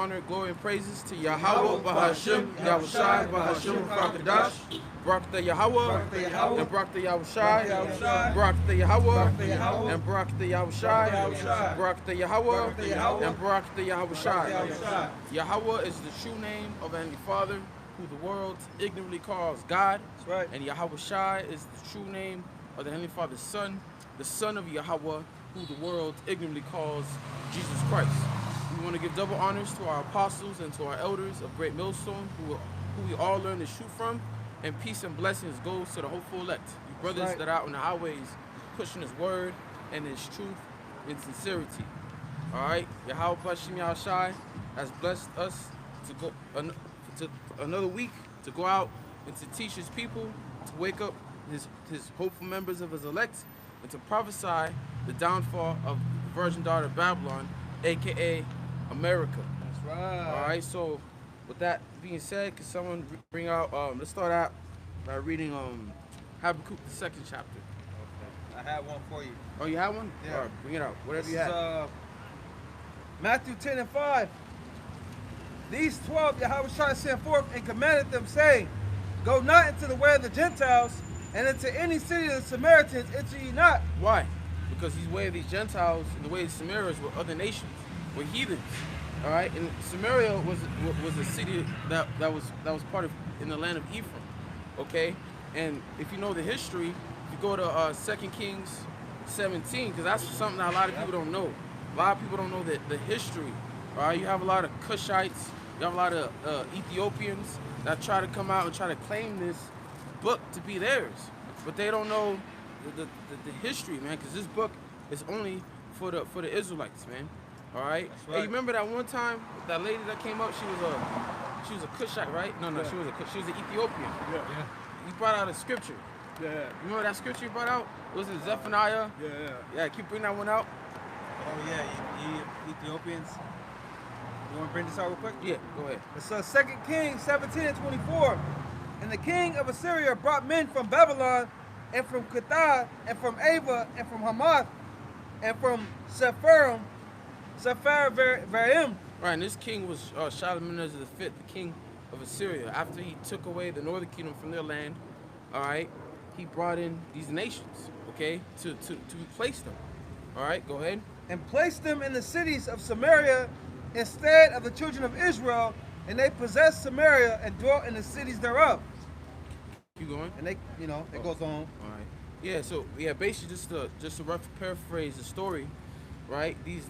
honor, glory, and praises to Yahweh, Bahashim, Yahushai, Bahashim, Rakadash, Barak the Yahweh, and Barak the Yahushai, Barak the Yahweh, and Barak the Yahushai, Barak the Yahweh, and Barak the Yahushai. Yahweh is the true name of the Heavenly Father, who the world ignorantly calls God. That's right. And Yahushai is the true name of the Heavenly Father's Son, the Son of Yahweh, who the world ignorantly calls Jesus Christ. We want to give double honors to our apostles and to our elders of Great Millstone, who we all learn the truth from, and peace and blessings goes to the hopeful elect, you brothers that are out on the highways pushing His word and His truth in sincerity. All right, Yahweh Bashim Yahushai has blessed us to go to another week to go out and to teach His people, to wake up His hopeful members of His elect, and to prophesy the downfall of the virgin daughter of Babylon, aka America. That's right. All right. So, with that being said, could someone bring out? Let's start out by reading Habakkuk, the 2nd chapter. Okay. I have one for you. Oh, you have one? Yeah. All right, bring it out. Whatever This you have. is, Matthew 10 and 5. These 12 Yahweh sent forth and commanded them, saying, Go not into the way of the Gentiles, and into any city of the Samaritans enter ye not. Why? Because these way of these Gentiles and the way of Samaritans were other nations, were heathens. All right, and Samaria was a city that was part of in the land of Ephraim. Okay, and if you know the history, if you go to 2 Kings 17, because that's something that a lot of people don't know. A lot of people don't know the history. All right, you have a lot of Cushites, you have a lot of Ethiopians that try to come out and try to claim this book to be theirs, but they don't know the history, man. Because this book is only for the Israelites, man. All right. That's right. Hey, you remember that one time that lady that came up? She was a Cushite, right? No, Yeah. she was an Ethiopian. Yeah. You brought out a scripture. Yeah. You remember that scripture you brought out? It was in Zephaniah. Yeah. Yeah. Keep bringing that one out. Oh yeah, you Ethiopians. You want to bring this out real quick? Yeah. Go ahead. It's 2 Kings 17 and 24. And the king of Assyria brought men from Babylon, and from Cuthah, and from Ava, and from Hamath, and from Sepharvaim. Right, and this king was Shalmaneser the Fifth, the king of Assyria. After he took away the northern kingdom from their land, all right, he brought in these nations, okay, to replace them. All right, go ahead. And placed them in the cities of Samaria instead of the children of Israel, and they possessed Samaria and dwelt in the cities thereof. Keep going. And they, it goes on. All right. Yeah. So yeah, basically just to rough paraphrase the story, right? These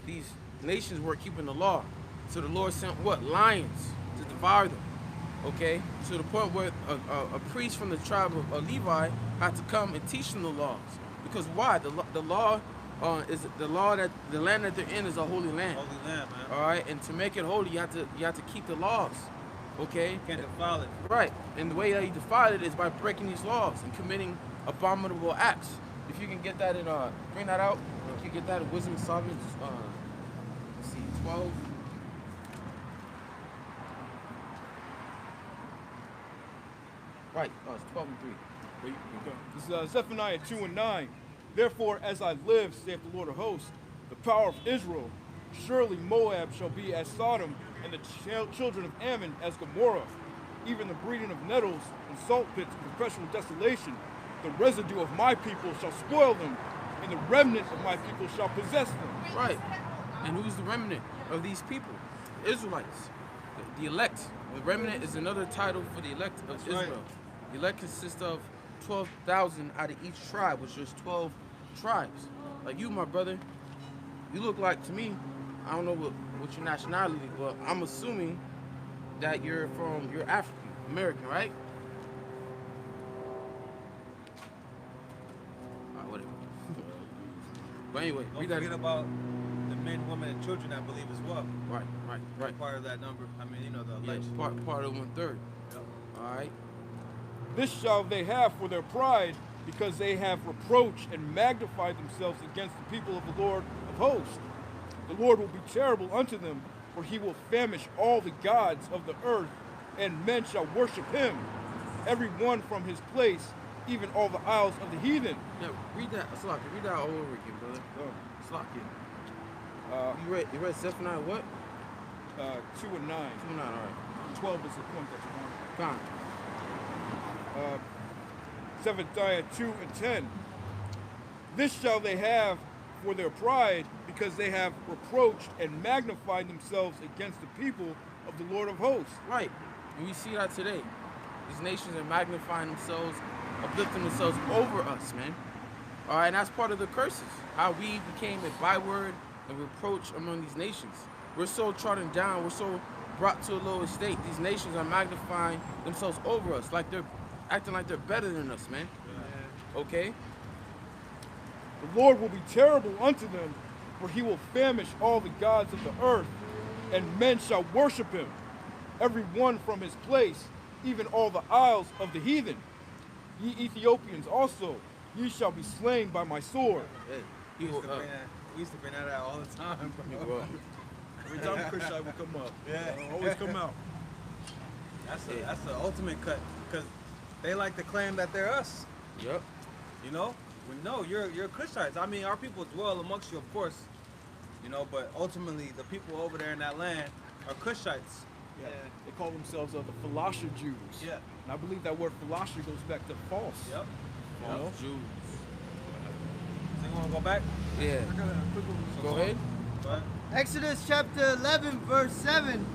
nations weren't keeping the law, so the Lord sent what? Lions to devour them. Okay. To the point where a priest from the tribe of Levi had to come and teach them the laws. Because why? The law is the law that the land that they're in is a holy land. Holy land, man. All right. And to make it holy, you have to keep the laws. Okay. You can't defile it. Right, and the way that you defile it is by breaking these laws and committing abominable acts. If you can get that in, bring that out. You can get that in Wisdom of Solomon. Let's see, 12. Right, it's 12 and 3. There you go. This is Zephaniah 2 and 9. Therefore, as I live, saith the Lord of hosts, the power of Israel, surely Moab shall be as Sodom, and the children of Ammon as Gomorrah. Even the breeding of nettles and salt pits and perpetual desolation. The residue of my people shall spoil them, and the remnant of my people shall possess them. Right, and who's the remnant of these people? The Israelites, the elect. The remnant is another title for the elect of Israel. Right. The elect consists of 12,000 out of each tribe, which is 12 tribes. Like you, my brother, you look like, to me, I don't know what your nationality is, but I'm assuming that you're African American, right? Alright, whatever. But anyway, Don't forget about the men, women, and children, I believe, as well. Right. Part of that number. I mean, the Yeah, election. part of 1/3. Yep. Alright. This shall they have for their pride, because they have reproached and magnified themselves against the people of the Lord of hosts. The Lord will be terrible unto them, for he will famish all the gods of the earth, and men shall worship him, every one from his place, even all the isles of the heathen. Yeah, read that, Slaki, read that all over again, brother. Slaki. You read Zephaniah what? 2 and 9. 2 and 9, all right. 12 is the point that you wanted. Con. Zephaniah 2 and 10. This shall they have for their pride, because they have reproached and magnified themselves against the people of the Lord of hosts. Right. And we see that today. These nations are magnifying themselves, uplifting themselves over us, man. All right, and that's part of the curses. How we became a byword and reproach among these nations. We're so trodden down. We're so brought to a low estate. These nations are magnifying themselves over us, like they're acting like they're better than us, man. Yeah. Okay? The Lord will be terrible unto them, for he will famish all the gods of the earth, and men shall worship him, every one from his place, even all the isles of the heathen. Ye Ethiopians also, ye shall be slain by my sword. Hey, We used to bring that out all the time, bro. Every time a Christian will come up. Yeah. It'll always come out. That's the ultimate cut, because they like to claim that they're us. Yep. You know? We know you're Christians. I mean, our people dwell amongst you, of course. You know, but ultimately, the people over there in that land are Cushites. Yeah. They call themselves the Philasher Jews. Yeah. And I believe that word Philasher goes back to false. Yep. You know? Jews. So you want to go back? Yeah. I got a quick one. Go ahead. Go ahead. Exodus chapter 11, verse 7.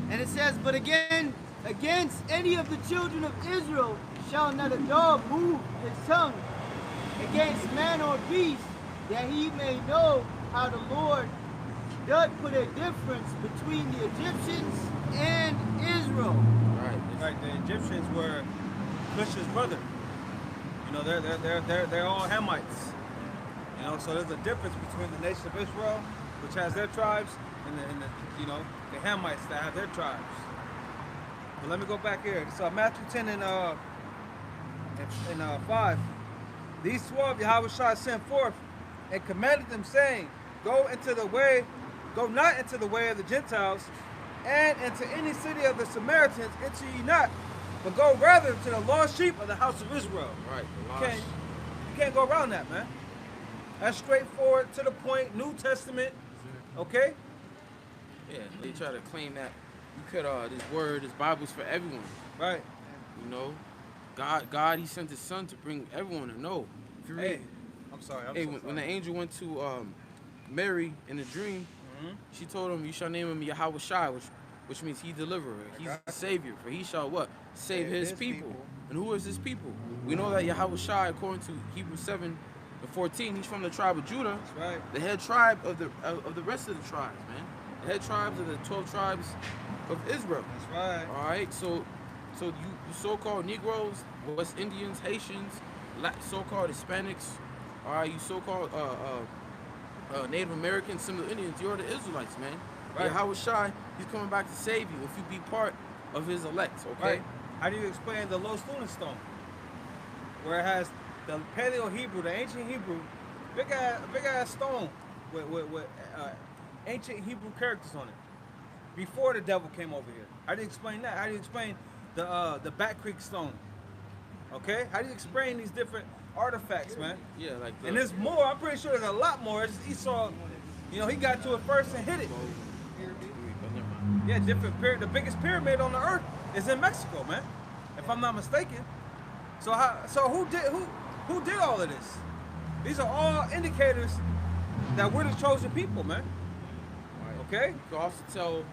And it says, but again, against any of the children of Israel shall not a dog move his tongue against man or beast, that he may know how the Lord doth put a difference between the Egyptians and Israel. Right. Right. The Egyptians were Cush's brother. You know, they're all Hamites. You know, so there's a difference between the nation of Israel, which has their tribes, and the you know, the Hamites that have their tribes. But let me go back here. It's Matthew 10 and 5. These 12 Yahweh shall send forth and commanded them, saying, go not into the way of the Gentiles, and into any city of the Samaritans enter ye not, but go rather to the lost sheep of the house of Israel. Right. You can't go around that, man. That's straightforward, to the point, New Testament. Okay? Yeah, they try to claim that you could this Bible's for everyone. Right. You know, God, He sent His Son to bring everyone to know. If you read, Hey, I'm sorry. when the angel went to Mary in a dream, she told him, "You shall name him Yahweh Shai," which means He deliverer. He's the Savior, for He shall what? Save His people. And who is His people? We know that Yahweh Shai, according to Hebrews 7:14, He's from the tribe of Judah. That's right. The head tribe of the rest of the tribes, man. The head tribes of the 12 tribes of Israel. That's right. All right, so you so-called Negroes, West Indians, Haitians, so-called Hispanics, all right, you so-called Native Americans, some of the Indians, you're the Israelites, man. Right. Yahweh Shai, He's coming back to save you if you be part of His elect, okay? Right. How do you explain the Lost Lunar Stone, where it has the Paleo Hebrew, the ancient Hebrew, big ass stone with ancient Hebrew characters on it, before the devil came over here? How do you explain that? How do you explain the Bat Creek stone? Okay, how do you explain these different artifacts, man? Yeah, like And there's more. I'm pretty sure there's a lot more. It's just Esau, you know, he got to it first and hit it. Yeah, different pyramid. The biggest pyramid on the earth is in Mexico, man, if I'm not mistaken. So who did all of this? These are all indicators that we're the chosen people, man. Okay? You can also tell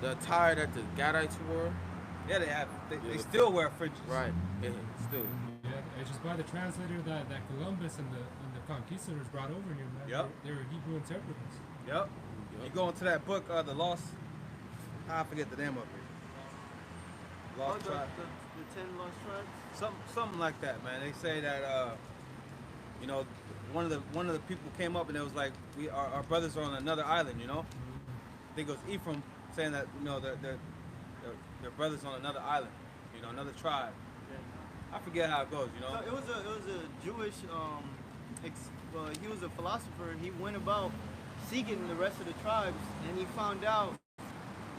the attire that the Gadites wore. Yeah, they still wear fringes. Right. Yeah, still. Yeah, it's just by the translator that Columbus and the conquistadors brought over here, man. Yep. They were Hebrew interpreters. Yep. You go into that book, The Lost. I forget the name of it. Lost Tribe. The 10 lost tribes? Something like that, man. They say that you know, one of the people came up and it was like our brothers are on another island, you know. I think it was Ephraim saying that, you know, their brothers on another island, you know, another tribe. I forget how it goes, you know. So it was a Jewish he was a philosopher, and he went about seeking the rest of the tribes, and he found out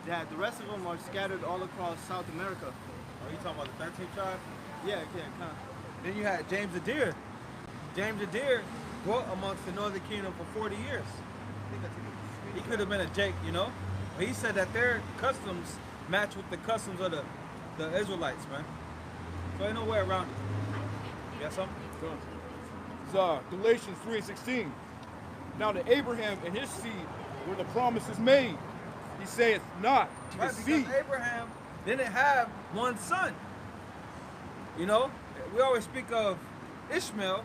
that the rest of them are scattered all across South America. Are you talking about the 13th tribe? Yeah, kind of. Then you had James Adair. James Adair dwelt amongst the Northern Kingdom for 40 years. He could have been a Jake, you know. But he said that their customs match with the customs of the Israelites, man. So ain't no way around it. You got something? It's Galatians 3:16. Now to Abraham and his seed were the promises made. He saith not to Right, the because seed. Abraham didn't have one son. You know, we always speak of Ishmael,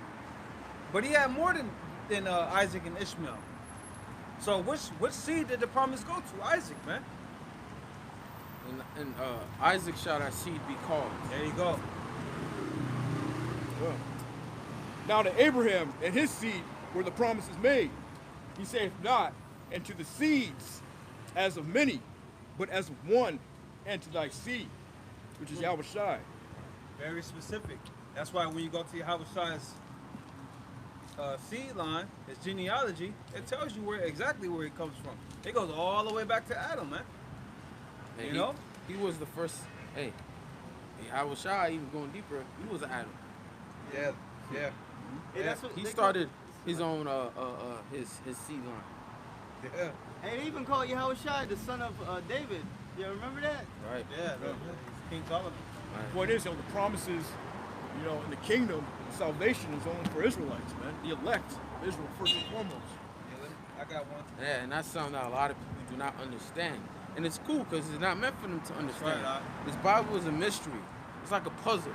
but he had more than Isaac and Ishmael. So which seed did the promise go to? Isaac, man. And Isaac shall that seed be called. There you go. Well, now to Abraham and his seed were the promises made. He saith not, and to the seeds as of many, but as of one, and to thy seed, which is Yahushai. Very specific. That's why when you go to Yahushai's seed line, his genealogy, it tells you exactly where he comes from. It goes all the way back to Adam, man. And You know? he was the first. Hey, I was shy. Even going deeper, he was an Adam. Yeah, yeah. Yeah, Yeah, that's what He they started his own his seed line. Yeah, Call, and they even call Yahushua the son of David. You remember that? Right. yeah. King Solomon. Right. Point is, the promises, in the kingdom, salvation is only for Israelites, man. The elect, Israel first and foremost. Yeah, I got one. Yeah, and that's something that a lot of people do not understand. And it's cool because it's not meant for them to understand. Right, This Bible is a mystery. It's like a puzzle.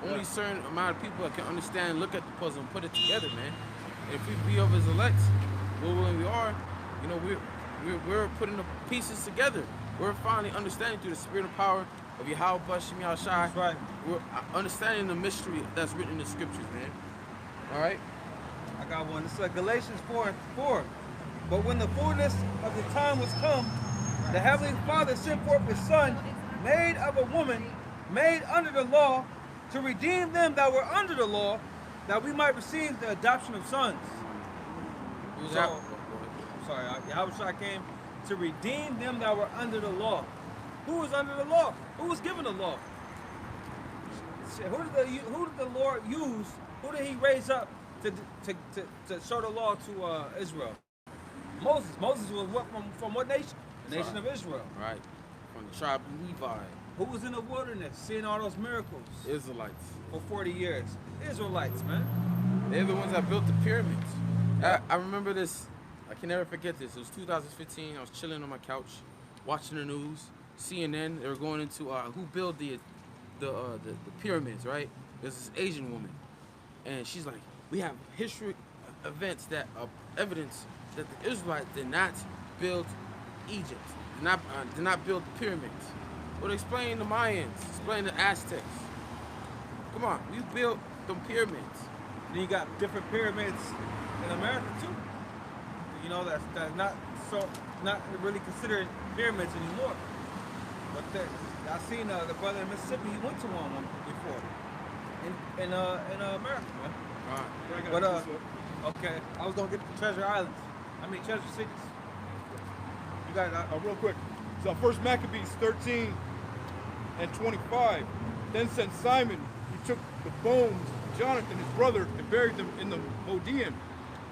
Only certain amount of people that can understand, look at the puzzle and put it together, man. And if we be of his elect, when we are, we're putting the pieces together. We're finally understanding through the spirit and power of Yahweh Bashem Yahushai. That's right. We're understanding the mystery that's written in the scriptures, man. All right? I got one. It's Galatians 4:4. But when the fullness of the time was come, the Heavenly Father sent forth His Son, made of a woman, made under the law, to redeem them that were under the law, that we might receive the adoption of sons. Who's So- that? I'm sorry, Yahweh Shai came to redeem them that were under the law. Who was under the law? Who was given the law? Who did the Lord use? Who did He raise up to show the law to Israel? Moses. Moses was from what nation? The nation of Israel. Right. From the tribe of Levi. Who was in the wilderness seeing all those miracles Israelites. for 40 years? Israelites, man. They're the ones that built the pyramids. I remember this. I can never forget this. It was 2015. I was chilling on my couch, watching the news, CNN. They were going into who built the pyramids, right? There's this Asian woman, and she's like, we have history events that evidence that the Israelites did not build Egypt, did not build the pyramids. But explain the Mayans, explain the Aztecs. Come on, we built the pyramids. Then you got different pyramids in America too. You know, that's not really considered pyramids anymore. But I seen the brother in Mississippi. He went to one before in America, man. Right. But okay, I was gonna get the Treasure Islands. Treasure Cities. You got it. Real quick. So First Maccabees 13 and 25. Then sent Simon. He took the bones of Jonathan, his brother, and buried them in the Modean,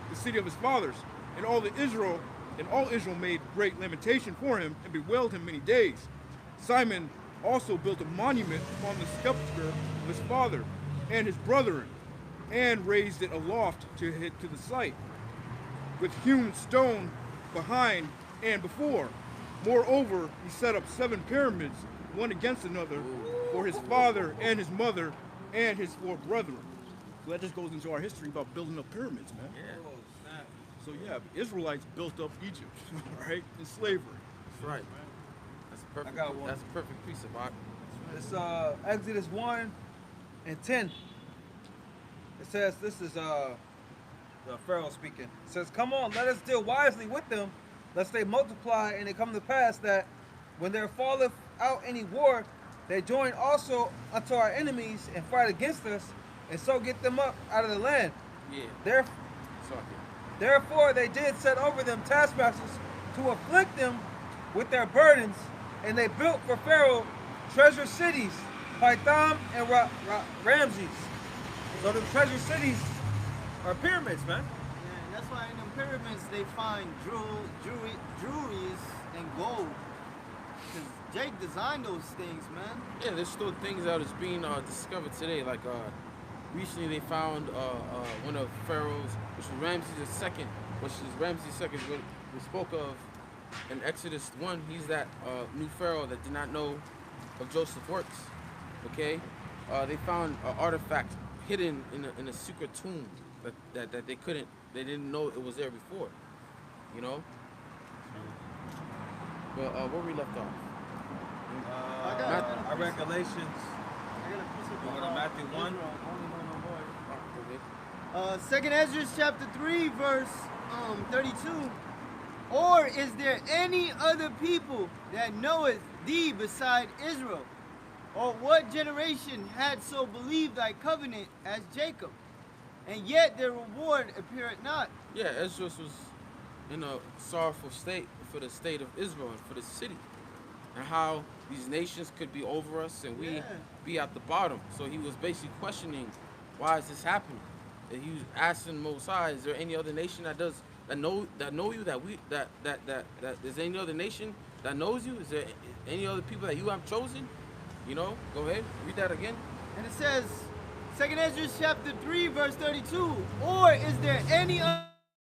the city of his fathers. And all Israel made great lamentation for him and bewailed him many days. Simon also built a monument upon the sepulchre of his father and his brethren, and raised it aloft to the site, with hewn stone behind and before. Moreover, he set up 7 pyramids, one against another, for his father and his mother and his 4 brethren. So that just goes into our history about building up pyramids, man. Yeah. So yeah, Israelites built up Egypt, right, in slavery. That's right. That's a perfect. I got one. That's a perfect piece of art. It's Exodus 1:10. It says, this is the Pharaoh speaking. It says, come on, let us deal wisely with them, lest they multiply, and it come to pass that when there falleth out any war, they join also unto our enemies and fight against us, and so get them up out of the land. Yeah. Sorry. Therefore they did set over them taskmasters to afflict them with their burdens, and they built for Pharaoh treasure cities, Pithom and Ramses. So the treasure cities are pyramids, man. Yeah, and that's why in the pyramids they find jewelries and gold. Jake designed those things, man. Yeah, there's still things that is being discovered today. Like recently, they found one of Pharaoh's, which was Ramses II, which is Ramses II, what we spoke of in Exodus 1. He's that new Pharaoh that did not know of Joseph's works. Okay, they found an artifact hidden in a secret tomb that they didn't know it was there before. You know. But where we left off. Our regulations. You go to Matthew 1. Second Ezra chapter 3 verse 32. Or is there any other people that knoweth thee beside Israel? Or what generation had so believed thy covenant as Jacob? And yet their reward appeareth not. Yeah, Ezra was in a sorrowful state for the state of Israel and for the city, and how these nations could be over us and we be at the bottom. So he was basically questioning, why is this happening? And he was asking Most High, is there any other nation that know you, that there's any other nation that knows you? Is there any other people that you have chosen? You know, go ahead, read that again. And it says, 2nd Ezra chapter 3 verse 32. Or is there any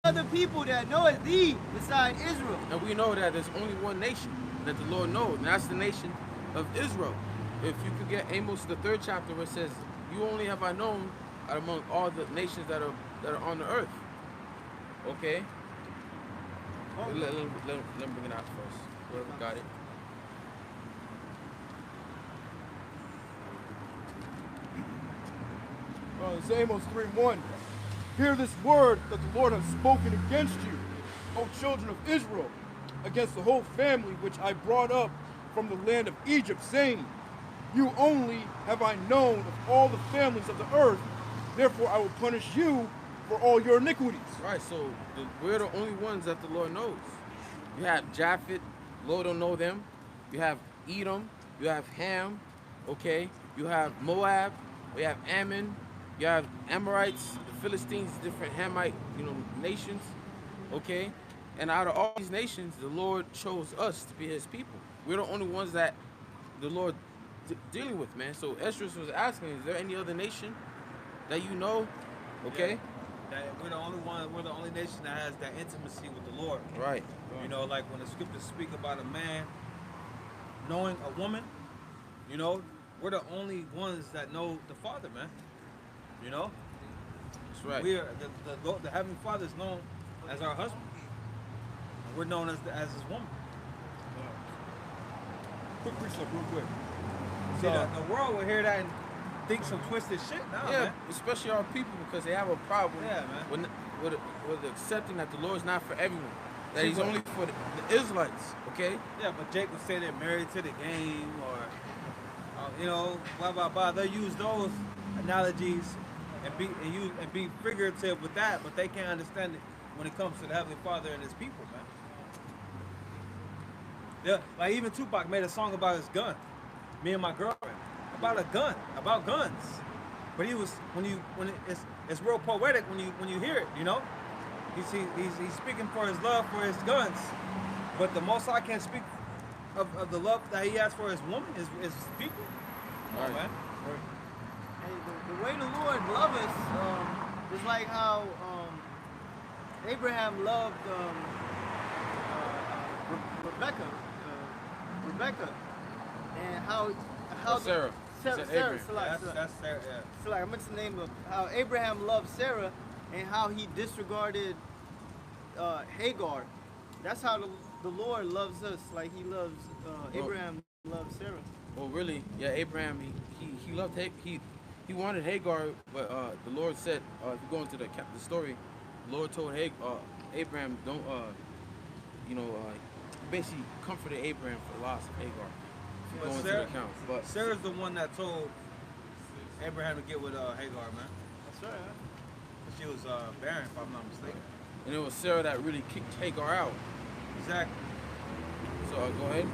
other people that knoweth thee beside Israel? And we know that there's only one nation that the Lord knows, and that's the nation of Israel. If you could get Amos the 3rd chapter, where it says, "You only have I known out among all the nations that are on the earth." Okay. Let me bring it out first. Whoever got it. It's Amos 3:1. Hear this word that the Lord has spoken against you, O children of Israel, against the whole family which I brought up from the land of Egypt, saying, you only have I known of all the families of the earth, therefore I will punish you for all your iniquities. Right, so we're the only ones that the Lord knows. You have Japheth, Lord don't know them. You have Edom, you have Ham, okay? You have Moab, you have Ammon, you have Amorites, the Philistines, different Hamite, nations, okay? And out of all these nations, the Lord chose us to be his people. We're the only ones that the Lord dealing with, man. So Esdras was asking, is there any other nation that you know? Okay? Yeah, that we're the only nation that has that intimacy with the Lord. Right. You know, like when the scriptures speak about a man knowing a woman, we're the only ones that know the Father, man. That's right. We are the Heavenly Father is known as our husband. And we're known as his woman. Quick precept real quick. See, the world will hear that and think some twisted shit now, Yeah, man. especially our people, because they have a problem man. with accepting that the Lord is not for everyone. That he's only for the Israelites, okay? Yeah, but Jake would say they're married to the game or, blah, blah, blah. They'll use those analogies and be figurative with that, but they can't understand it when it comes to the Heavenly Father and his people, man. Yeah, like even Tupac made a song about his gun, me and my girlfriend, about a gun, about guns. But it's real poetic when you hear it, He's speaking for his love for his guns, but the Most High can't speak of the love that he has for his woman, his people. Right. Man. Hey, the way the Lord loves us is like how Abraham loved Rebecca, and how Sarah. Sarah, Said Abraham. That's Sarah, yeah. So like I mentioned the name of how Abraham loved Sarah and how he disregarded Hagar. That's how the Lord loves us. Like he loves Abraham loves Sarah. Well, really, yeah, Abraham, he loved he wanted Hagar, but the Lord said, if you go into the story, the Lord told Abraham, don't, basically comforted Abraham for the loss of Hagar. If you go into the account. But Sarah's the one that told Abraham to get with Hagar, man. That's right. Huh? She was barren, if I'm not mistaken. and it was Sarah that really kicked Hagar out. Exactly. So go ahead.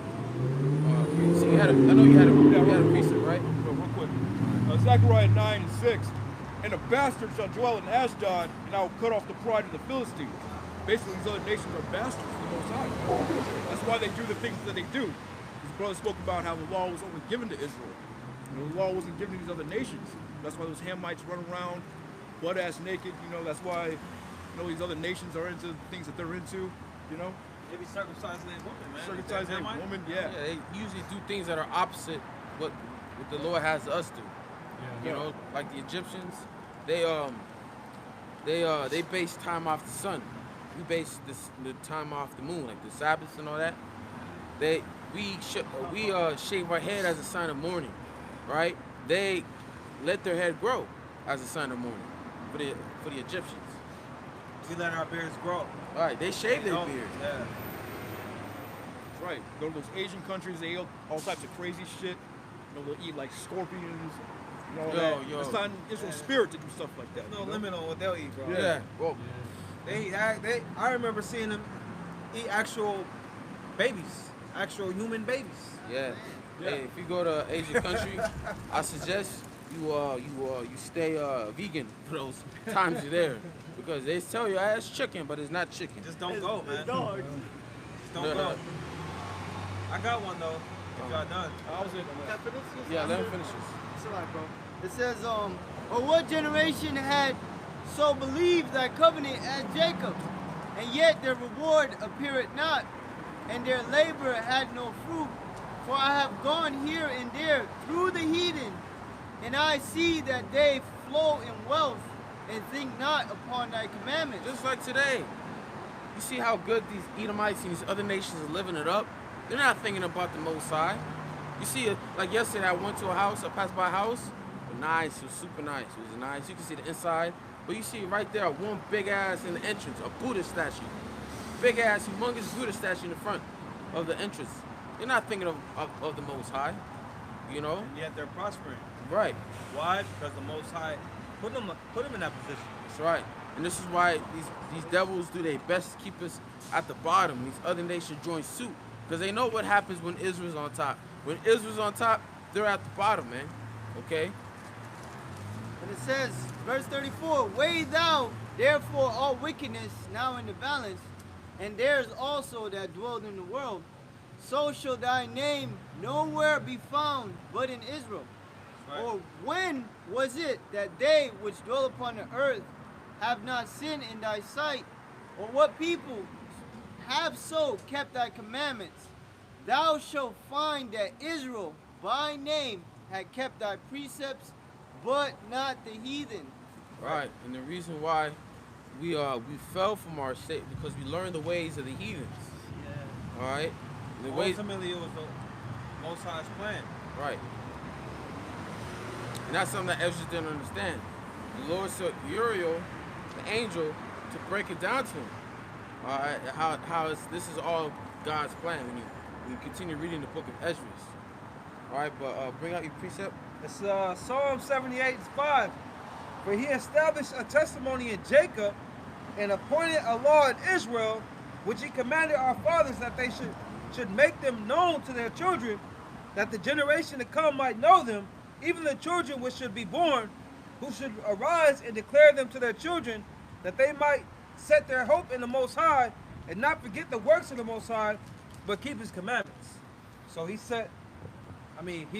So I know you had a precept, right? Real quick. Zechariah 9:6. And a bastard shall dwell in Ashdod, and I will cut off the pride of the Philistines. Basically, these other nations are bastards of the Most High. That's why they do the things that they do. It's brother spoke about how the law was only given to Israel. You know, the law wasn't given to these other nations. That's why those Hamites run around butt-ass naked. You know, that's why, you know, these other nations are into the things that they're into, you know? They be circumcising their woman, man. Circumcising their woman, Yeah, they usually do things that are opposite what the Lord has us do. Yeah. You know, like the Egyptians, they base time off the sun. We base the time off the moon, like the Sabbaths and all that. We shave our head as a sign of mourning, right? They let their head grow as a sign of mourning for the Egyptians. We let our beards grow. All right, they shave their Don't- beard. Yeah. That's right. Go to those Asian countries, they eat all types of crazy shit. You know, they'll eat like scorpions. You know, all that. Yo. It's not in Israel's spirit to do stuff like that. No you know? limit on what they'll eat, bro. Yeah. Well, I remember seeing them eat actual babies, actual human babies. yeah. Yeah. Hey, if you go to Asian country, I suggest you stay vegan for those times you're there, because they tell you it's chicken, but it's not chicken. Just don't go, man. Dog. Just don't go. I got one though. If y'all done. I was in. Yeah, let him finish this. It's all right, bro. It says, or what generation had so believed thy covenant as Jacob, and yet their reward appeareth not, and their labor had no fruit. For I have gone here and there through the heathen, and I see that they flow in wealth, and think not upon thy commandments. Just like today, you see how good these Edomites and these other nations are living it up? They're not thinking about the Most High. You see, like yesterday, I went to a house, I passed by a house. Nice, it was super nice. It was nice. You can see the inside, but you see right there one big ass in the entrance, a Buddha statue. Big ass, humongous Buddha statue in the front of the entrance. They're not thinking of the Most High, you know? And yet they're prospering. Right. Why? Because the Most High put them in that position. That's right. And this is why these devils do their best to keep us at the bottom. These other nations join suit, because they know what happens when Israel's on top. When Israel's on top, they're at the bottom, man. Okay? And it says, verse 34, weigh thou therefore all wickedness now in the balance, and theirs also that dwelled in the world. So shall thy name nowhere be found but in Israel. Right. Or when was it that they which dwell upon the earth have not sinned in thy sight? Or what people have so kept thy commandments? Thou shalt find that Israel by name had kept thy precepts, but not the heathen. Right. And the reason why we fell from our state, because we learned the ways of the heathens. Yeah. All right. The ways. Ultimately, it was the Most High's plan. Right. And that's something that Ezra didn't understand. The Lord sent Uriel, the angel, to break it down to him. All right. This is all God's plan. When you continue reading the book of Ezra. All right. But bring out your precept. It's Psalm 78:5. For he established a testimony in Jacob and appointed a law in Israel, which he commanded our fathers that they should make them known to their children, that the generation to come might know them, even the children which should be born, who should arise and declare them to their children, that they might set their hope in the Most High and not forget the works of the Most High, but keep his commandments. So he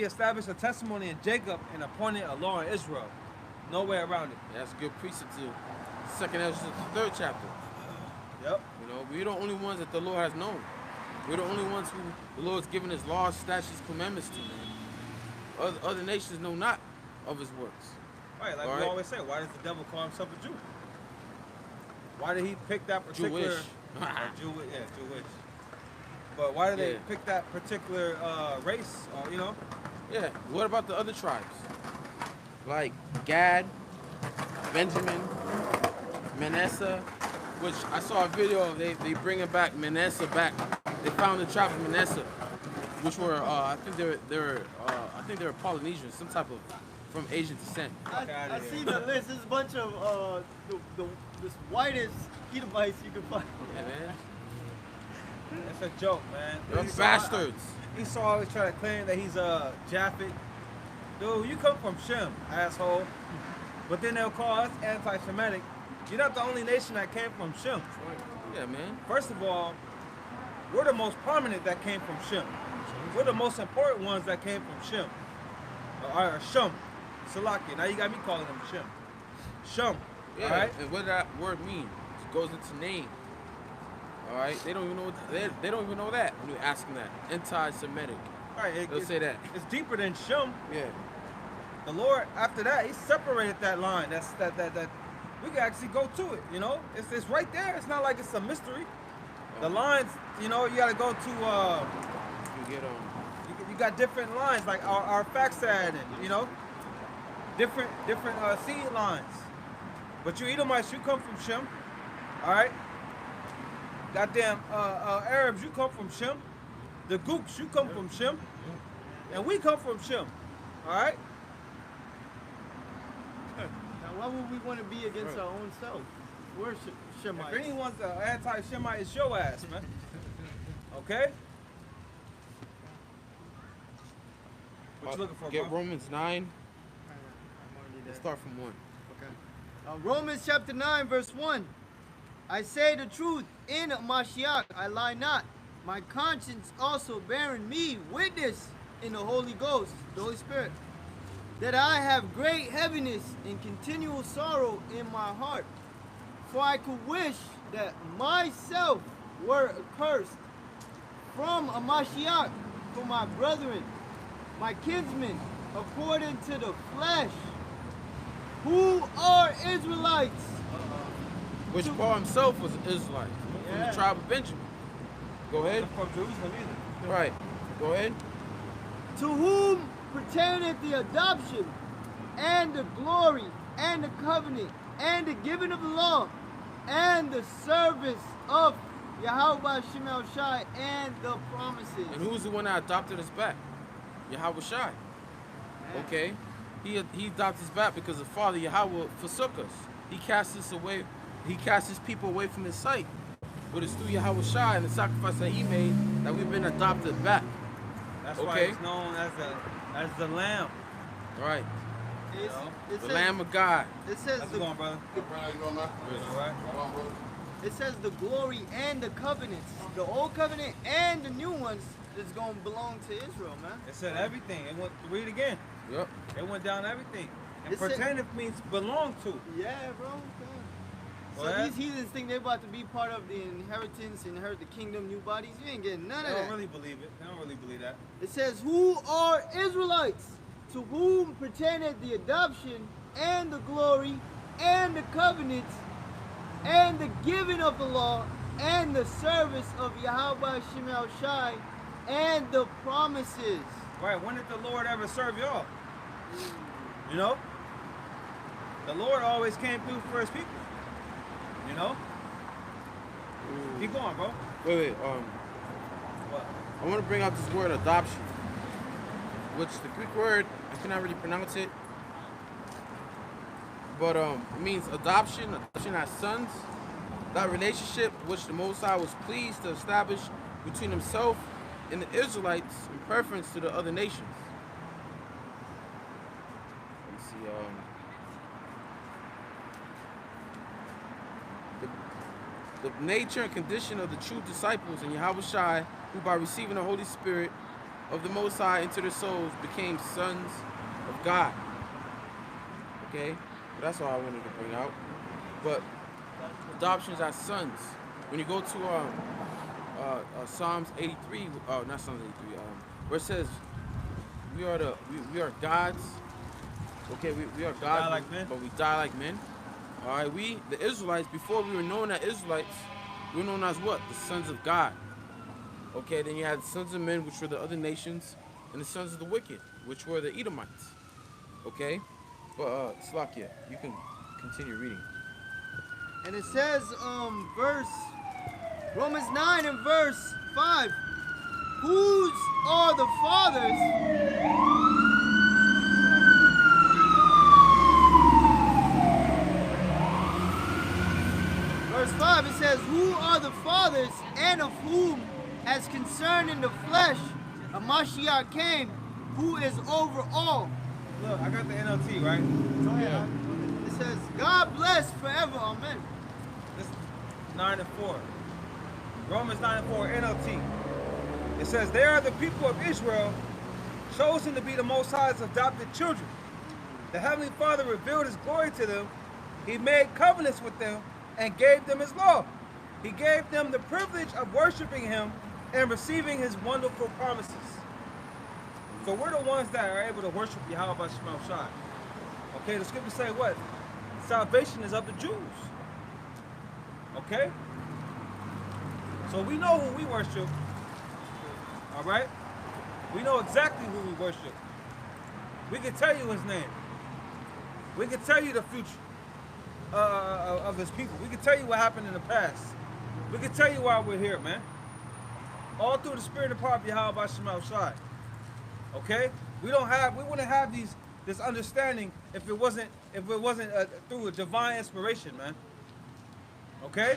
established a testimony in Jacob and appointed a law in Israel. No way around it. That's good precept to 2nd Ezra, the 3rd chapter. Yep. You know, we're the only ones that the Lord has known. We're the only ones who the Lord's given his laws, statutes, commandments to, man. Other nations know not of his works. Right, like All we right. always say, why does the devil call himself a Jew? Why did he pick that particular Jewish. Jewish? Yeah, Jewish. But why did they Yeah. pick that particular race? You know, Yeah. What about the other tribes? Like Gad, Benjamin, Manasseh, which I saw a video of. They bringing back Manasseh back. They found the tribe of Manasseh, which were I think they were Polynesians, some type of from Asian descent. I seen the list. There's a bunch of this whitest Edomites you can find. Yeah, man. it's a joke, man. They're Esau- bastards. Esau always try to claim that he's a Japhet. Dude, you come from Shem, asshole. But then they'll call us anti-Semitic. You're not the only nation that came from Shem. Yeah, man. First of all, we're the most prominent that came from Shem. we're the most important ones that came from Shem. Or Shem. Salakia. Now you got me calling him Shem. Shem. Yeah, All right? and what that word means? It goes into name. All right, they don't even know they don't even know that when you ask them that. Anti-Semitic. All right, They'll say that. It's deeper than Shem. Yeah. The Lord, after that, He separated that line. That we can actually go to it. You know, it's right there. It's not like it's a mystery. The lines, you know, you got to go to. You get You got different lines like our Faxad and you know, different seed lines. But you Edomites, you come from Shem. All right. Goddamn Arabs, you come from Shem. The Gooks, you come from Shem. And we come from Shem. All right? Now, why would we want to be against our own self? We're Shemites. If anyone's an anti-Shemite, it's your ass, man. Okay? What you looking for, get bro? Romans 9. I'm already there. Let's start from 1. Okay. Romans chapter 9, verse 1. I say the truth in Mashiach, I lie not. My conscience also bearing me witness in the Holy Ghost, the Holy Spirit, that I have great heaviness and continual sorrow in my heart. For I could wish that myself were accursed from a Mashiach for my brethren, my kinsmen, according to the flesh, who are Israelites. Which Paul himself was an Israelite from the tribe of Benjamin. Go ahead. From Jerusalem either. Right. Go ahead. To whom pertaineth the adoption, and the glory, and the covenant, and the giving of the law, and the service of Yahweh Shemel Shai, and the promises. And who was the one that adopted us back? Yahweh Shai. Okay. He adopted us back because the Father Yahweh forsook us. He cast us away. He cast his people away from his sight. But it's through Yahweh Shai and the sacrifice that he made that we've been adopted back. That's why Okay. it's known as the Lamb. Right. It The says, Lamb of God. it says How's it the, going, brother? All right. it says the glory and the covenants, the old covenant and the new ones, is going to belong to Israel, man. It said everything. It went. Read again. Yep. It went down everything. And It said- pertaineth means belong to. Yeah, bro. So Well, these heathens think they're about to be part of the inheritance, inherit the kingdom, new bodies. You ain't getting none They of don't that. really believe it. They don't really believe that. It says, who are Israelites, to whom pertaineth the adoption, and the glory, and the covenants, and the giving of the law, and the service of Yahweh Shemel Shai, and the promises. Right. When did the Lord ever serve y'all? You know? The Lord always came through for his people. You know? Keep going, bro. Wait. What? I want to bring out this word adoption, which the Greek word, I cannot really pronounce it, but it means adoption as sons. That relationship which the Most High was pleased to establish between himself and the Israelites in preference to the other nations. Let's see. The nature and condition of the true disciples in Yahweh Shai, who by receiving the Holy Spirit of the Most High into their souls became sons of God. Okay, that's all I wanted to bring out. But adoptions as sons. When you go to Psalms 83, not Psalms 83, where it says we are gods. Okay, we are gods, Die like men. but we die like men. All right, we, the Israelites, before we were known as Israelites, we were known as what? The sons of God. Okay, then you had the sons of men, which were the other nations, and the sons of the wicked, which were the Edomites. Okay? But, Slakia, you can continue reading. And it says, Romans 9 and verse 5, whose are the fathers? Verse 5, it says, who are the fathers, and of whom, as concerning the flesh, a Mashiach came, who is over all. Look, I got the NLT, right? Yeah. It says, God bless forever, amen. This 9 and 4. Romans 9 and 4, NLT. It says, they are the people of Israel, chosen to be the Most High's adopted children. The Heavenly Father revealed His glory to them. He made covenants with them and gave them His law. He gave them the privilege of worshiping Him and receiving His wonderful promises. So we're the ones that are able to worship Yahweh by Shema Shai. Okay, the scriptures say what? Salvation is of the Jews. Okay? So we know who we worship. All right? We know exactly who we worship. We can tell you His name. We can tell you the future of His people. We can tell you what happened in the past. We can tell you why we're here, man. All through the spirit and power of Yahweh by Shema Shai. Okay? We wouldn't have this understanding if it wasn't through a divine inspiration, man. Okay?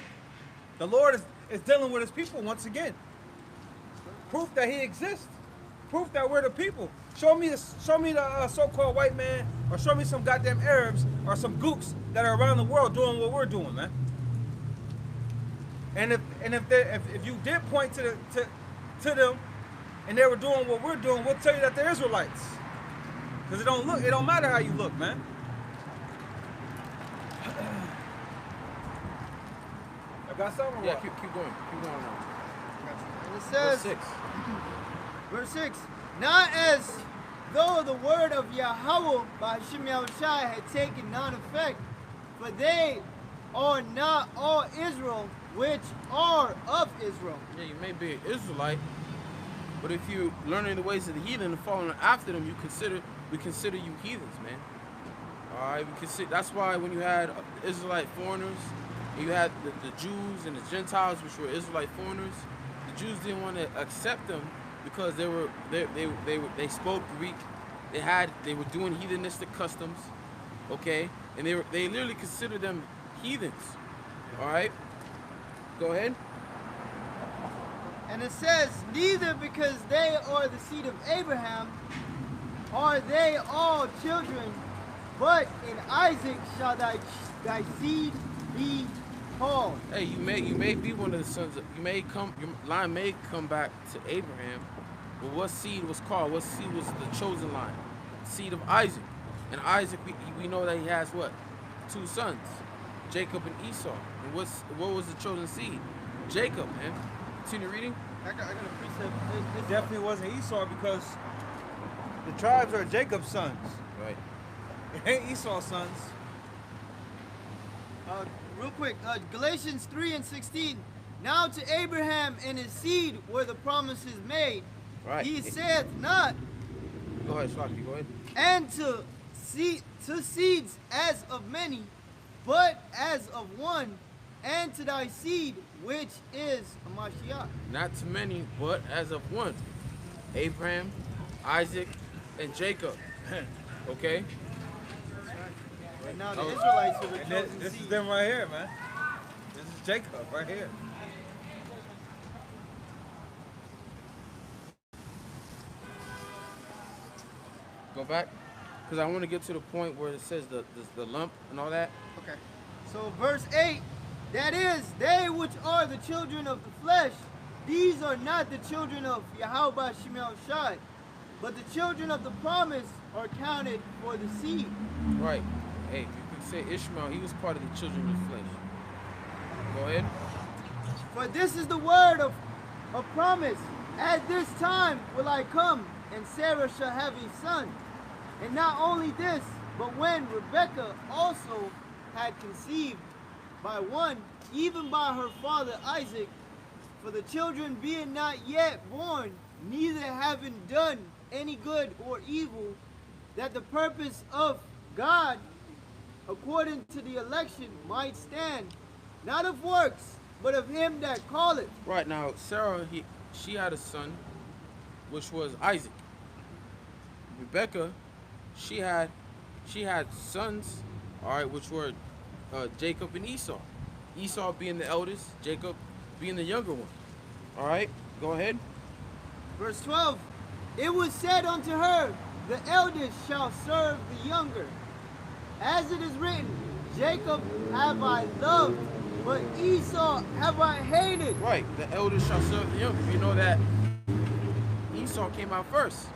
The Lord is dealing with His people once again. Proof that He exists. Proof that we're the people. Show me the so-called white man, or show me some goddamn Arabs or some gooks that are around the world doing what we're doing, man. And if you did point to them and they were doing what we're doing, we'll tell you that they're Israelites. Because it don't matter how you look, man. I got something. Yeah, keep going. Keep going on. And it says, verse 6, not as though the word of Yahweh by Hashem Yahushai had taken none effect, for they are not all Israel which are of Israel. Yeah, you may be an Israelite, but if you're learning the ways of the heathen and following after them, we consider you heathens, man. All right, that's why when you had Israelite foreigners, you had the Jews and the Gentiles, which were Israelite foreigners. The Jews didn't want to accept them because they spoke Greek. They were doing heathenistic customs, okay, and they literally considered them heathens. All right, go ahead. And it says, neither because they are the seed of Abraham are they all children, but in Isaac shall thy seed be called. Hey, you may be one of the sons of, your line may come back to Abraham, but what seed was called? What seed was the chosen line? Seed of Isaac. And Isaac, we know that he has what? 2 sons, Jacob and Esau. And what was the chosen seed? Jacob, man. Continue reading. I got a precept. It definitely wasn't Esau, because the tribes are Jacob's sons. Right. It ain't Esau's sons. Real quick, Galatians 3:16. Now to Abraham and his seed were the promises made. Right. He saith not, Go ahead, Slocky, go ahead. and to seeds as of many, but as of one, and to thy seed, which is a Mashiach. Not to many, but as of one. Abraham, Isaac, and Jacob. Okay? Right now the Israelites are the And chosen this is seed. them right here, man. This is Jacob right here. Go back. Because I want to get to the point where it says the lump and all that. Okay. So verse 8, that is, they which are the children of the flesh, these are not the children of Yahweh Shemel Shai, but the children of the promise are counted for the seed. Right. Hey, you could say Ishmael, he was part of the children of the flesh. Go ahead. For this is the word of promise. At this time will I come, and Sarah shall have a son. And not only this, but when Rebekah also had conceived by one, even by her father Isaac, for the children being not yet born, neither having done any good or evil, that the purpose of God, according to the election, might stand, not of works, but of him that calleth. Right, now, Sarah, she had a son, which was Isaac. Rebecca, she had sons, all right, which were Jacob and Esau. Esau being the eldest, Jacob being the younger one. All right, go ahead. Verse 12, it was said unto her, the eldest shall serve the younger. As it is written, Jacob have I loved, but Esau have I hated. Right, the eldest shall serve the younger. You know that Esau came out first.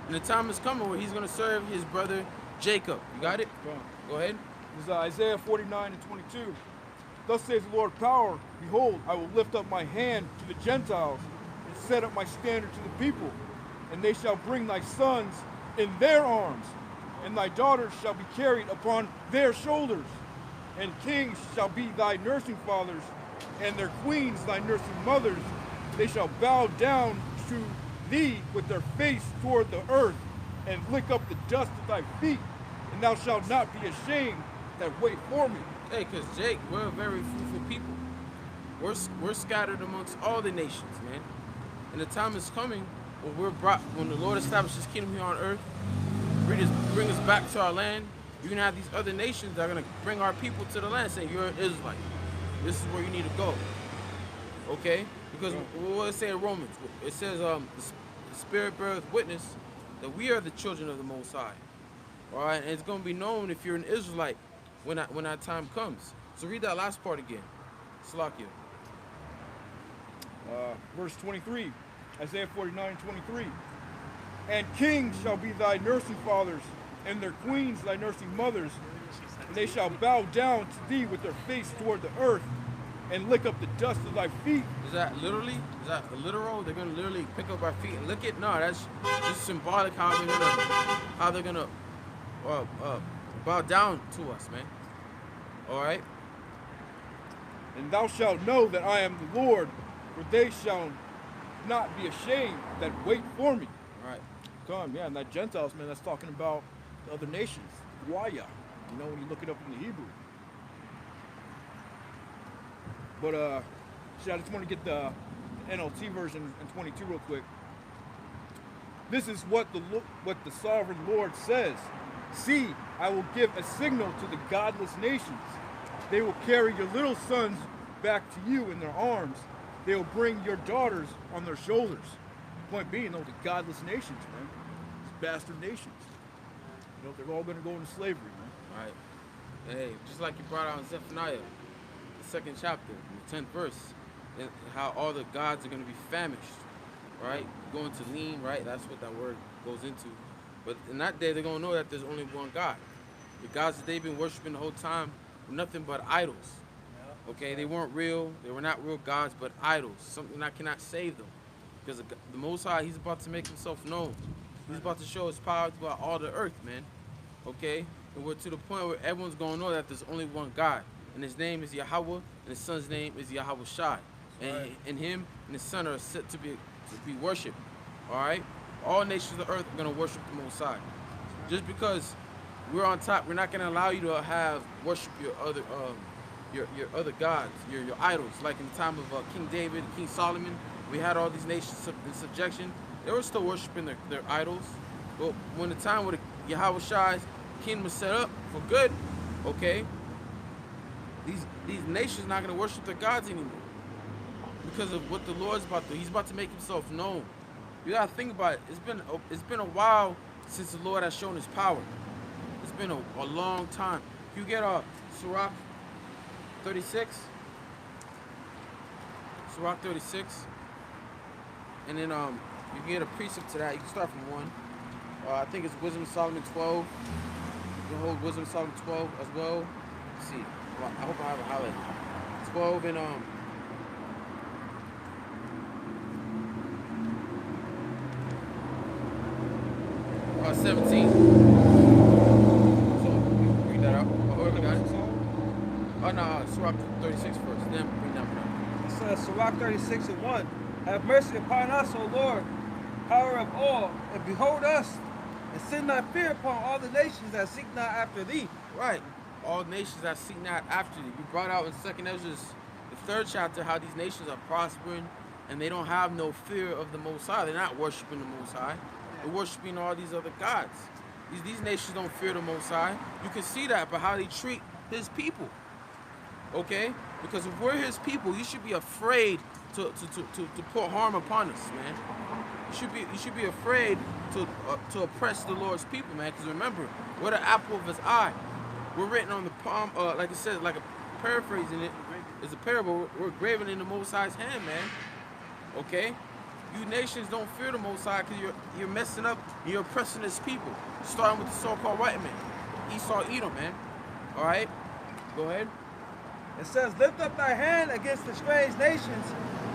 And the time is coming where he's going to serve his brother Jacob. You got it? Go ahead. This is Isaiah 49 and 22. Thus says the Lord of power, behold, I will lift up my hand to the Gentiles and set up my standard to the people. And they shall bring thy sons in their arms, and thy daughters shall be carried upon their shoulders. And kings shall be thy nursing fathers, and their queens thy nursing mothers. They shall bow down to thee with their face toward the earth, and lick up the dust of thy feet. And thou shalt not be ashamed that wait for me. Hey, because Jake, we're a very fruitful people. We're scattered amongst all the nations, man. And the time is coming when the Lord establishes his kingdom here on earth, bring us back to our land. You're going to have these other nations that are going to bring our people to the land saying, you're an Israelite. This is where you need to go. Okay? Because what does it say in Romans? It says the Spirit beareth witness that we are the children of the Most High. All right? And it's going to be known if you're an Israelite when that time comes. So read that last part again. Slakia. Verse 23, Isaiah 49, 23. And kings shall be thy nursing fathers, and their queens thy nursing mothers, and they shall bow down to thee with their face toward the earth, and lick up the dust of thy feet. Is that literally? Is that literal? They're gonna literally pick up our feet and lick it? No, that's just symbolic how they're gonna bow down to us, man. All right. And thou shalt know that I am the Lord, for they shall not be ashamed that wait for me. All right. Come, yeah, and that Gentiles, man, that's talking about the other nations. Waya, you know, when you look it up in the Hebrew. But I just want to get the NLT version in 22 real quick. This is what the sovereign Lord says. See, I will give a signal to the godless nations. They will carry your little sons back to you in their arms. They will bring your daughters on their shoulders. Point being, though, the godless nations, man. These bastard nations. You know, they're all going to go into slavery, man. All right. Hey, just like you brought out in Zephaniah, the 2nd chapter, the 10th verse, and how all the gods are going to be famished, right? Going to lean, right? That's what that word goes into. But in that day, they're going to know that there's only one God. The gods that they've been worshiping the whole time were nothing but idols. Okay, they weren't real. They were not real gods, but idols. Something that cannot save them. Because the Most High, he's about to make himself known. He's about to show his power throughout all the earth, man. Okay? And we're to the point where everyone's going to know that there's only one God. And his name is Yahweh, and his son's name is Yahweh Shai. And him and his son are set to be worshipped. All right? All nations of the earth are going to worship the Most High. Just because we're on top, we're not going to allow you to worship your other gods, your idols. Like in the time of King David, King Solomon, we had all these nations in subjection. They were still worshiping their idols. But when the time where the Yahweh Shai's kingdom was set up for good, okay, these nations are not going to worship their gods anymore. Because of what the Lord's about to do. He's about to make himself known. You got to think about it. It's been a while since the Lord has shown his power. It's been a long time. You get Sirach 36. Sirach 36. And then you can get a precept to that. You can start from 1. I think it's Wisdom of Solomon 12. You can hold Wisdom of Solomon 12 as well. Let's see. Well, I hope I have a highlight. 12 and 17. So read that out. Whoever got it. Oh no, Sirach 36 first. Then bring that one up. It says, Sirach 36 and 1. Have mercy upon us, O Lord, power of all, and behold us, and send thy fear upon all the nations that seek not after thee. Right. All nations that seek not after thee. We brought out in 2nd Ezra, the 3rd chapter, how these nations are prospering and they don't have no fear of the Most High. They're not worshiping the Most High. They're worshiping all these other gods. These nations don't fear the Most High. You can see that by how they treat his people. Okay? Because if we're his people, you should be afraid to put harm upon us, man. You should be afraid to oppress the Lord's people, man. Because remember, we're the apple of his eye. We're written on the palm, like it says, like a paraphrasing it. It's a parable. We're graven in the Most High's hand, man. Okay? you nations don't fear the Most High because you're messing up and you're oppressing His people. Starting with the so-called white man, Esau, Edom, man. All right, go ahead. It says, lift up thy hand against the strange nations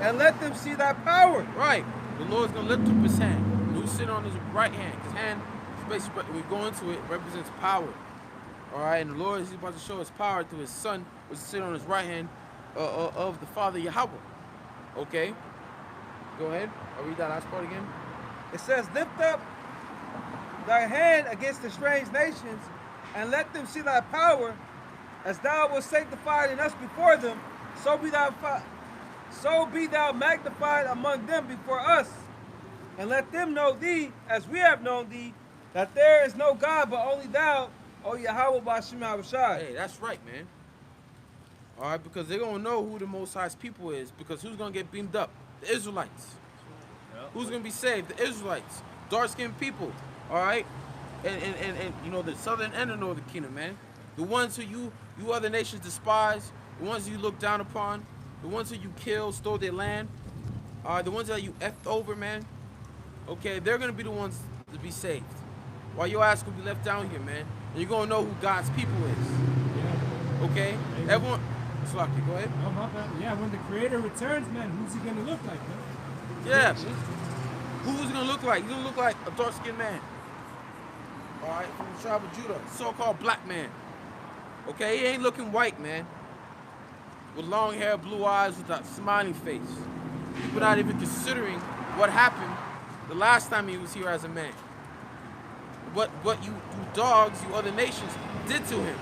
and let them see thy power. Right. The Lord's going to lift up His hand. Who's sitting on His right hand? His hand, basically, we go into it, represents power. All right, and the Lord is about to show His power through His Son, which is sitting on His right hand of the Father Yahweh. Okay. Go ahead. I'll read that last part again. It says, lift up thy hand against the strange nations and let them see thy power, as thou wast sanctified in us before them, so be thou magnified among them before us, and let them know thee as we have known thee, that there is no God but only thou, O Yahweh B'Hashem Yahushai. Hey, that's right, man. All right, because they're going to know who the Most High's people is, because who's going to get beamed up? The Israelites. Yep. Who's going to be saved? The Israelites. Dark-skinned people. All right? And you know, the southern and the northern kingdom, man. The ones who you other nations despise, the ones you look down upon, the ones who you killed, stole their land, the ones that you effed over, man. Okay, they're going to be the ones to be saved. While your ass will be left down here, man. And you're going to know who God's people is. Yeah. Okay? Everyone... Slocky, go ahead. Oh, my bad. Yeah, when the Creator returns, man, who's He gonna look like, man? Yeah. Who's he going to look like? He's going to look like a dark-skinned man. All right? From the tribe of Judah. So-called black man. Okay? He ain't looking white, man. With long hair, blue eyes, with a smiling face. People not even considering what happened the last time he was here as a man. What you dogs, you other nations, did to him.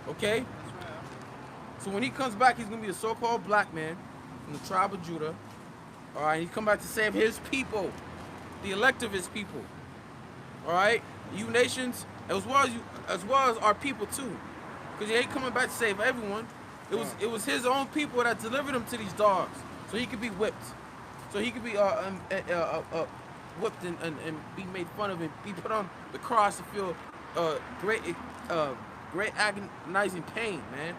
Okay? So when he comes back, he's going to be a so-called black man from the tribe of Judah. All right? He's come back to save his people. The elect of his people. All right? You nations, as well as our people too. Because he ain't coming back to save everyone. It was his own people that delivered him to these dogs. So he could be whipped. So he could be whipped and be made fun of and be put on the cross to feel great agonizing pain, man.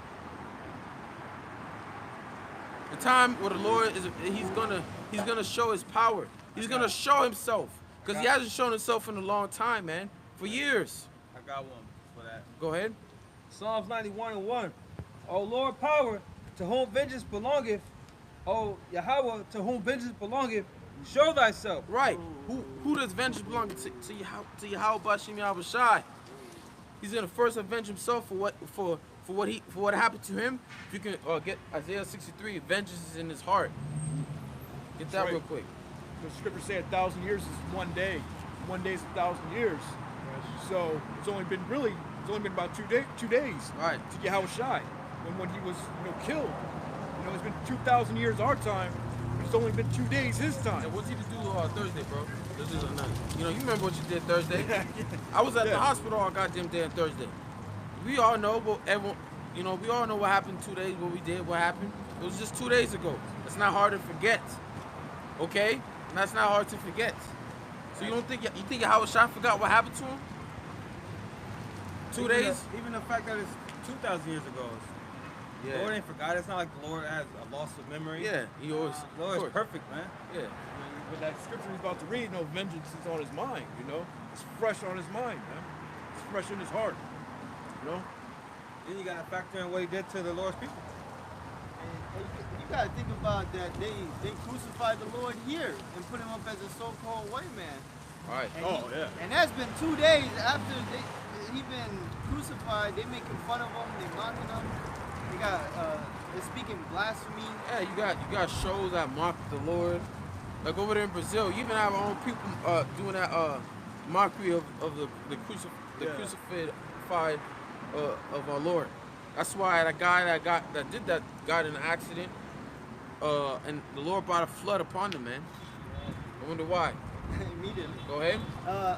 The time where the Lord is, he's gonna show His power. He's gonna show Himself, because He hasn't shown Himself in a long time, man, for years. I got one for that. Go ahead. Psalms 91:1. O Lord, power, to whom vengeance belongeth, O Yahweh, to whom vengeance belongeth, show thyself. Right. Who does vengeance belong to? Yahweh B'Hashem Yahushai. He's gonna first avenge Himself for what happened to him. If you can get Isaiah 63, vengeance is in His heart. Get that real quick. The scriptures say 1,000 years is one day. One day is 1,000 years. So it's only been about 2 days. Right. To Yahushai, when he was killed. It's been 2,000 years our time, but it's only been 2 days his time. And what's he to do Thursday, bro? This is you remember what you did Thursday? I was at the hospital all goddamn day on Thursday. We all know, but everyone, we all know what happened 2 days, what we did, what happened. It was just 2 days ago. It's not hard to forget. Okay? And that's not hard to forget. So you think Yahweh Shai forgot what happened to him? 2 days? Even the fact that it's 2,000 years ago. The Lord ain't forgot. It's not like the Lord has a loss of memory. Yeah, He always. The Lord is perfect, man. Yeah. But that scripture he's about to read, vengeance is on his mind, It's fresh on his mind, man. It's fresh in his heart, Then you gotta factor in what He did to the Lord's people. And you gotta think about that. They crucified the Lord here and put Him up as a so-called white man. All right. And and that's been 2 days after he been crucified. They making fun of him. They mocking him. They're speaking blasphemy. Yeah, you got shows that mock the Lord. Like over there in Brazil, you even have our own people doing that mockery of the crucified of our Lord. That's why that guy that did that got in an accident, and the Lord brought a flood upon them, man. I wonder why. Immediately. Go ahead.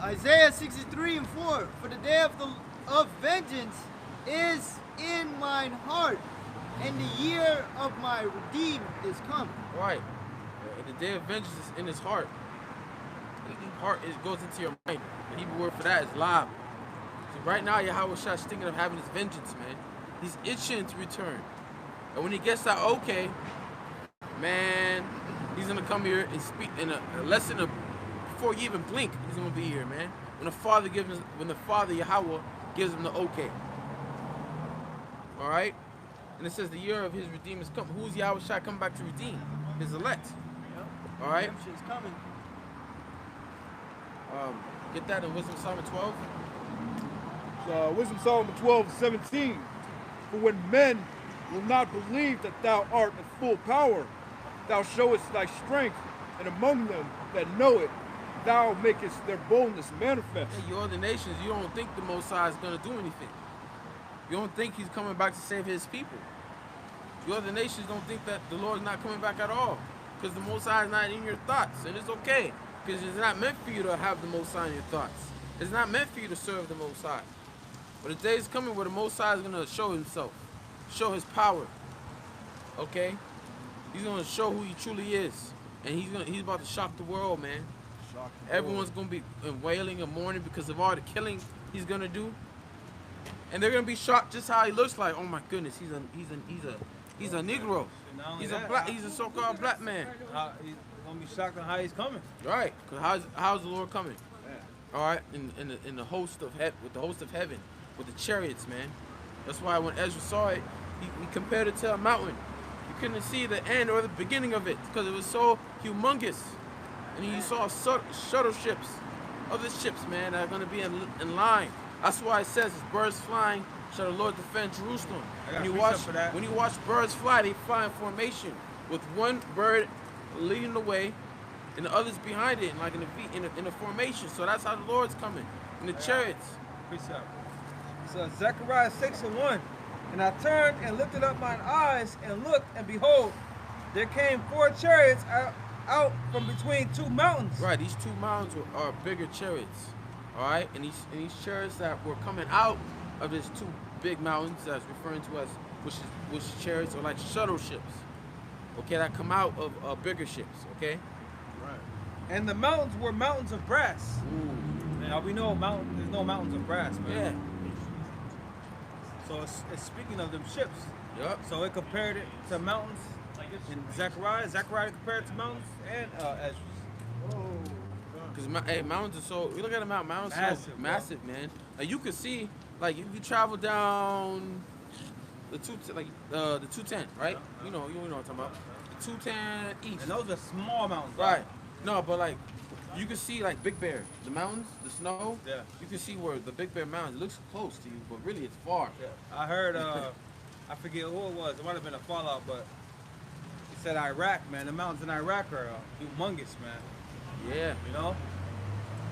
Isaiah 63:4. For the day of vengeance is in mine heart, and the year of my redeem is come. Right. The day of vengeance is in His heart. Heart goes into your mind. The Hebrew word for that is lab. So right now, Yahweh Shai is thinking of having His vengeance, man. He's itching to return. And when He gets that okay, man, He's gonna come here and speak in a less than before you even blink. He's gonna be here, man. When the Father Yahweh gives him the okay. All right, and it says the year of his redeemer's come. Who's Yahweh shall come back to redeem? His elect. Yep. All right. Redemption's coming. Get that in Wisdom Solomon 12. Wisdom Solomon 12:17. For when men will not believe that thou art in full power, thou showest thy strength, and among them that know it, thou makest their boldness manifest. Yeah, you other nations, you don't think the Most High is gonna do anything. You don't think he's coming back to save his people. You other nations don't think that the Lord's not coming back at all, because the Most High is not in your thoughts, and it's okay, because it's not meant for you to have the Most High in your thoughts. It's not meant for you to serve the Most High. But the day is coming where the Most High is gonna show himself, show his power. Okay, he's gonna show who he truly is, and he's about to shock the world, man. Everyone's gonna be wailing and mourning because of all the killing he's gonna do, and they're gonna be shocked just how he looks like. Oh my goodness, he's a Negro. He's a so-called black man. He's gonna be shocked on how he's coming. Right? Because how's the Lord coming? All right, in the host of with the host of heaven, with the chariots, man. That's why when Ezra saw it, he compared it to a mountain. You couldn't see the end or the beginning of it because it was so humongous. And you saw shuttle ships, other ships, man, that are going to be in line. That's why it says, as birds flying, shall the Lord defend Jerusalem. When you watch birds fly, they fly in formation with one bird leading the way and the others behind it, like in a formation. So that's how the Lord's coming, in the chariots. So Zechariah 6:1. And I turned and lifted up mine eyes and looked, and behold, there came 4 chariots out from between 2 mountains. Right, these 2 mountains are bigger chariots. All right, and these chariots that were coming out of these 2 big mountains, that's referring to as which chariots are like shuttle ships. Okay, that come out of bigger ships. Okay. Right. And the mountains were mountains of brass. Ooh. Now we know there's no mountains of brass, man. Yeah. So it's speaking of them ships. Yep. So it compared it to mountains in Zechariah. Zechariah compared it to mountains and Ezra. Because mountains are so. We look at the mountains Massive, so massive, man. Like you could see, like if you travel down the 210, right? You know what I'm talking about. The 210 east. And those are small mountains. Right. No, but like you can see like Big Bear, the mountains, the snow. Yeah. You can see where the Big Bear Mountains looks close to you, but really it's far. Yeah. I heard. I forget who it was. It might have been a fallout, but he said Iraq, man. The mountains in Iraq are humongous, man. Yeah. You know.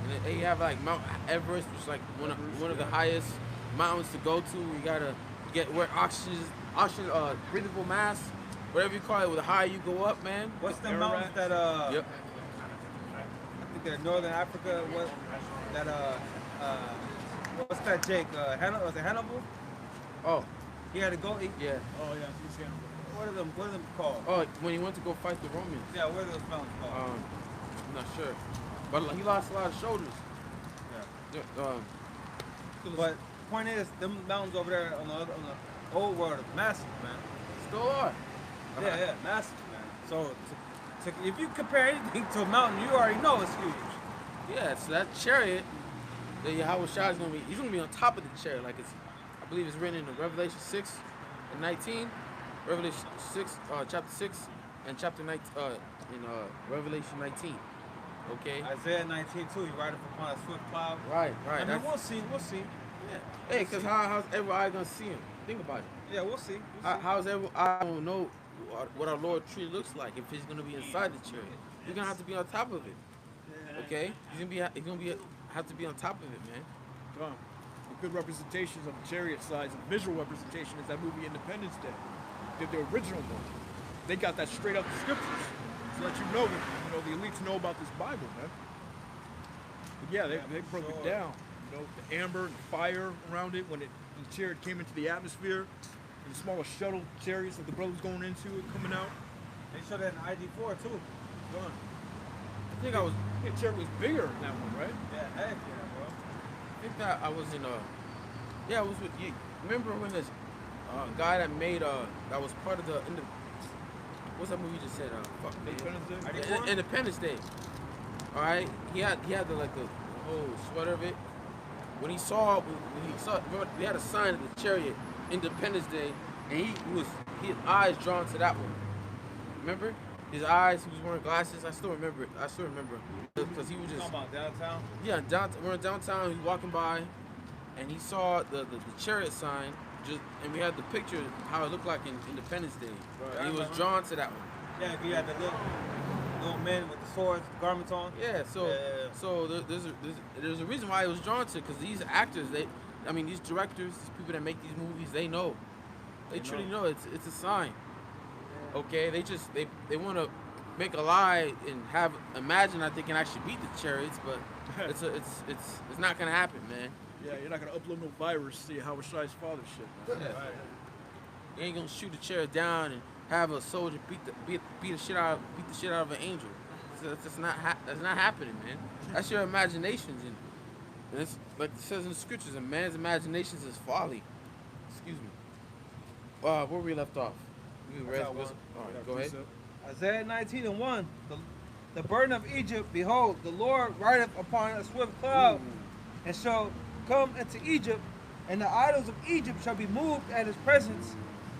And they have like Mount Everest, which is like one of the highest mountains to go to. You gotta wear oxygen, breathable mask, whatever you call it. The higher you go up, man. What's the mountains that Yep. I think they're Northern Africa. What's that, Jake? Was it Hannibal? Oh. He had to go. Yeah. Oh yeah, he's Hannibal. What are them called? Oh, when he went to go fight the Romans. Yeah, what are those mountains called? I'm not sure, but he lost a lot of shoulders. Yeah. But But point is, them mountains over there on the old world are massive, man. still are. Yeah, massive, man. So if you compare anything to a mountain, you already know it's huge. Yeah, so that chariot that Yahweh Shai is he's gonna be on top of the chariot, like I believe it's written in Revelation 6 and 19, Revelation 6, chapter 6, and chapter 19, in Revelation 19. Okay. Isaiah 19 too. You ride upon a swift cloud. Right. I mean, we'll see. Yeah. Hey, because how's every eye gonna see him? Think about it. Yeah, we'll see. How's every eye gonna know what our Lord truly looks like if he's gonna be inside the chariot? You're gonna have to be on top of it. Okay. He's gonna have to be on top of it, man. A good representations of the chariot size, and visual representation is that movie Independence Day. The original one. They got that straight out the scriptures. To let you know that the elites know about this Bible, man. But yeah, they broke it down. You know, the amber and fire around it when the chariot came into the atmosphere, and the smaller shuttle chariots that the brother was going into it coming out. They showed that in ID4 too. I think the chariot was bigger in that one, right? Yeah, heck yeah, bro. I think that I was in I was with you. Remember when this guy that made that was part of what's that movie you just said? Fuck, man. Independence Day? Independence Day. All right, he had the like the whole sweater of it. When he saw, remember, they had a sign at the chariot, Independence Day, and his eyes drawn to that one. Remember? His eyes, he was wearing glasses. I still remember it. Because he was just. Talking about downtown? Yeah, we're in downtown. He's walking by, and he saw the chariot sign. And we had the picture of how it looked like in Independence Day. Right. And he was drawn to that one. Yeah, if you had the little men with the swords, garments on. Yeah, so there's a reason why he was drawn to it, because these actors, these directors, these people that make these movies, they know. They truly know it's a sign. Okay, they want to make a lie and imagine that they can actually beat the chariots, but it's not gonna happen, man. Yeah, you're not gonna upload no virus to see Howard Shai's father shit. Man. Yeah. Right. You ain't gonna shoot the chariot down and have a soldier beat the shit out of an angel. That's not happening, man. That's your imaginations, and it's like it says in the scriptures, a man's imaginations is folly. Excuse me. Where we left off? All right, go ahead. Isaiah 19:1. The burden of Egypt, behold, the Lord rideth upon a swift cloud, and shall come into Egypt, and the idols of Egypt shall be moved at his presence,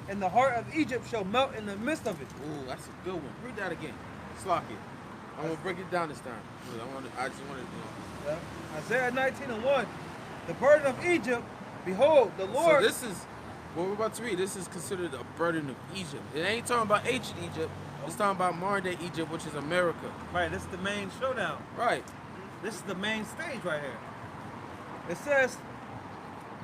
and the heart of Egypt shall melt in the midst of it. Ooh, that's a good one. Read that again. Slock it. I'm gonna break it down this time. I just wanted to. Yeah. Isaiah 19:1. The burden of Egypt, behold, the Lord. So this is what we're about to read. This is considered a burden of Egypt. It ain't talking about ancient Egypt. It's talking about modern day Egypt, which is America. Right, this is the main showdown. Right. This is the main stage right here. It says,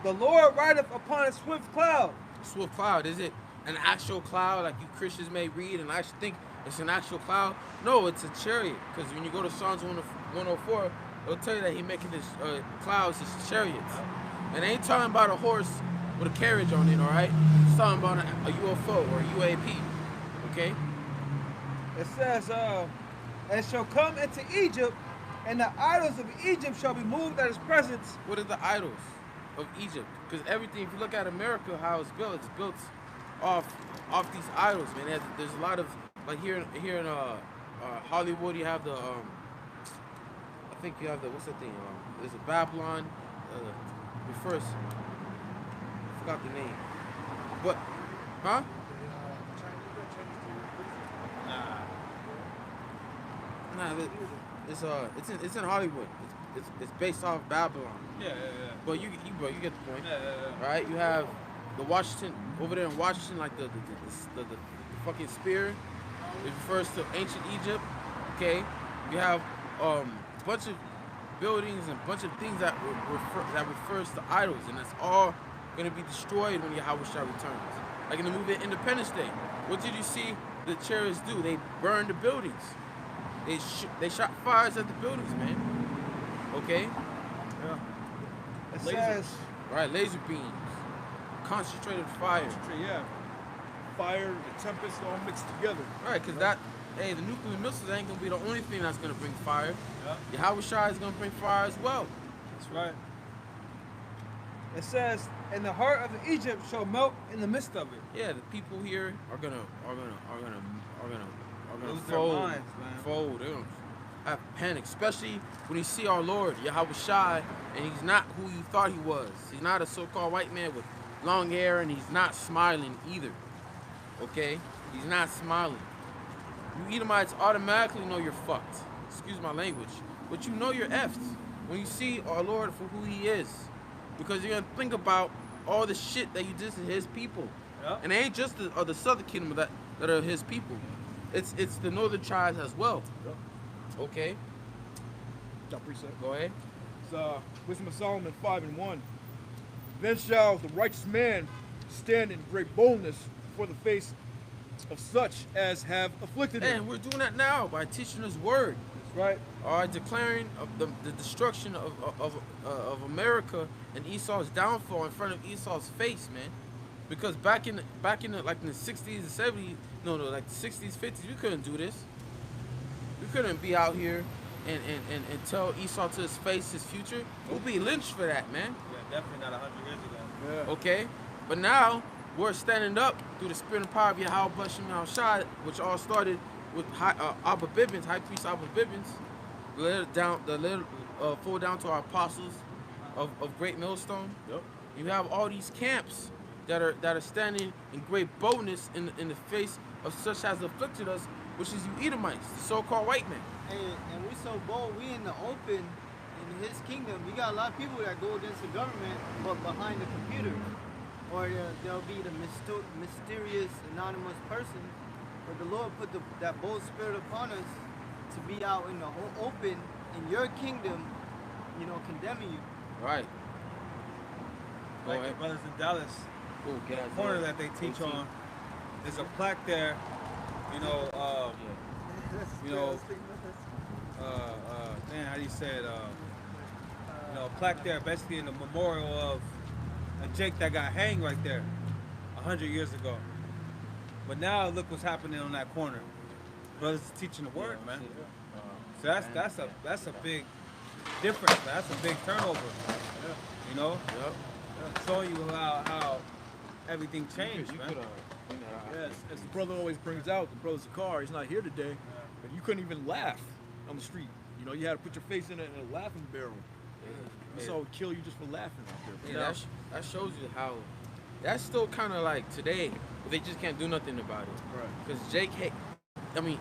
the Lord rideth upon a swift cloud. Swift cloud, is it an actual cloud like you Christians may read and actually think it's an actual cloud? No, it's a chariot. Because when you go to Psalms 104, it'll tell you that he's making his clouds his chariots. And they ain't talking about a horse with a carriage on it, all right? It's talking about a UFO or a UAP, okay? It says, and shall come into Egypt, and the idols of Egypt shall be moved at his presence. What are the idols of Egypt? Because everything, if you look at America, how it's built off these idols, man. There's a lot of, like here in Hollywood, you have the, I think you have the, what's that thing? There's a Babylon, I forgot the name. But, huh? Nah, it's in Hollywood. It's based off Babylon. Yeah. But you get the point. Yeah. Right? You have the Washington over there in Washington, like the fucking spear. It refers to ancient Egypt. Okay. You have a bunch of buildings and a bunch of things that refers to idols, and that's all gonna be destroyed when Yahweh Shai returns. Like in the movie Independence Day. What did you see the chariots do? They burned the buildings. They shot fires at the buildings, man. Okay? Yeah. It Lasers. says, Right, laser beams. Concentrated fire. Yeah. Fire, the tempest, all mixed together. Right, because the nuclear missiles ain't going to be the only thing that's going to bring fire. Yeah. Yahweh Shai is going to bring fire as well. That's right. it says, and the heart of Egypt shall melt in the midst of it. Yeah, the people here are gonna Lose their fold. minds, man. Fold. They're gonna have panic, especially when you see our Lord Yahweh Shai, and he's not who you thought he was. He's not a so-called white man with long hair, and he's not smiling either. Okay, he's not smiling. You Edomites automatically know you're fucked. Excuse my language, but you know you're effed when you see our Lord for who he is, because you're gonna think about all the shit that you did to his people. Yep. And it ain't just the southern kingdom that are his people. It's the northern tribes as well. Yep. Okay, Got precept. go ahead. It's Wisdom of Solomon 5:1. Then shall the righteous man stand in great boldness before the face of such as have afflicted him. And we're doing that now by teaching his word. That's right. All right, declaring of the destruction of America and Esau's downfall in front of Esau's face, man. Because back in the like in the 60s and 70s, like the 60s, 50s, we couldn't do this. We couldn't be out here and tell Esau to his face his future. We'll be lynched for that, man. Yeah, definitely not 100 years ago. Yeah. Okay, but now we're standing up through the spirit and power of Yahweh Bashem Shai, which all started with Abba Bibbins, High Priest Abba Bibbins, fall down to our apostles of Great Millstone. Yep. You have all these camps that are standing in great boldness in the face of such as afflicted us, which is you Edomites, the so-called white man. Hey, and we so bold, we in the open in his kingdom. We got a lot of people that go against the government, but behind the computer. Or there'll be the mysterious, anonymous person. But the Lord put that bold spirit upon us to be out in the whole open in your kingdom, you know, condemning you. Right. Go Like the ahead. brothers in Dallas, Oh, the guys, corner that they teach 18. on, there's a plaque there, you know, man, how do you say it? You know, a plaque there basically in the memorial of a Jake that got hanged right there 100 years ago. But now look what's happening on that corner. Brothers is teaching the word, man. So that's a big difference. That's a big turnover. You know, Yep. showing you how everything changed, man. Yes, as the brother always brings out, the brother Zakar, he's not here today, but you couldn't even laugh on the street. You know, you had to put your face in a laughing barrel. Yeah. So it would kill you just for laughing out there. But Yeah, now, that shows you how that's still kind of like today, but they just can't do nothing about it. right. Because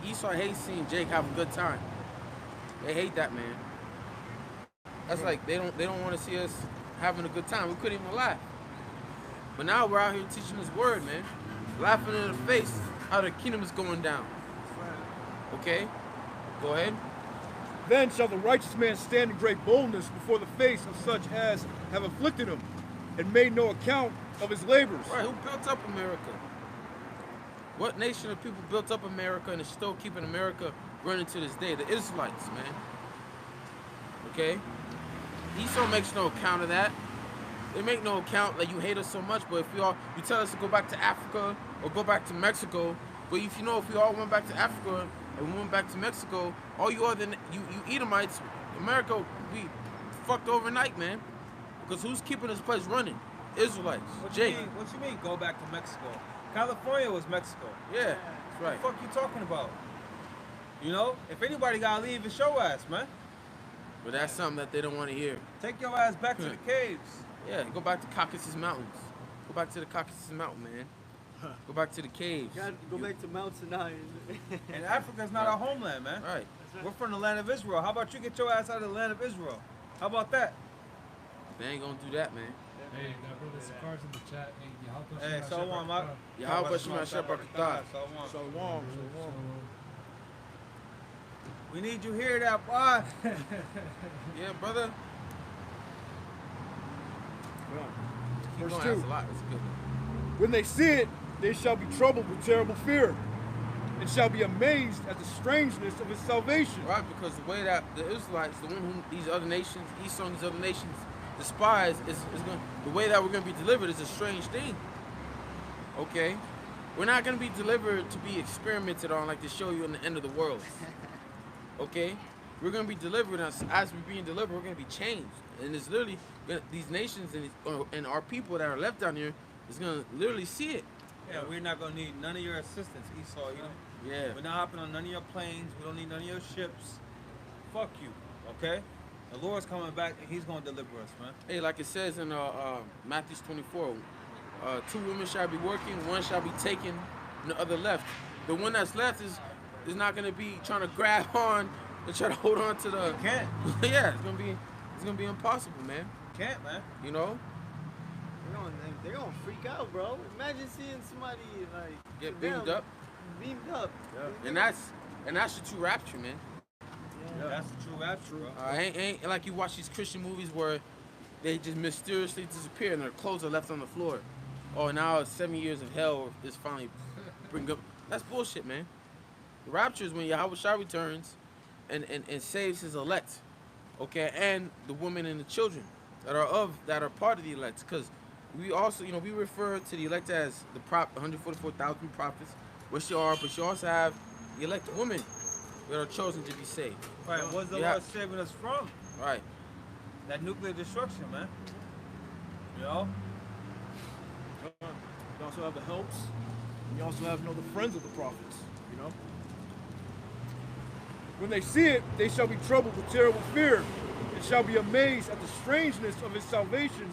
Esau hates seeing Jake have a good time. They hate that, man. That's like they don't want to see us having a good time. We couldn't even laugh. But now we're out here teaching this word, man. Laughing in the face how the kingdom is going down. Okay? Go ahead. Then shall the righteous man stand in great boldness before the face of such as have afflicted him, and made no account of his labors. Right, who built up America? What nation of people built up America and is still keeping America running to this day? The Israelites, man. Okay? Esau makes no account of that. They make no account that you hate us so much, but if you tell us to go back to Africa or go back to Mexico, but if we all went back to Africa and we went back to Mexico, all you Edomites, America, we fucked overnight, man. Because who's keeping this place running? Israelites. What Jake. you mean go back to Mexico? California was Mexico. Yeah, that's right. What the fuck you talking about? You know, if anybody gotta leave, it's your ass, man. But that's something that they don't want to hear. Take your ass back to the caves. Yeah, go back to Caucasus Mountains. Go back to the Caucasus Mountain, man. Go back to the caves. You gotta go back to Mount Sinai. And Africa's not our homeland, man. Right. We're from the land of Israel. How about you get your ass out of the land of Israel? How about that? They ain't gonna do that, man. Hey, that brother Sakar's in the chat. Hey, Hey, so on, my. Yahweh Shema Shabbat. Shalom. We need you here, that boy. Yeah, brother. Keep Verse going, 2. that's a lot. That's good. When they see it, they shall be troubled with terrible fear, and shall be amazed at the strangeness of his salvation. Right, because the way that the Israelites, the one whom these other nations, Esau and these other nations despise, is going. The way that we're going to be delivered is a strange thing. Okay, we're not going to be delivered to be experimented on like they show you in the end of the world. Okay, we're going to be delivered as we're being delivered. We're going to be changed, and it's literally these nations and our people that are left down here is going to literally see it. Yeah, we're not gonna need none of your assistance, Esau. You know. Yeah. We're not hopping on none of your planes. We don't need none of your ships. Fuck you, okay? The Lord's coming back and He's gonna deliver us, man. Hey, like it says in Matthew 24, 2 women shall be working, one shall be taken, and the other left. The one that's left is not gonna be trying to grab on and try to hold on to the. Can't. Yeah, it's gonna be impossible, man. Can't, man. You know, They're gonna freak out, bro. Imagine seeing somebody like get them beamed up, Beamed up. and that's the true rapture, man. Yeah. That's the true rapture, bro. Ain't like you watch these Christian movies where they just mysteriously disappear and their clothes are left on the floor. Oh, now 7 years of hell is finally bring up. That's bullshit, man. The rapture is when Yahweh Shah returns and saves his elect, okay, and the women and the children that are part of the elect. Because we also, we refer to the elect as the 144,000 prophets, which you are, but you also have the elect women that are chosen to be saved. Right, what's the Lord saving us from? Right. That nuclear destruction, man. You know? also have the helps, and you also have, the friends of the prophets, When they see it, they shall be troubled with terrible fear, and shall be amazed at the strangeness of his salvation,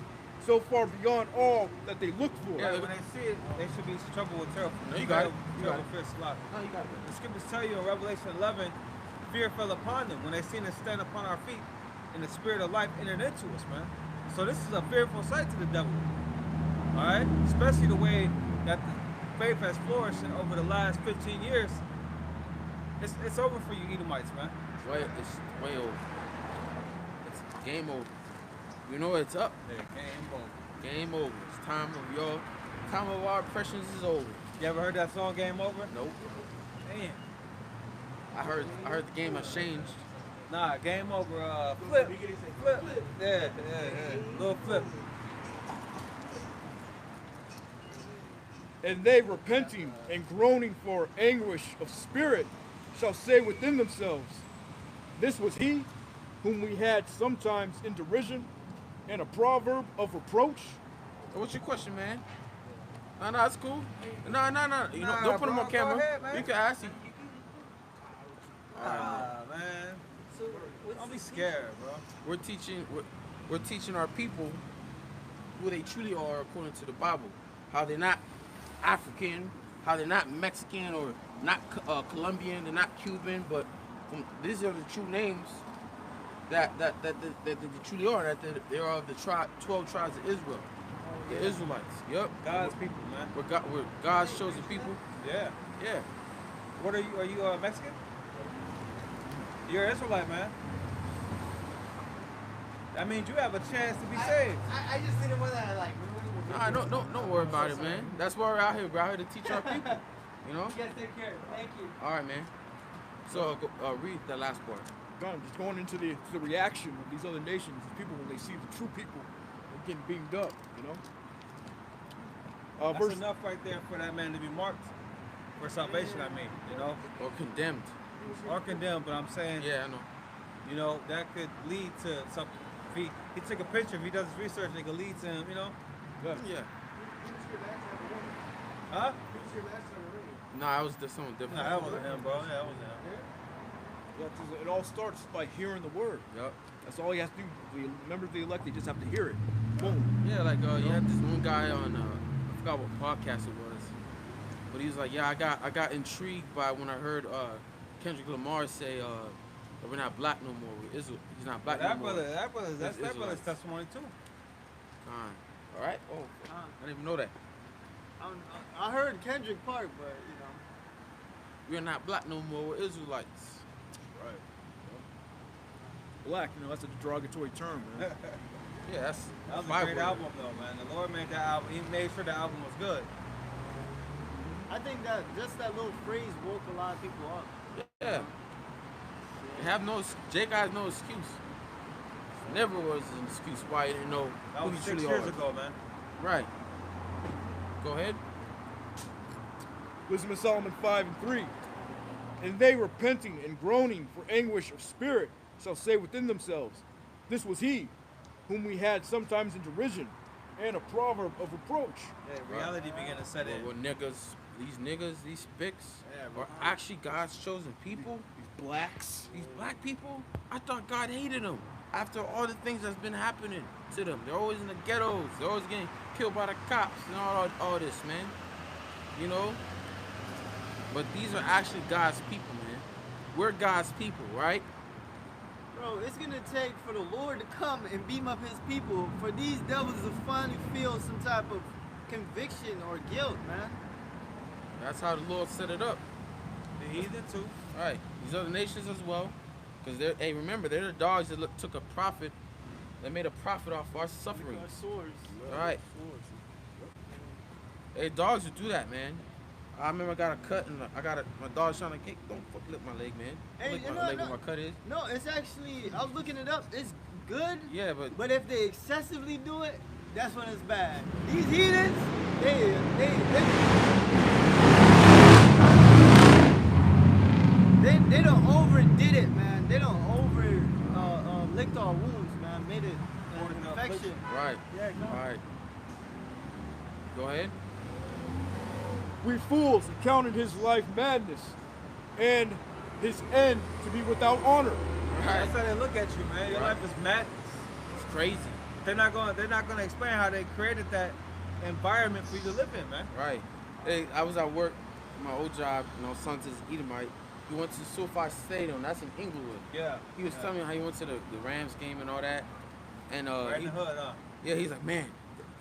so far beyond all that they look for. Yeah, when they see it, they should be troubled with terrible. No, you got it. You got Terrible it. fear slaughter. No, you got it. The scriptures tell you in Revelation 11, fear fell upon them when they seen us stand upon our feet, and the spirit of life entered into us, man. So this is a fearful sight to the devil. All right, especially the way that the faith has flourished over the last 15 years. It's over for you Edomites, man. It's way over. It's game over. You know it's up. Yeah, game over. Game over. It's time of our oppressions is over. You ever heard that song, Game Over? Nope. Damn. I heard the game has changed. Nah, Game Over. Flip. Yeah. Little flip. And they, repenting and groaning for anguish of spirit, shall say within themselves, this was he whom we had sometimes in derision, and a proverb of reproach. So what's your question, man? No, it's cool. No. You know, Nah, don't put him bro, on camera. go ahead, man. You can ask him. Man. Don't be scared, bro. We're teaching our people who they truly are according to the Bible. How they're not African, how they're not Mexican or not Colombian, they're not Cuban, but these are the true names that they truly are. That they are of the 12 tribes of Israel, the Israelites. Yep. God's people, man. We're God's chosen people. Yeah. Yeah. What are you? Are you Mexican? You're an Israelite, man. That means you have a chance to be saved. I just didn't want to like. Nah, don't worry about it, man. That's why we're out here. We're out here to teach our people. You know. You guys take care. Thank you. All right, man. So read the last part. Just going into the reaction of these other nations, these people when they see the true people getting beamed up, That's verse, enough right there for that man to be marked for salvation. I mean, Or condemned. or condemned. But I'm saying, Yeah, I know. that could lead to something. If he took a picture, if he does his research, it could lead to him. Yeah. Huh? Nah, I was just someone different. Nah, that wasn't him, bro. Yeah, that wasn't him. it all starts by hearing the word. Yep. That's all you have to do. The members of the elect, they just have to hear it. Boom. Yeah, like you had this one guy on I forgot what podcast it was, but he was like, yeah, I got intrigued by when I heard Kendrick Lamar say that we're not black no more. He's not black no more. That brother's Israelites. testimony too. All right. Oh, I didn't even know that. I heard Kendrick Park, but We're not black no more. We're Israelites. Right. Black, that's a derogatory term, man. Yeah, that That was a Bible. great album, though, man. The Lord made that album. He made sure the album was good. I think that just that little phrase woke a lot of people up. Yeah. Jake has no excuse. Never was an excuse why he didn't know That who was he 6 truly years are. ago, man. Right. Go ahead. Wisdom of Solomon 5:3. And they, repenting and groaning for anguish of spirit, shall say within themselves, this was he whom we had sometimes in derision, and a proverb of reproach. Yeah, reality began to set in. Well, these spicks Yeah, bro. are actually God's chosen people. These blacks. These black people, I thought God hated them. After all the things that's been happening to them, they're always in the ghettos. They're always getting killed by the cops and all this, man. But these are actually God's people, man. We're God's people, right? Bro, it's gonna take for the Lord to come and beam up his people for these devils to finally feel some type of conviction or guilt, man. That's how the Lord set it up. The heathen, too. All right, these other nations as well. Because remember, they're the dogs that took a profit. They made a profit off our suffering. Swords. All right. Hey, dogs will do that, man. I remember I got a cut and my dog's trying to kick. Don't fuck lick my leg, man. Hey, Lick my leg where my cut is. No, it's actually, I was looking it up. It's good. Yeah, But if they excessively do it, that's when it's bad. These heathens, they don't overdid it, man. They don't licked our wounds, man. Made it an infection. Right. Yeah, no. All right. Go ahead. We fools who counted his life madness and his end to be without honor. That's how they look at you, man. Your life is madness. It's crazy. They're not gonna explain how they created that environment for you to live in, man. Right. Hey, I was at work, my old job, son's is Edomite. He went to SoFi Stadium, that's in Inglewood. Yeah. He was telling me how he went to the Rams game and all that. And Right in the hood, huh? yeah, he's like, man,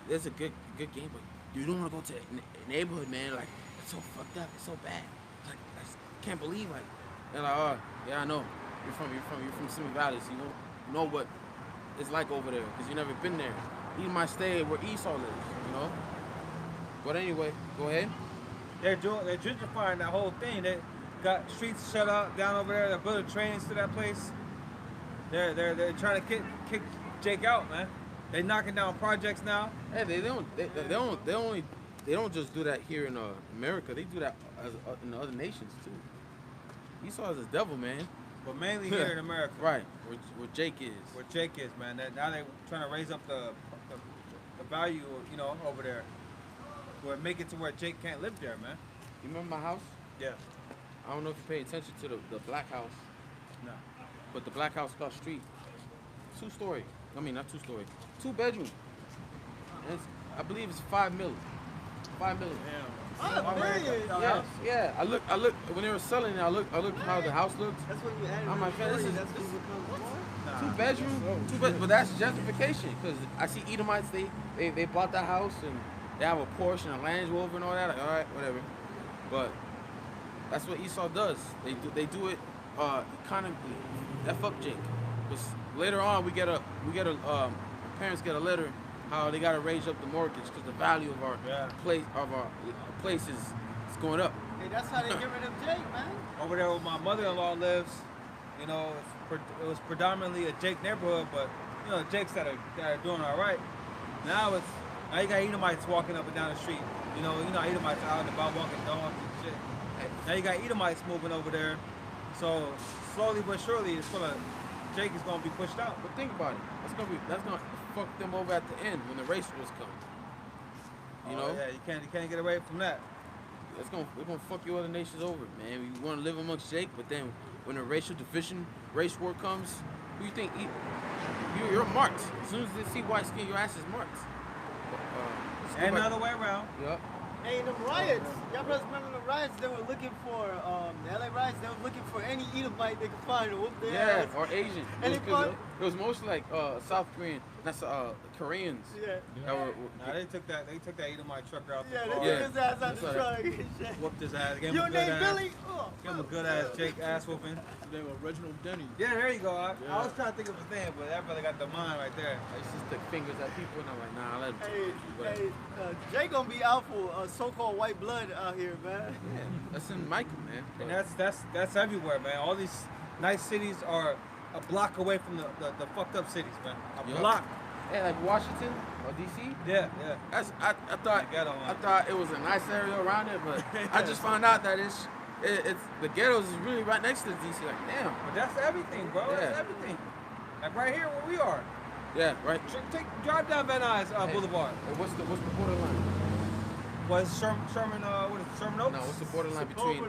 it's a good game, but you don't want to go to the neighborhood, man. Like, it's so fucked up, it's so bad. Like, I just can't believe, like, they're like, oh, yeah, I know. You're from Simi Valley, so you know what it's like over there, because you never been there. You might stay where Esau lives, But anyway, go ahead. They're gentrifying that whole thing. They got streets shut out down over there. They're building trains to that place. They're trying to kick Jake out, man. They're knocking down projects now. Hey, they don't just do that here in America. They do that in the other nations too. Esau is a devil, man. But mainly here in America. Right, where Jake is. Where Jake is, man. Now they're trying to raise up the value, over there. Where make it to where Jake can't live there, man. You remember my house? Yeah. I don't know if you pay attention to the black house. No. But the black house across the street, 2-story. I mean, not 2-story. 2-bedroom. And I believe it's $5 million. $5 million. $5 million. Yeah. I look when they were selling it. I look how the house looks. That's when you add. I'm like, man, this is that's when it becomes more. 2-bedroom. But that's gentrification, because I see Edomites. They bought that house and they have a Porsche and a Land Rover and all that. Like, all right, whatever. But that's what Esau does. They do it economically. F up Jake. Because later on we get a parents get a letter how they gotta raise up the mortgage because the value of our place is going up. Hey, that's how they get rid of Jake, man. Over there where my mother-in-law lives, it was predominantly a Jake neighborhood, but Jakes that are doing all right. Now you got Edomites walking up and down the street. Edomites out and about walking dogs and shit. Now you got Edomites moving over there. So slowly but surely, Jake is gonna be pushed out. But think about it. That's gonna fuck them over at the end when the race wars come. Yeah, you can't get away from that. We're gonna fuck you other nations over, man. You want to live amongst Jake, but then when the racial division, race war comes, who you think? You're marked. As soon as they see white skin, your ass is marked. And another way around. Yep. Hey, them riots. Y'all brothers remember the riots? They were looking for, the LA riots, they were looking for any Edomite they could find to whoop their ass. Or Asian. It was mostly like South Korean. That's Koreans. Yeah. Nah, they took that Edomite trucker out the Yeah, car. they took his ass out the truck. Whooped his ass. Gave him Your a good name ass. Billy? Oh, Give him a good ass Jake ass whooping. They were Reginald Denny. Yeah, there you go. I was trying to think of his name, but that brother got the mind right there. I used to stick fingers at people, and I'm like, nah, I let him. Jay gonna be out for so-called white blood out here, man. Yeah, that's in Michael, man. And that's everywhere, man. All these nice cities are a block away from the fucked up cities, man. A block. Yeah, like Washington or DC. Yeah. I thought it was a nice area around it, but I just found out that it's the ghettos is really right next to DC. Like, damn. But that's everything, bro. Yeah. That's everything. Like right here where we are. Yeah, right. Drive down Van Nuys Boulevard. Hey, what's the borderline? Was Sherman Oaks? No, what's the borderline between?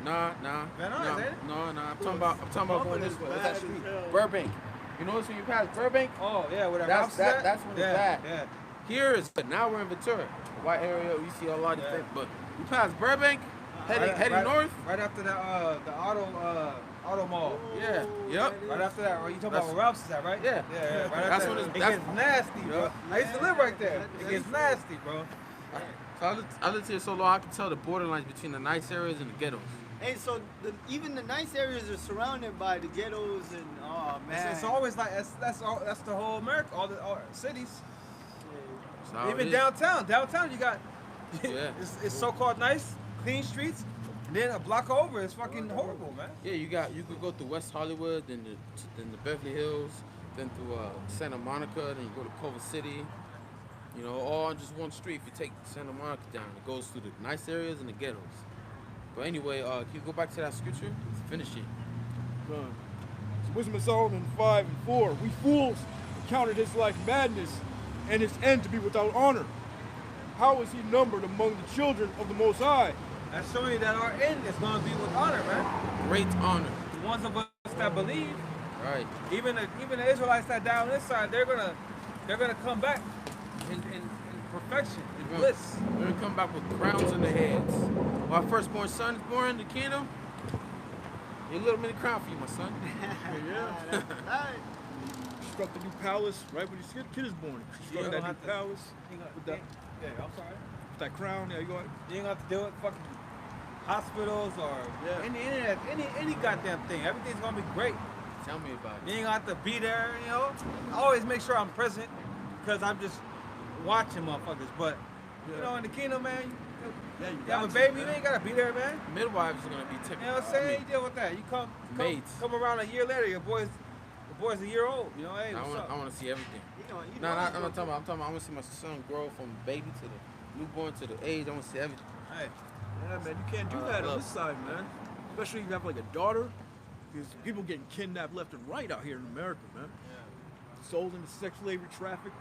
Nah. Van Nuys, ain't it? No. I'm talking about going this way. What's that street? Burbank. You notice when you pass Burbank? Oh yeah, where that's when it's bad. Yeah. Here is now we're in Ventura, the white area. We see a lot of things, but we pass Burbank, heading north. Right after the auto mall. Yeah. Yep. Right after that, you talking about where Ralph's is at, right? Yeah. Yeah. Right That's after when it gets nasty, bro. I used to live right there. It gets nasty, bro. So I lived here so long I can tell the borderlines between the nice areas and the ghettos. Hey, so even the nice areas are surrounded by the ghettos and man. It's always like that's the whole America, all the cities. So Even downtown you got Yeah. it's so-called nice, clean streets. And then a block over, it's fucking horrible, man. Yeah, you could go to West Hollywood, then the Beverly Hills, then through Santa Monica, then you go to Culver City. All on just one street. If you take Santa Monica down, it goes through the nice areas and the ghettos. But anyway, can you go back to that scripture? Let's finish it. It's Wisdom of Solomon 5:4. We fools counted his life madness and his end to be without honor. how is he numbered among the children of the Most High? That's showing you that our end is going to be with honor, man. Great honor. The ones of us that believe, Right. even the Israelites that die on this side, they're gonna come back in perfection, in bliss. We're gonna come back with crowns on their heads. When our firstborn son is born in the kingdom, a little mini crown for you, my son. Yeah. Construct a new palace, right? When your kid is born, construct that new palace with that, I'm sorry. with that crown. Yeah, you go ahead. You ain't gonna have to deal with fucking hospitals or Yeah. any internet, any goddamn thing. Everything's gonna be great. Tell me about You it. ain't gonna have to be there, you know. I always make sure I'm present because I'm just watching motherfuckers. But you know, in the kingdom, man, Yeah, you you have a got baby, to, you man. ain't gotta be there, man. Midwives are gonna be taking. You know what I'm saying? You deal with that. You come Mates. around a year later, your boy's a year old. You know, hey, what's up? I want to see everything. You know, No, I'm not talking about. I'm talking about. I want to see my son grow from baby to the newborn to the age. I want to see everything. Hey, Yeah, man, you can't do that on this side, man. Especially if you have like a daughter, because people getting kidnapped left and right out here in America, man. Sold into sex slavery, trafficked.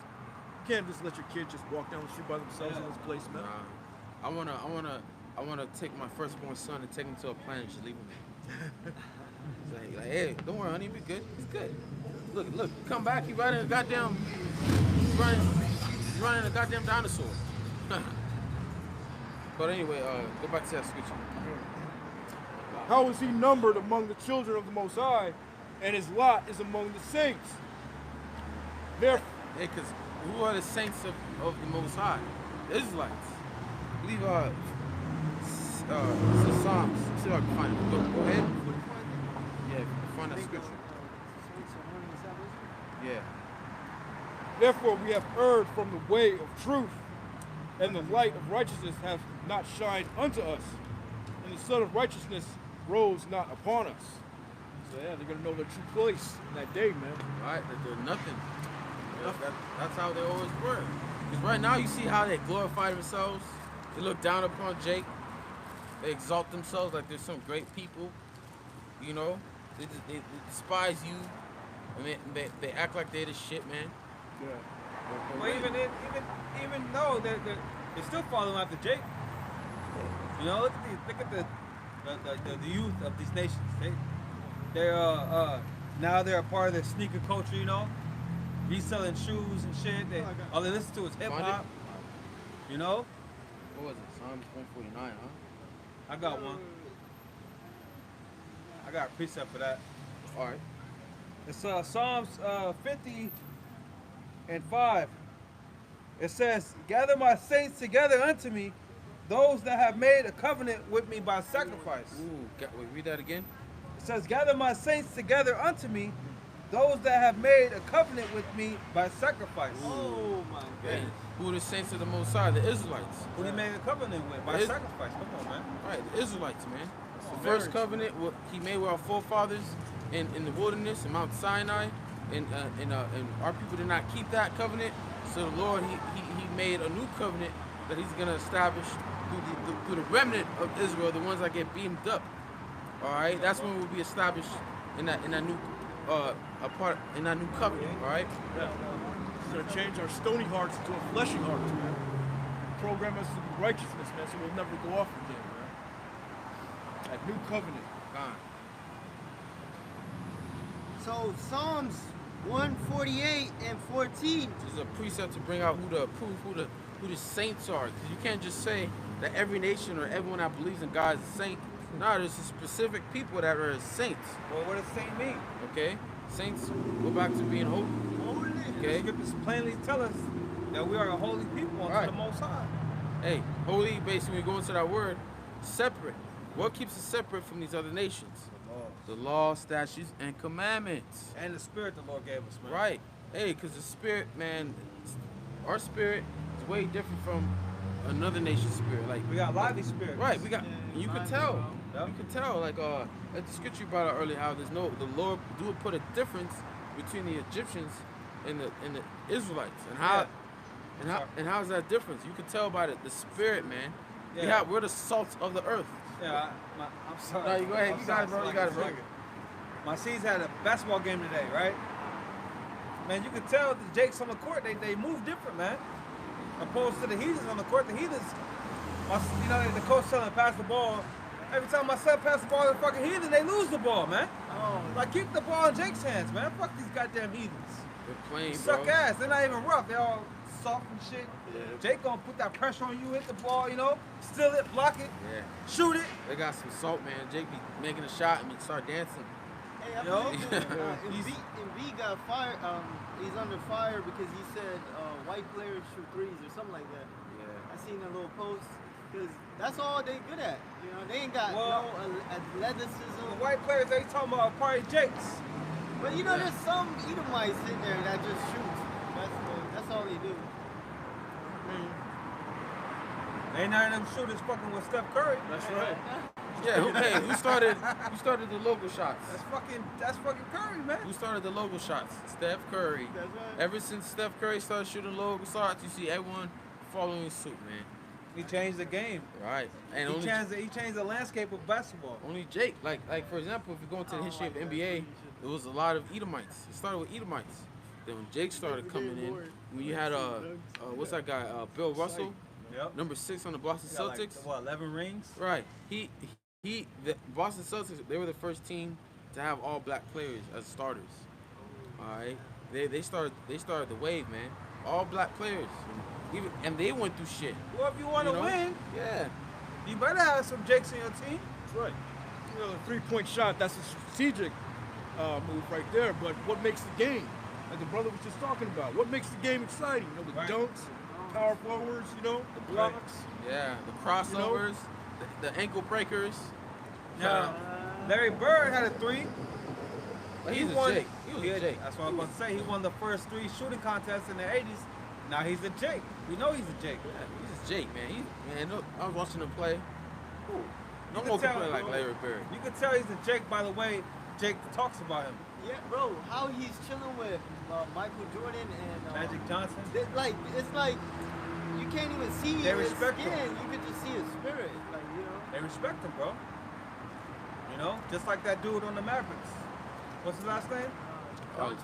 You can't just let your kid just walk down the street by themselves in this place, man. I wanna take my firstborn son and take him to a planet and just leave him there. like, hey, don't worry, honey, be good. He's good. Look, come back. He's running a goddamn, running a goddamn dinosaur. But anyway, go back to that scripture. How is he numbered among the children of the Most High, and his lot is among the saints? Therefore, Hey, because who are the saints of the Most High? The Israelites. I believe, it's the Psalms. See if I can find it. Go ahead. Yeah, find that scripture. Yeah. therefore we have erred from the way of truth, and the light of righteousness hath not shined unto us, and the Son of Righteousness rose not upon us. So yeah, they're gonna know their true place in that day, man. Right? That they're nothing. That's how they always were. Because right now you see how they glorify themselves. They look down upon Jake. They exalt themselves like they're some great people. You know? They despise you. And they act like they're the shit, man. Yeah. well, even though they're still following after Jake. You know, look at the youth of these nations. They're now they're a part of the sneaker culture. You know, reselling shoes and shit. All they listen to is hip hop. You know. What was it? Psalms 149, huh? I got one. I got a precept for that. All right. It's Psalms 50 and 5. It says, "Gather my saints together unto me, those that have made a covenant with me by sacrifice." Ooh, wait, read that again. It says, "Gather my saints together unto me, those that have made a covenant with me by sacrifice." Oh my Hey, goodness. who are the saints of the Most High? The Israelites. Who he made a covenant with by Is- sacrifice. Come on, man. Right, the Israelites, man. The first covenant he made with our forefathers in the wilderness, in Mount Sinai, and our people did not keep that covenant. So the Lord, he made a new covenant that He's gonna establish through the remnant of Israel, the ones that get beamed up. All right, that's when we'll be established in that new covenant. All right. It's gonna change our stony hearts into a fleshy heart, man. Program us to be righteousness, man, so we'll never go off again, man. That new covenant. Gone. So Psalms 148 and 14. This is a precept to bring out who the saints are. 'Cause you can't just say that every nation or everyone that believes in God is a saint. No, there's a specific people that are saints. Well, what does saint mean? Okay, saints go back to being holy. The Okay, scriptures plainly tell us that we are a holy people unto Right. the Most High. hey, holy. Basically, when you go into that word, separate. What keeps us separate from these other nations? The law, statutes, and commandments. And the spirit the Lord gave us, man. Right. Hey, because the spirit, man, our spirit is way different from another nation's spirit. Like We got lively spirits. right, we got. You can tell. Yep. You can tell. Like at the scripture you brought out earlier, how the Lord do put a difference between the Egyptians and the Israelites, and how and how's that difference? You can tell by the spirit, man. Yeah. We're the salt of the earth. Yeah, I'm sorry. No, you go ahead. I'm You got it, bro. sorry. You got it, bro. My C's had a basketball game today, right? Man, you could tell the Jakes on the court, they move different, man. Opposed to the heathens on the court. The heathens, you know, the coach telling them pass the ball. Every time my son pass the ball to the fucking heathen, they lose the ball, man. Oh, Like, keep the ball in Jake's hands, man. Fuck these goddamn heathens. They're playing, Suck bro. ass. They're not even rough. They're all soft and shit. Yeah. Jake gonna put that pressure on you, hit the ball, you know, steal it, block it, Yeah. shoot it. They got some salt, man. Jake be making a shot and start dancing. hey, I Yo. believe Embiid got fired. He's under fire because he said white players shoot threes or something like that. Yeah. I seen a little post because that's all they good at. You know, they ain't got Well, no athleticism. The white players, they talking about probably Jake's. But you know, there's some Edomites in there that just shoot. That's all they do. Ain't none of them shooters fucking with Steph Curry. That's right. Yeah, hey, who started the logo shots? That's fucking Curry, man. Who started the logo shots? Steph Curry. That's right. Ever since Steph Curry started shooting logo shots, you see everyone following suit, man. He changed the game. Right. And He changed the landscape of basketball. only Jake, like for example, if you go into the history of the NBA, there was a lot of Edomites. It started with Edomites. Then when Jake started coming in, when you had what's that guy, Bill Russell, Yep. number 6 on the Boston Got like, Celtics. what, 11 rings? Right. The Boston Celtics, they were the first team to have all black players as starters. All right. They started the wave, man. All black players. And they went through shit. Well, if you want to You know? win, Yeah. you better have some Jakes on your team. That's right. You know, the three-point shot, that's a strategic move right there. But what makes the game? Like the brother was just talking about. What makes the game exciting? You know, the Right. dunks, power forwards, you know, the blocks. Yeah. The crossovers, the ankle breakers. Now, Larry Bird had a three. But He he's won- a Jake. He was a Jake. That's what I was about to say. He won the first 3 shooting contests in the 80s. Now he's a Jake. We know he's a Jake. He's a Jake, man. I was watching him play. No You one can can tell, play like bro. Larry Bird. You can tell he's a Jake by the way Jake talks about him. Yeah, bro. How he's chilling with Michael Jordan and Magic Johnson. It's like you can't even see They his respect skin. him. You can just see his spirit. Like, you know. They respect him, bro. You know, just like that dude on the Mavericks. What's his last name? Oh,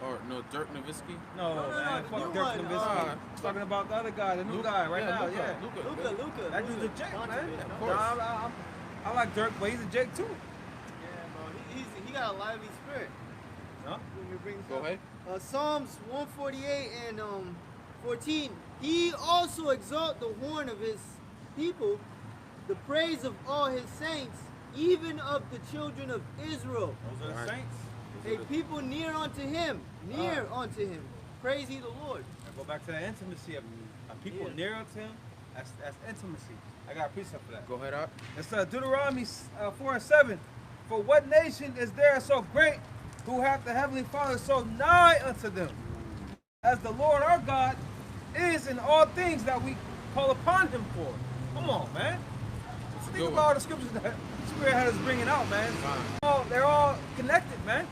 or no, Dirk Nowitzki. No, No, man. the Fuck new Dirk one, Nowitzki. Talking about the other guy, the new Luka- guy right now. Luka, Yeah. Luka. Luka. That dude's a Jake, man. Of course. I like Dirk, but he's a Jake too. Yeah, bro. He got a lively spirit. Huh? When you bring Go ahead. Psalms 148 and 14. He also exalt the horn of his people, the praise of all his saints, even of the children of Israel. Those are the Right. Saints. A people near unto him, unto him. Praise ye the Lord. I go back to the intimacy of people Yeah. near to him. That's intimacy. I got a precept for that. Go ahead, up. It's Deuteronomy 4:7. For what nation is there so great who hath the heavenly Father so nigh unto them, as the Lord our God is in all things that we call upon him for? Come on, man. Think good about one. all the scriptures that Spirit had us bringing out, man. Fine. They're all connected, man.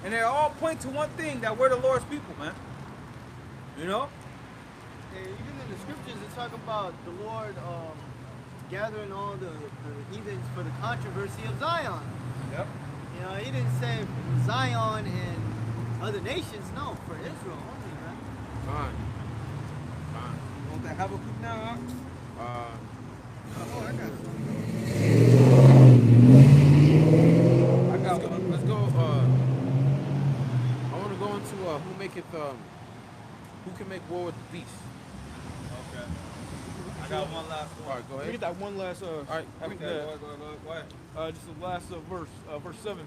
And they all point to one thing, that we're the Lord's people, man. You know? And even in the scriptures, it talk about the Lord gathering all the heathens for the controversy of Zion. Yep. You know, he didn't say Zion and other nations. No, for Israel only, man. Fine. Fine. Want that Habakkuk now, huh? Oh, I got Let's go. Let's go. I want to go into who maketh who can make war with the beast. Okay. I got one last All one. right, go Let me get ahead. that one last. right, having Okay, that, go ahead. just the last verse, verse 7.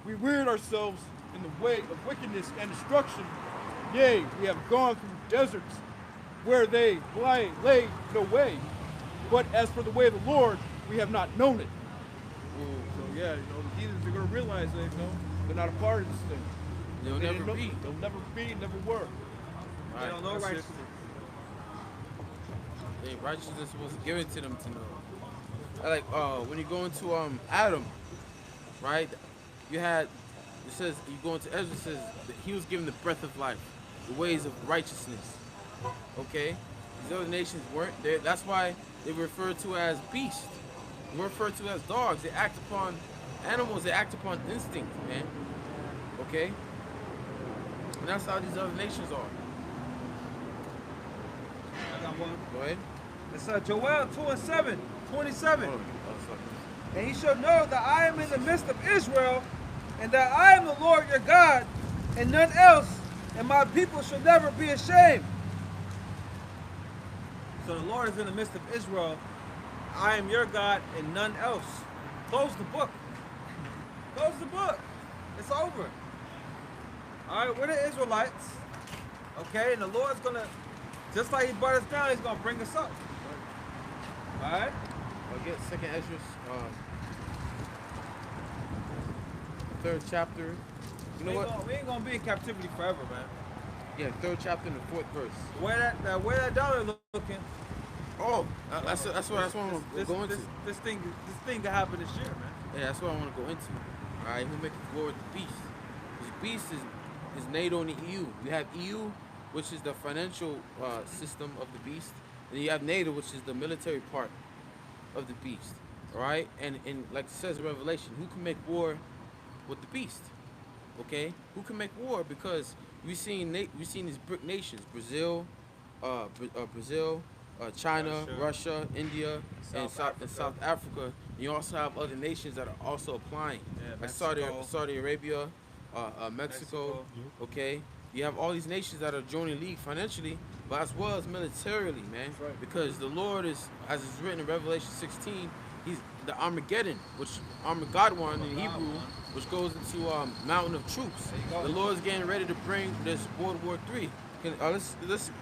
We reared ourselves in the way of wickedness and destruction. Yea, we have gone through deserts where they lay no way. But as for the way of the Lord, we have not known it. So yeah, the heathens are going to realize that, they're not a part of this thing. They'll They never didn't know- be. They'll never be, never were. They don't know That's it. righteousness. Hey, righteousness was given to them to know. Like when you go into Adam, right? It says you go into Ezra, it says that he was given the breath of life, the ways of righteousness. Okay, these other nations weren't there. That's why they were referred to as beasts. They were referred to as dogs. They act upon animals. They act upon instinct, man. Okay, and that's how these other nations are. one. Go ahead. It's Joel 2:7, 27. Hold on. Oh, sorry. And ye shall know that I am in the midst of Israel, and that I am the Lord your God, and none else, and my people shall never be ashamed. So the Lord is in the midst of Israel. I am your God and none else. Close the book. Close the book. It's over. All right, we're the Israelites. Okay, and the Lord's gonna, just like He brought us down, He's gonna bring us up. All right. I'll get second Esdras, third chapter. You know what? We ain't gonna be in captivity forever, man. Yeah, third chapter and the fourth verse. Where that dollar looking? Oh, that's what I want to go into. This thing can happen this year, man. Yeah, that's what I want to go into. All right, who makes war with the beast? This beast is NATO and the EU. You have EU, which is the financial system of the beast, and you have NATO, which is the military part of the beast. All right, and like it says in Revelation, who can make war with the beast? Okay, who can make war? Because we've seen these brick nations: Brazil, China, Russia, India, and South Africa. You also have other nations that are also applying, like Saudi Arabia, Mexico. Okay, you have all these nations that are joining league financially, but as well as militarily, man. Right. Because the Lord is, as it's written in Revelation 16, He's the Armageddon, which Armageddon in Hebrew, which goes into mountain of troops. The Lord's getting ready to bring this World War III. Let's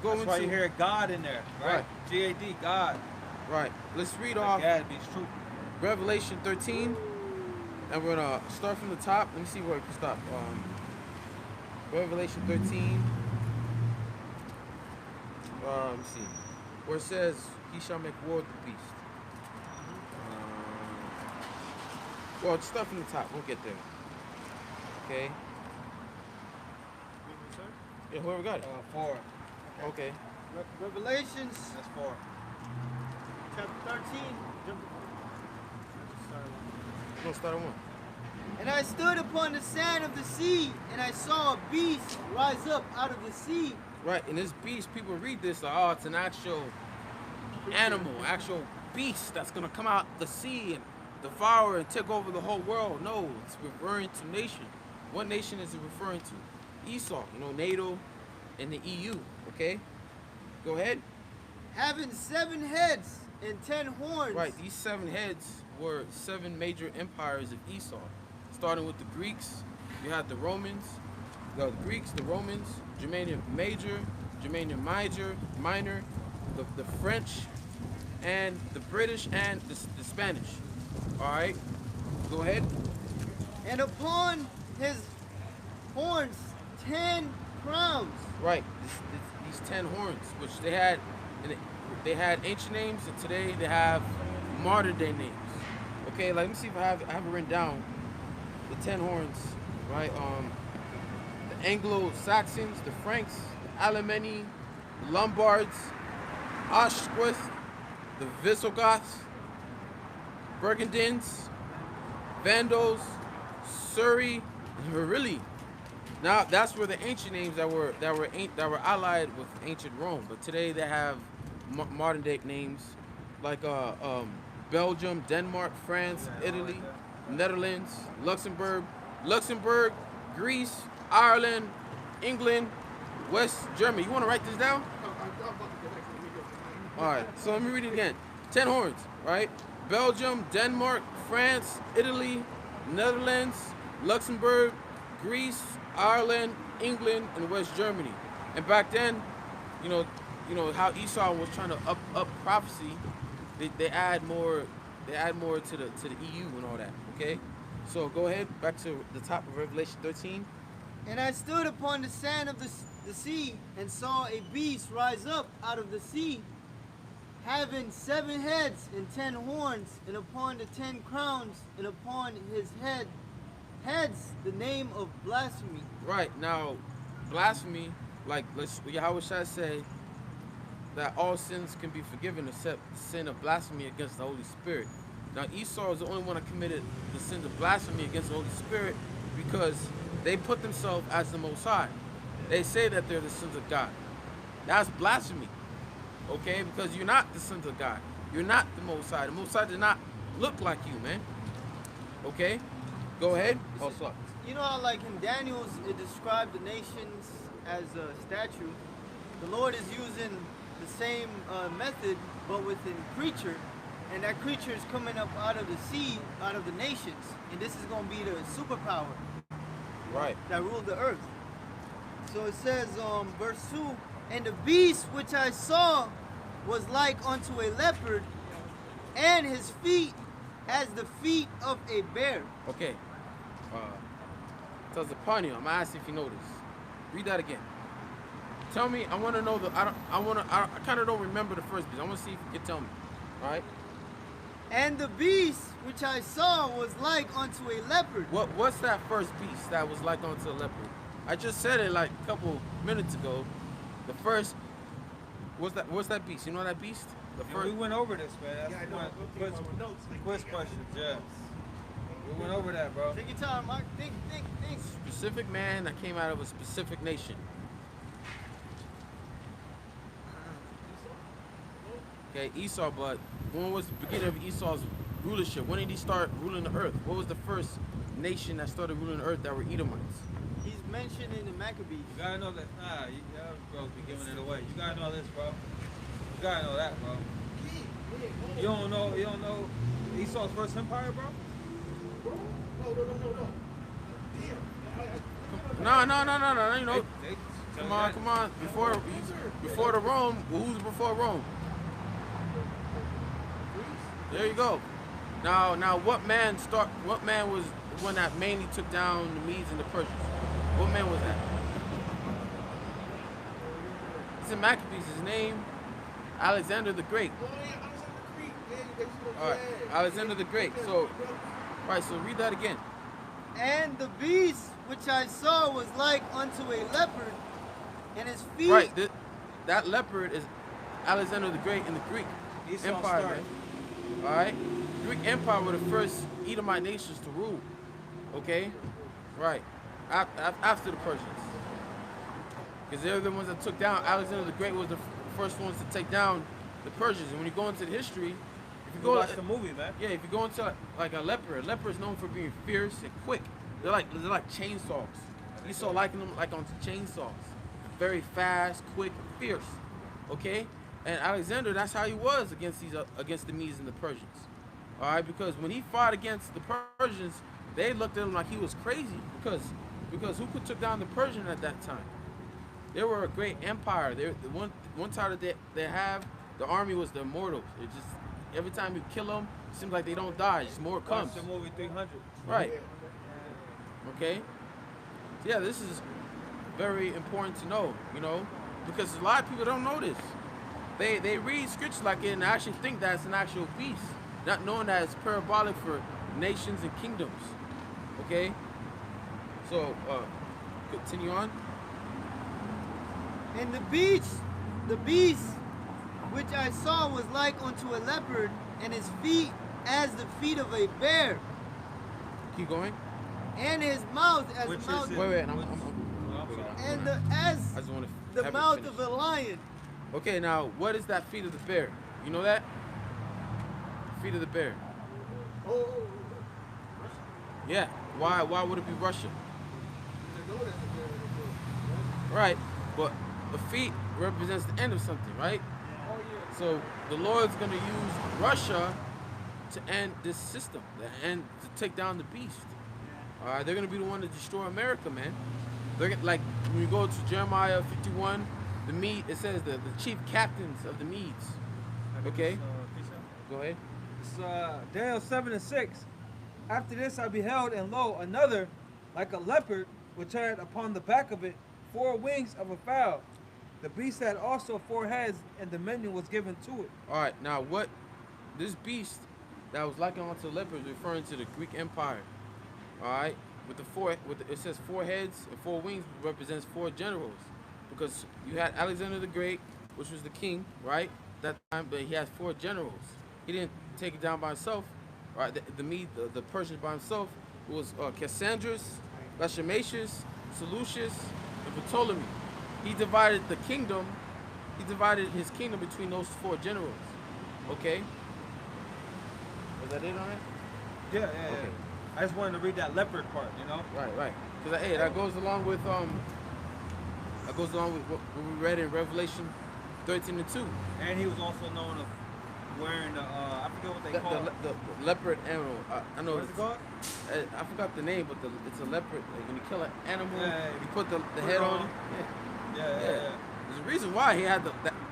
go into. That's why you hear God in there, right? G-A-D, God. Right. Let's read off God means truth. Revelation 13, and we're gonna start from the top. Let me see where we can stop. Revelation 13. Let me see. Where it says, "He shall make war with the beast." Well, just start from the top. We'll get there. Okay. Yeah, whoever got it. 4. Okay. Revelations That's 4. chapter 13. We're gonna start at 1. And I stood upon the sand of the sea, and I saw a beast rise up out of the sea. Right, and this beast, people read this like, oh, it's an actual animal, actual beast that's gonna come out the sea and devour and take over the whole world. No, it's referring to nation. What nation is it referring to? Esau, NATO and the EU. Okay, go ahead. Having 7 heads and 10 horns. Right, these 7 heads were 7 major empires of Esau, starting with the Greeks. You had the Romans, the Greeks, the Romans, Germanian Major, Germanian Minor, the French, and the British and the Spanish. All right, go ahead. And upon his horns 10 crowns. Right, these 10 horns, which they had ancient names, and today they have modern day names. Okay, let me see if I have it written down. The 10 horns, right? The Anglo-Saxons, the Franks, the Alemanni, the Lombards, Ostrogoths, the Visigoths, Burgundians, Vandals, Surrey, and Varilli. Now that's where the ancient names that were allied with ancient Rome, but today they have modern day names like Belgium, Denmark, France, Italy, Netherlands, Luxembourg, Greece, Ireland, England, West Germany. You want to write this down? All right, so let me read it again. 10 horns, right? Belgium, Denmark, France, Italy, Netherlands, Luxembourg, Greece, Ireland, England, and West Germany. And back then, you know how Esau was trying to up prophecy. They add more to the EU and all that. Okay, so go ahead back to the top of Revelation 13. And I stood upon the sand of the sea, and saw a beast rise up out of the sea, having 7 heads and 10 horns, and upon the 10 crowns, and upon his heads the name of blasphemy. Right, now blasphemy, like Yahweh Shai say that all sins can be forgiven except the sin of blasphemy against the Holy Spirit. Now Esau is the only one that committed the sin of blasphemy against the Holy Spirit because they put themselves as the Most High. They say that they're the sons of God. That's blasphemy. okay? Because you're not the sons of God. You're not the Most High. The Most High did not look like you, man. Okay? Go ahead. Oh, sorry. You know how, like, in Daniel's, it described the nations as a statue. The Lord is using the same method, but with a creature, and that creature is coming up out of the sea, out of the nations, and this is going to be the superpower Right. that ruled the earth. So it says, verse 2, and the beast which I saw was like unto a leopard, and his feet as the feet of a bear. Okay. Tells upon you. I'm gonna ask you if you know this. Read that again. Tell me. I want to know the. I kind of don't remember the first beast. I want to see if you can tell me. All right. And the beast which I saw was like unto a leopard. What's that first beast that was like onto a leopard? I just said it like a couple minutes ago. The first. What's that beast? You know that beast? The Yeah, first. we went over this, man. That's Yeah, I know. one- I'm looking at my notes. quiz questions, yeah. We went over that, bro. Take your time, Mark. Think. Specific man that came out of a specific nation. Okay, Esau, but when was the beginning of Esau's rulership? When did he start ruling the earth? What was the first nation that started ruling the earth that were Edomites? He's mentioned in the Maccabees. You gotta know that. Nah, y'all bros be giving it away. You gotta know this, bro. You gotta know that, bro. You don't know Esau's first empire, bro? No. No. You know, They come on. Before the Rome, who's before Rome? There you go. Now, what man was the one that mainly took down the Medes and the Persians? What man was that? It's in Maccabees. His name, Alexander the Great. All right, Alexander the Great. So, right. So read that again. And the beast which I saw was like unto a leopard, and his feet. Right. That leopard is Alexander the Great in the Greek Esau Empire. started. Right? All right. Greek Empire were the first Edomite nations to rule. Okay. Right. After the Persians. Because they're the ones that took down. Alexander the Great was the first ones to take down the Persians. And when you go into the history, if you Go go watch the movie, man. yeah, if you go into like a leopard is known for being fierce and quick. They're like chainsaws. You saw liking them like on chainsaws. Very fast, quick, fierce. Okay? And Alexander, that's how he was against the Medes and the Persians. All right, because when he fought against the Persians, they looked at him like he was crazy because who could took down the Persian at that time? They were a great empire. They the one title that they have, the army was the immortals. It just every time you kill them, it seems like they don't die. Just more comes. Watch the movie 300. Right. Okay. So yeah, this is very important to know, because a lot of people don't know this. They read scriptures like it and actually think that it's an actual beast, not knowing that it's parabolic for nations and kingdoms. Okay. So continue on. And the beast which I saw was like unto a leopard, and his feet as the feet of a bear, Keep going. and his mouth as Which the mouth, is it? Wait. Oh, I'm sorry. and I just want to. the mouth of a lion. Okay, now what is that feet of the bear? You know that? Feet of the bear. Yeah. Why would it be Russia? Right. But the feet represents the end of something, right? So the Lord's gonna use Russia to end this system, to take down the beast. All right, they're gonna be the one to destroy America, man. They're like when you go to Jeremiah 51, it says the chief captains of the Medes. Okay, go ahead. It's Daniel 7:6. After this I beheld, and lo, another like a leopard, which had upon the back of it 4 wings of a fowl. The beast had also 4 heads, and dominion was given to it. All right, now what this beast that was likened unto a leopard is referring to the Greek Empire. All right, it says 4 heads and 4 wings represents 4 generals, because you had Alexander the Great, which was the king, right? That time, but he had 4 generals. He didn't take it down by himself. All right, the Persians by himself. It was Cassandras, Lysimachus, Seleucus, and Ptolemy. He divided the kingdom He divided his kingdom between those 4 generals. Okay? Was that it on it? Yeah. Okay. I just wanted to read that leopard part, you know? Right. Because hey, that goes along with what we read in Revelation 13:2. And he was also known of wearing the, I forget what they call it. The leopard animal. I know What is it called? I forgot the name, but it's a leopard. Like when you kill an animal, Yeah. you put the head on it. Yeah. There's a reason why he had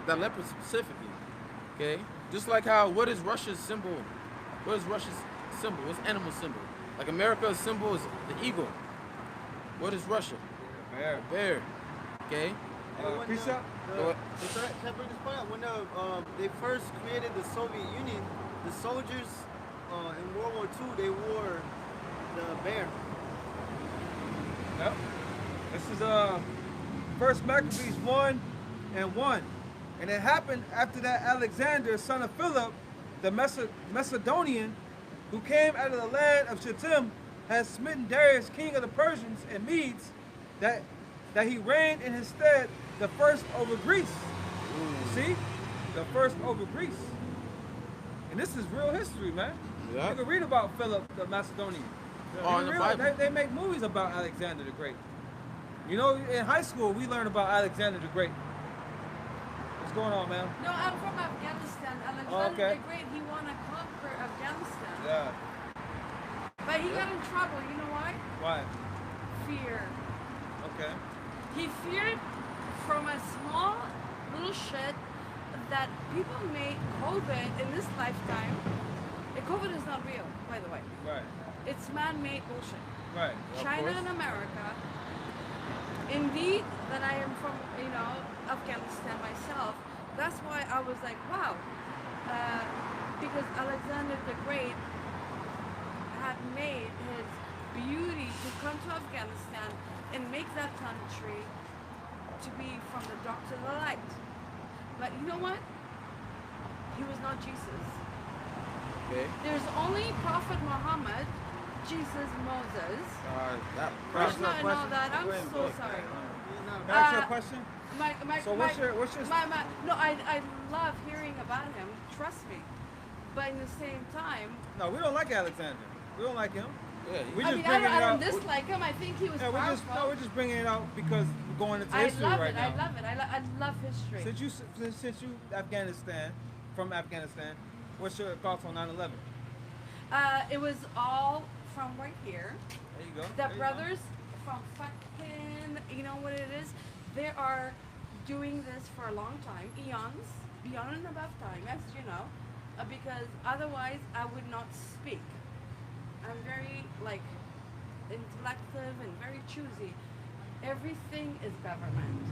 that leopard specifically. Okay? Just like how, what is Russia's symbol? What is Russia's symbol? What's animal symbol? Like America's symbol is the eagle. What is Russia? Bear. Bear. Okay? Precept? Go ahead. Can I bring this point out? When they first created the Soviet Union, the soldiers in World War II, they wore the bear. Yep. This is First Maccabees 1:1. And it happened after that Alexander, son of Philip, the Macedonian, who came out of the land of Shittim, had smitten Darius, king of the Persians and Medes, that he reigned in his stead the first over Greece. See? The first over Greece. And this is real history, man. Yeah. You can read about Philip the Macedonian. Oh, in the Bible. They make movies about Alexander the Great. You know, in high school, we learned about Alexander the Great. What's going on, man? No, I'm from Afghanistan. Alexander okay. the Great, he wanted to conquer Afghanistan. Yeah. But he got in trouble. You know why? Why? Fear. Okay. He feared from a small little shit that people made COVID in this lifetime. COVID is not real, by the way. Right. It's man-made bullshit. Right. China and America. Indeed, that I am from, Afghanistan myself. That's why I was like, wow. Because Alexander the Great had made his beauty to come to Afghanistan and make that country to be from the dark to the light. But you know what? He was not Jesus. Okay. There's only Prophet Muhammad, Jesus, Moses. Krishna and all that. I'm so sorry. Can I ask you a question? I love hearing about him. Trust me. But in the same time, No, we don't like Alexander. We don't like him. Yeah, I don't dislike him. I think he was powerful. We're just bringing it out because we're going into I history love right it. now. I love it. I love history. Since you from Afghanistan, what's your thoughts on 9/11? It was all from right here. There you go. The There you go. brothers from fucking, you know what it is? They are doing this for a long time, eons, beyond and above time, as you know, because otherwise I would not speak. I'm very, intellective and very choosy. Everything is government.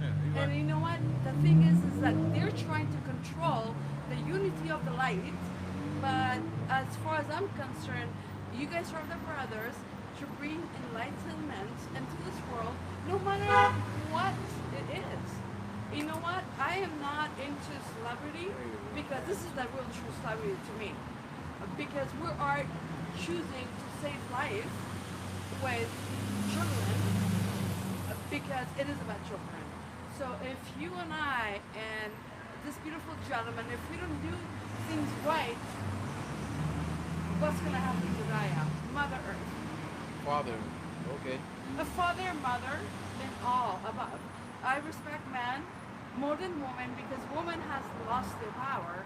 Yeah, you're right. And you know what? The thing is that they're trying to control the unity of the light, but as far as I'm concerned, you guys are the brothers to bring enlightenment into this world, no matter what it is. You know what? I am not into celebrity because this is the real true celebrity to me. Because we are choosing to save life with children because it is about children. So if you and I and this beautiful gentleman, if we don't do things right, what's going to happen to Gaia? Mother Earth. Father. Okay. A father, mother, and all above. I respect man more than woman because woman has lost their power.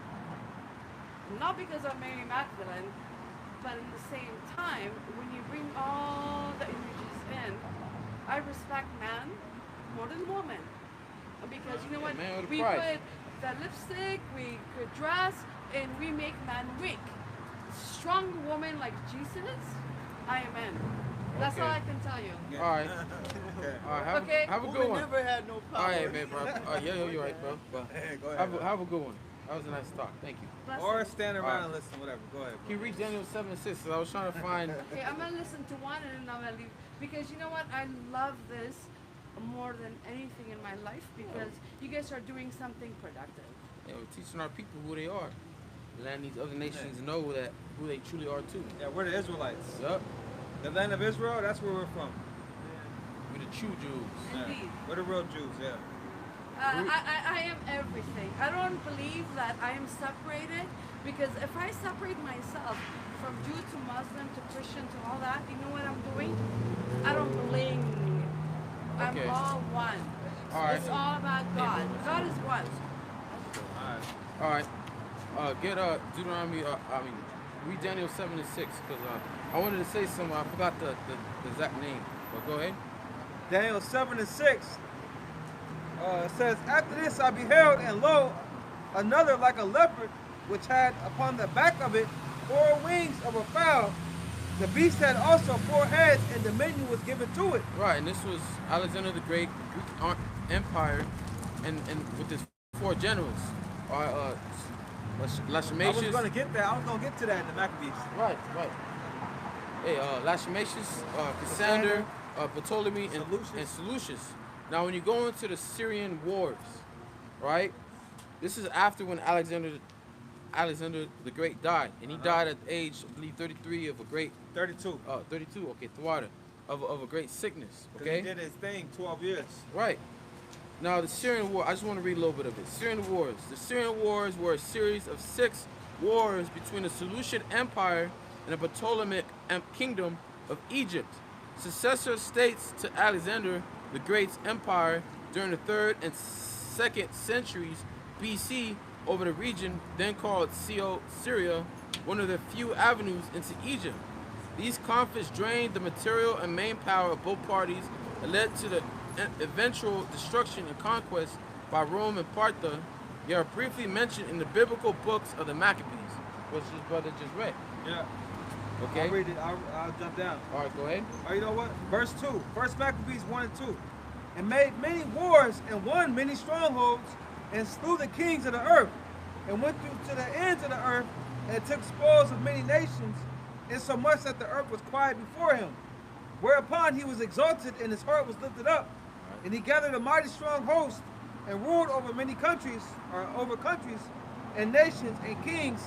Not because of Mary Magdalene, but at the same time, when you bring all the energies in, I respect man more than woman. Because you know what? man with a We price. put the lipstick, we could dress, and we make man weak. Strong woman like Jesus, I am in. That's Okay. all I can tell you. All right. Okay. All right. Okay. Have a good Women one. never had no power. All right, man, bro. You're right, bro. But Hey, go ahead. have a good one. That was a nice talk. Thank you. Blessings. Or stand around Alright. and listen, whatever. Go ahead. Can you read Daniel 7:6? 'Cause I was trying to find. Okay, I'm gonna listen to one and then I'm gonna leave because you know what? I love this more than anything in my life because you guys are doing something productive. We're teaching our people who they are. Letting these other nations know that who they truly are too. Yeah, we're the Israelites. Yup. The land of Israel, that's where we're from. We're the true Jews. Yeah. Indeed. We're the real Jews, yeah. I am everything. I don't believe that I am separated because if I separate myself from Jew to Muslim to Christian to all that, you know what I'm doing? I don't bling. I'm Okay. all one. All right. It's all about God. God is one. All right. Get Deuteronomy. Read Daniel 7 and 6 because I wanted to say something. I forgot the exact name. But go ahead. Daniel 7 and 6. It says, after this I beheld, and lo, another like a leopard, which had upon the back of it 4 wings of a fowl. The beast had also 4 heads, and dominion was given to it. Right, and this was Alexander the Great, Greek Empire, and with his 4 generals. Lashmatius. I was going to get that. I was going to get to that in the Maccabees. Right. Hey, Lashmatius, Cassander, Ptolemy, and Seleucus. Now, when you go into the Syrian wars, right? This is after when Alexander the Great died, and he died at the age, I believe, 33 of a great 32. 32. Okay, Thwada, of a great sickness. Because Okay. he did his thing 12 years. Right. Now, the Syrian War, I just want to read a little bit of it. Syrian Wars. The Syrian Wars were a series of 6 wars between the Seleucid Empire and the Ptolemaic Kingdom of Egypt, successor states to Alexander the Great's empire during the 3rd and 2nd centuries BC over the region then called Syria, one of the few avenues into Egypt. These conflicts drained the material and main power of both parties and led to the eventual destruction and conquest by Rome and Sparta. They are briefly mentioned in the biblical books of the Maccabees, which his brother just read. Yeah. Okay? I'll read it. I'll jump down. All right, go ahead. You know what? Verse 2. First Maccabees 1 and 2. And made many wars and won many strongholds and slew the kings of the earth and went through to the ends of the earth and took spoils of many nations, insomuch that the earth was quiet before him. Whereupon he was exalted and his heart was lifted up. And he gathered a mighty strong host and ruled over many countries, or over countries and nations and kings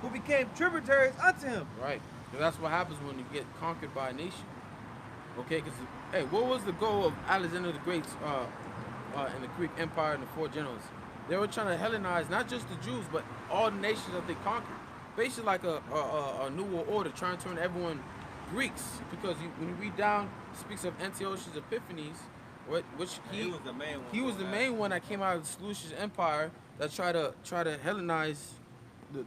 who became tributaries unto him. Right. So that's what happens when you get conquered by a nation. Okay, because, hey, what was the goal of Alexander the Great in the Greek Empire and the 4 generals? They were trying to Hellenize not just the Jews, but all the nations that they conquered. Basically like a New World Order, trying to turn everyone Greeks. Because when you read down, it speaks of Antiochus Epiphanes, which he was the main one. He was the main one that came out of the Seleucid Empire that tried to Hellenize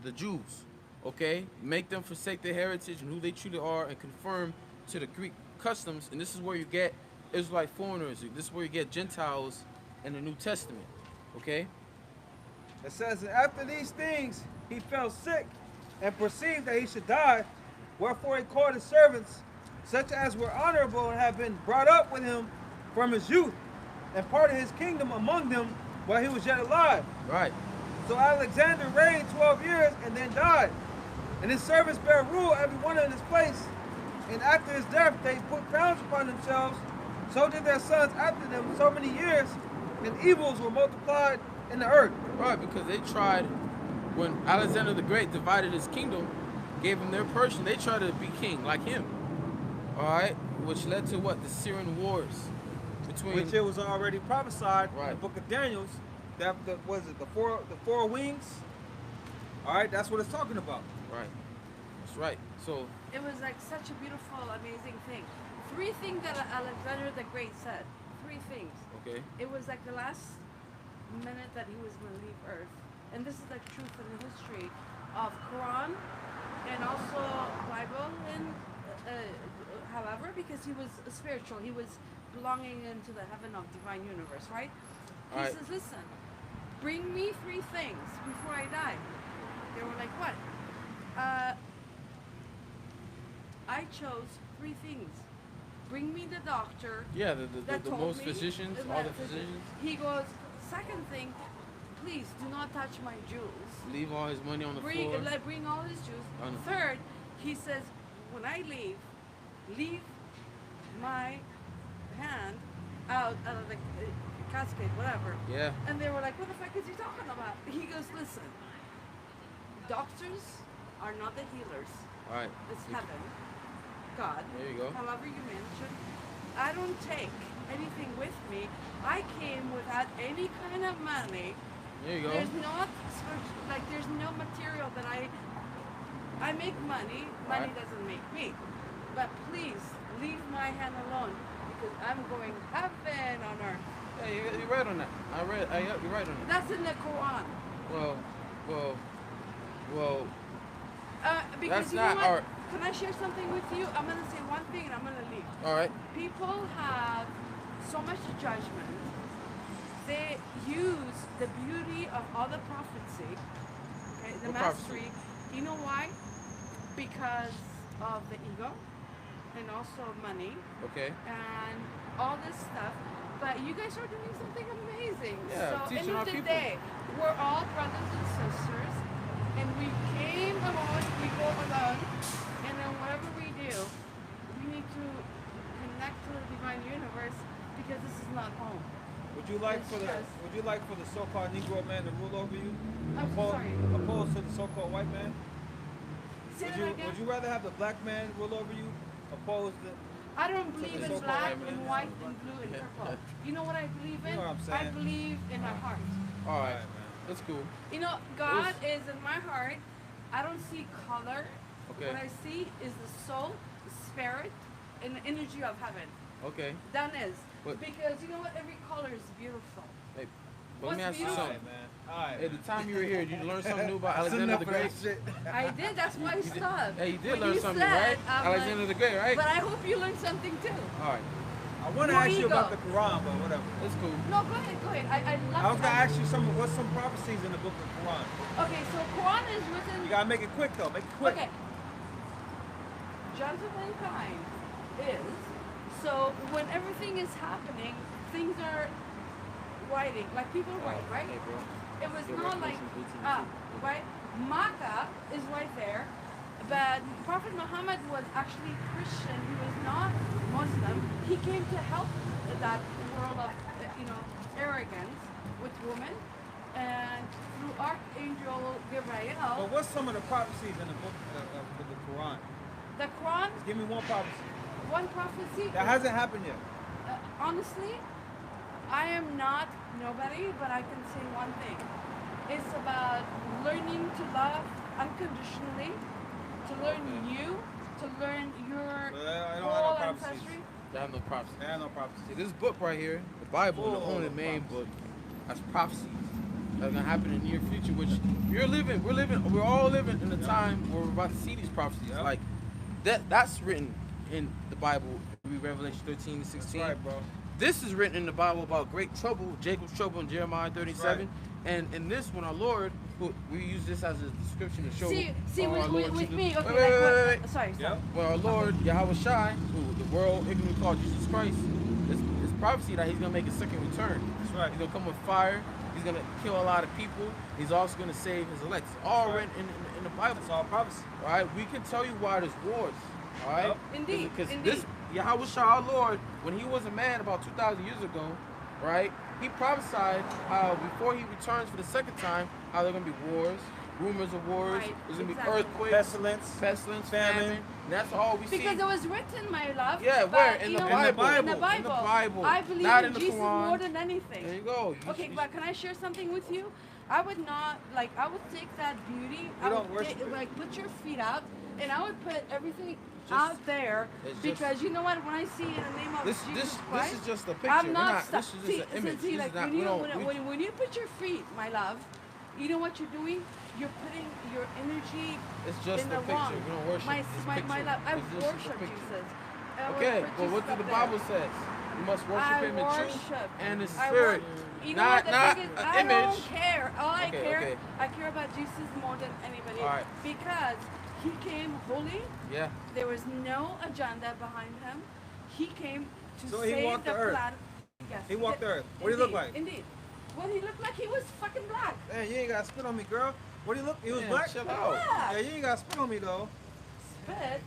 the Jews. Okay, make them forsake their heritage and who they truly are, and conform to the Greek customs. And this is where you get Israelite foreigners. This is where you get Gentiles in the New Testament. Okay. It says, and after these things he fell sick and perceived that he should die. Wherefore he called his servants, such as were honorable and had been brought up with him from his youth, and parted his kingdom among them while he was yet alive. Right. So Alexander reigned 12 years and then died. And his servants bare rule every one in his place. And after his death they put crowns upon themselves. So did their sons after them so many years, and evils were multiplied in the earth. Right, because they tried, when Alexander the Great divided his kingdom, gave them their portion, they tried to be king like him. All right, which led to what? The Syrian wars between. Which it was already prophesied in Right. the book of Daniels. That was it the four wings. All right, that's what it's talking about. Right. That's right. So. It was like such a beautiful, amazing thing. 3 things that Alexander the Great said. 3 things. Okay. It was like the last minute that he was going to leave Earth. And this is the truth in the history of Quran and also Bible. And however, because he was spiritual, he was belonging into the heaven of divine universe, right? He Right. says, listen, bring me 3 things before I die. They were like, what? I chose 3 things. Bring me the doctor. Yeah, that the told most me, physicians, all the physicians. He goes, second thing, please do not touch my jewels. Leave all his money on the Bring, floor. bring all his jewels. On the- Third, he says, when I leave my hand out of the casket, whatever. Yeah. And they were like, what the fuck is he talking about? He goes, listen, doctors are not the healers. All right. It's heaven, God. There you go. However you mention. I don't take anything with me. I came without any kind of money. There you go. There's not like there's no material that I make money. Money Right. doesn't make me. But please leave my hand alone because I'm going heaven on earth. Yeah, you're right on that. You're right on that. That's in the Quran. Well. Because That's you know not what? art. Can I share something with you? I'm gonna say one thing and I'm gonna leave. All right. People have so much judgment. They use the beauty of other prophecy, okay, the What prophecy? mastery. You know why? Because of the ego and also money Okay. and all this stuff. But you guys are doing something amazing. Yeah, so teaching end our of the people. day, we're all brothers and sisters, and we came alone, we go alone, and then whatever we do, we need to connect to the divine universe because this is not home. Would you like It's for the just- Would you like for the so-called Negro man to rule over you, I'm so sorry. opposed to the so-called white man? Say that again. Would you rather have the black man rule over you, opposed to? I don't believe in so-called black white and man. white and blue and purple. You know what I believe in? You know what I'm I saying. believe in my heart. All right. Alright, man. That's cool. You know, God is in my heart. I don't see color. Okay. What I see is the soul, the spirit, and the energy of heaven. Okay. That is. But- Because you know what? Every color is beautiful. Hey, but let me What's ask you beautiful? something. Alright, man. Alright. Hey, the time you were here, did you learn something new about That's Alexander enough the of that Great? shit. I did. That's why I stopped. Hey, you did When learn you something, said, right? I'm Alexander like, the Great, right? But I hope you learned something too. All right. I want to More ask you ego. about the Quran, but whatever. That's cool. No, go ahead, go ahead. I love I was gonna ask you what's some prophecies in the book of Quran. Okay, so Quran is written. You gotta make it quick though. Make it quick. Okay. Judge of mankind is so when everything is happening, things are writing like people write, right? Hey, bro. It was Your not like Revelation 18:2. right. Makkah is right there, but Prophet Muhammad was actually Christian. He was not Muslim. He came to help that world of arrogance with women, and through Archangel But Gabriel, what's some of the prophecies in the book of the Quran? the Quran, Just give me one prophecy one prophecy. that hasn't happened yet. Honestly, I am not nobody, but I can say one thing. It's about learning to love unconditionally, to learn you, to learn your But I don't have no whole prophecies. ancestry. I have no prophecy. I have no prophecy. See, this book right here, the Bible, the Full only of main prophecy. book, that's prophecies that's gonna happen in the near future. Which we're all living in a time where we're about to see these prophecies. Yep. Like that's written in the Bible. Read Revelation 13 and 16. That's right, bro. This is written in the Bible about great trouble, Jacob's trouble in Jeremiah 37. Right. And in this one, our Lord, we use this as a description to show. See, our with Lord me, Jesus- okay, Wait. sorry. Yep. Well, our Lord Yahweh Shai, who the world ignorantly called Jesus Christ, is prophecy that he's gonna make a second return. That's right. He's gonna come with fire. He's gonna kill a lot of people. He's also gonna save his elect. It's all written in the Bible. That's all prophecy. All right, we can tell you why there's wars. All right, Yep. Indeed, because indeed. this Yahweh Shai, our Lord, when he was a man about 2,000 years ago, right? He prophesied how before he returns for the second time, how there are gonna be wars, rumors of wars. Right, There's gonna exactly. be earthquakes, Pestilence. famine. famine. And that's all we see. Because it was written, my love. Yeah, but, where? In you the know, Bible. In the In the Bible. Bible. I believe Not in in the Jesus Quran. more than anything. There you go. Okay, but can I share something with you? I would not, I would take that beauty, I don't would worship it. put your feet out, and I would put everything Just- out there, it's just- because you know what, when I see in the name of This Jesus Christ, is just a picture. I'm We're not This is just see, an image. see, This like is not, when we you, don't, when, we- when, when you put your feet, my love, you know what you're doing? You're putting your energy it's just in a the picture. wrong. We don't worship My, this my, picture. my love, I It's just a worship picture. Jesus. I Okay, worship but what Jesus do the up there. Bible says? You must worship I him in truth worship. and in I spirit. You know Not- what the not thing is? an I image. don't care. All I Okay, care, okay. I care about Jesus more than anybody. All right. Because he came holy. Yeah. There was no agenda behind him. He came to So he save walked the the earth. planet. Yes. He walked the earth. What did he look Indeed, like? Indeed. Well, he looked like he was fucking black. Hey, you ain't got to spit on me, girl. What do you look? He was Man, black? chill Yeah, out. Yeah. you ain't got to spit on me, though. Spit.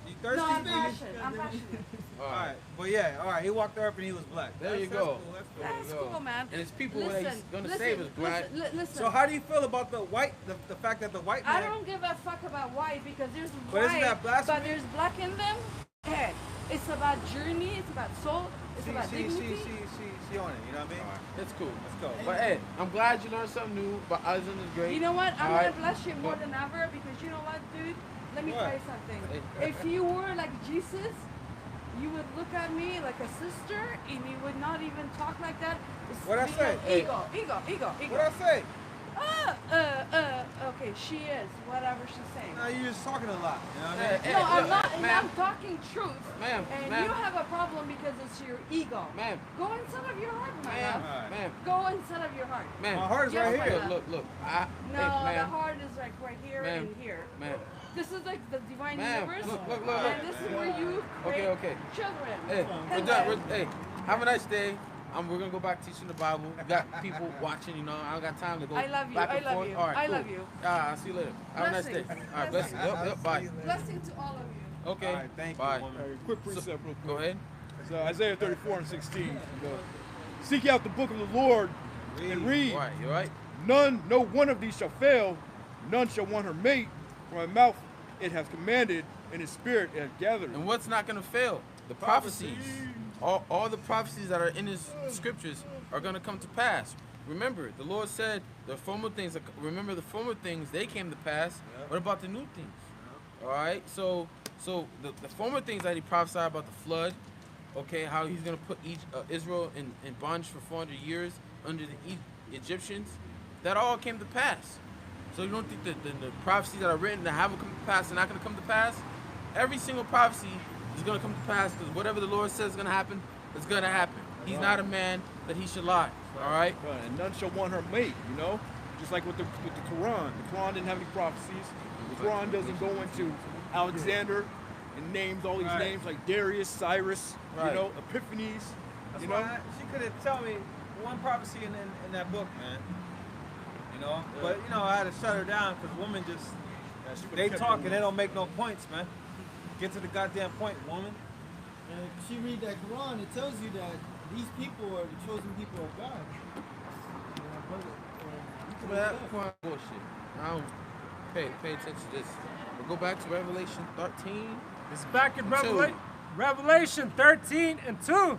You thirsty, No, I'm baby? passionate. I'm passionate. All All right. right. But yeah, all right. He walked the earth and he was black. There you That's go. cool. That's cool. There you That's go. cool, man. And it's people that he's Listen, gonna listen, save us, black. Listen. So how do you feel about the fact that the white I man? don't give a fuck about white because there's But isn't white, that blasphemy? but there's black in them. Hey, it's about journey. It's about soul. It's about dignity. She on it, you know what I mean? It's cool. Let's go. But hey, I'm glad you learned something new. But Eisen is great. You know what? I'm All gonna right. bless you more than ever because you know what, dude? Let me What? tell you something. Hey. If you were like Jesus, you would look at me like a sister and you would not even talk like that. It's What'd I because say? Ego. What I say? Okay, she is, whatever she's saying. No, you're just talking a lot. You know what I mean? Hey, No, I'm look, not, and ma'am. I'm talking truth. Ma'am, And ma'am. you have a problem because it's your ego. Ma'am. Go inside of your heart, my Ma'am, love. ma'am, Go inside of your heart. ma'am. My heart is Yes, right my here. love. Look. No, Hey, the ma'am. heart is like right here Ma'am. and here. Ma'am. This is like the divine Ma'am, universe. look. And this is where you create Okay. children. Hey, And hey, have a nice day. We're gonna go back teaching the Bible. We got people watching, you know. I don't got time to go I love you, back I and love forth. you, All right, I cool. love you. I'll see you later. Have a nice day. Blessings. All right, blessings. Yep, bye. blessing to all of you. Okay. All right, thank you, bye. woman. All right, quick precept real quick. Go ahead. So Isaiah 34:16. You know, seek out the book of the Lord and read. All right, you all right? No one of these shall fail. None shall want her mate. From my mouth it has commanded, and his spirit it has gathered. And what's not gonna fail? The prophecies. All the prophecies that are in his scriptures are gonna come to pass. Remember, the Lord said the former things. Remember the former things, they came to pass. What about the new things? All right. So the former things that he prophesied about the flood, okay, how he's gonna put Israel in bondage for 400 years under the Egyptians, that all came to pass. So you don't think that the prophecies that are written that haven't come to pass are not gonna come to pass? Every single prophecy is gonna come to pass because whatever the Lord says is gonna happen, it's gonna happen. He's not a man that he should lie. All right. Right, and none shall want her mate, you know? Just like with the Quran. The Quran didn't have any prophecies. The Quran doesn't go into Alexander and names all these names like Darius, Cyrus, Right. you know, Epiphanes. That's You know? why she could have told me one prophecy in that book, man. You know, but you know I had to shut her down because women just they talk and they don't make no points, man. Get to the goddamn point, woman. And if you read that Quran, it tells you that these people are the chosen people of God. You know, brother, you can Well, look it up. Quran bullshit. I don't pay attention to this. We'll go back to Revelation 13. It's back in Two. Revelation 13 and 2.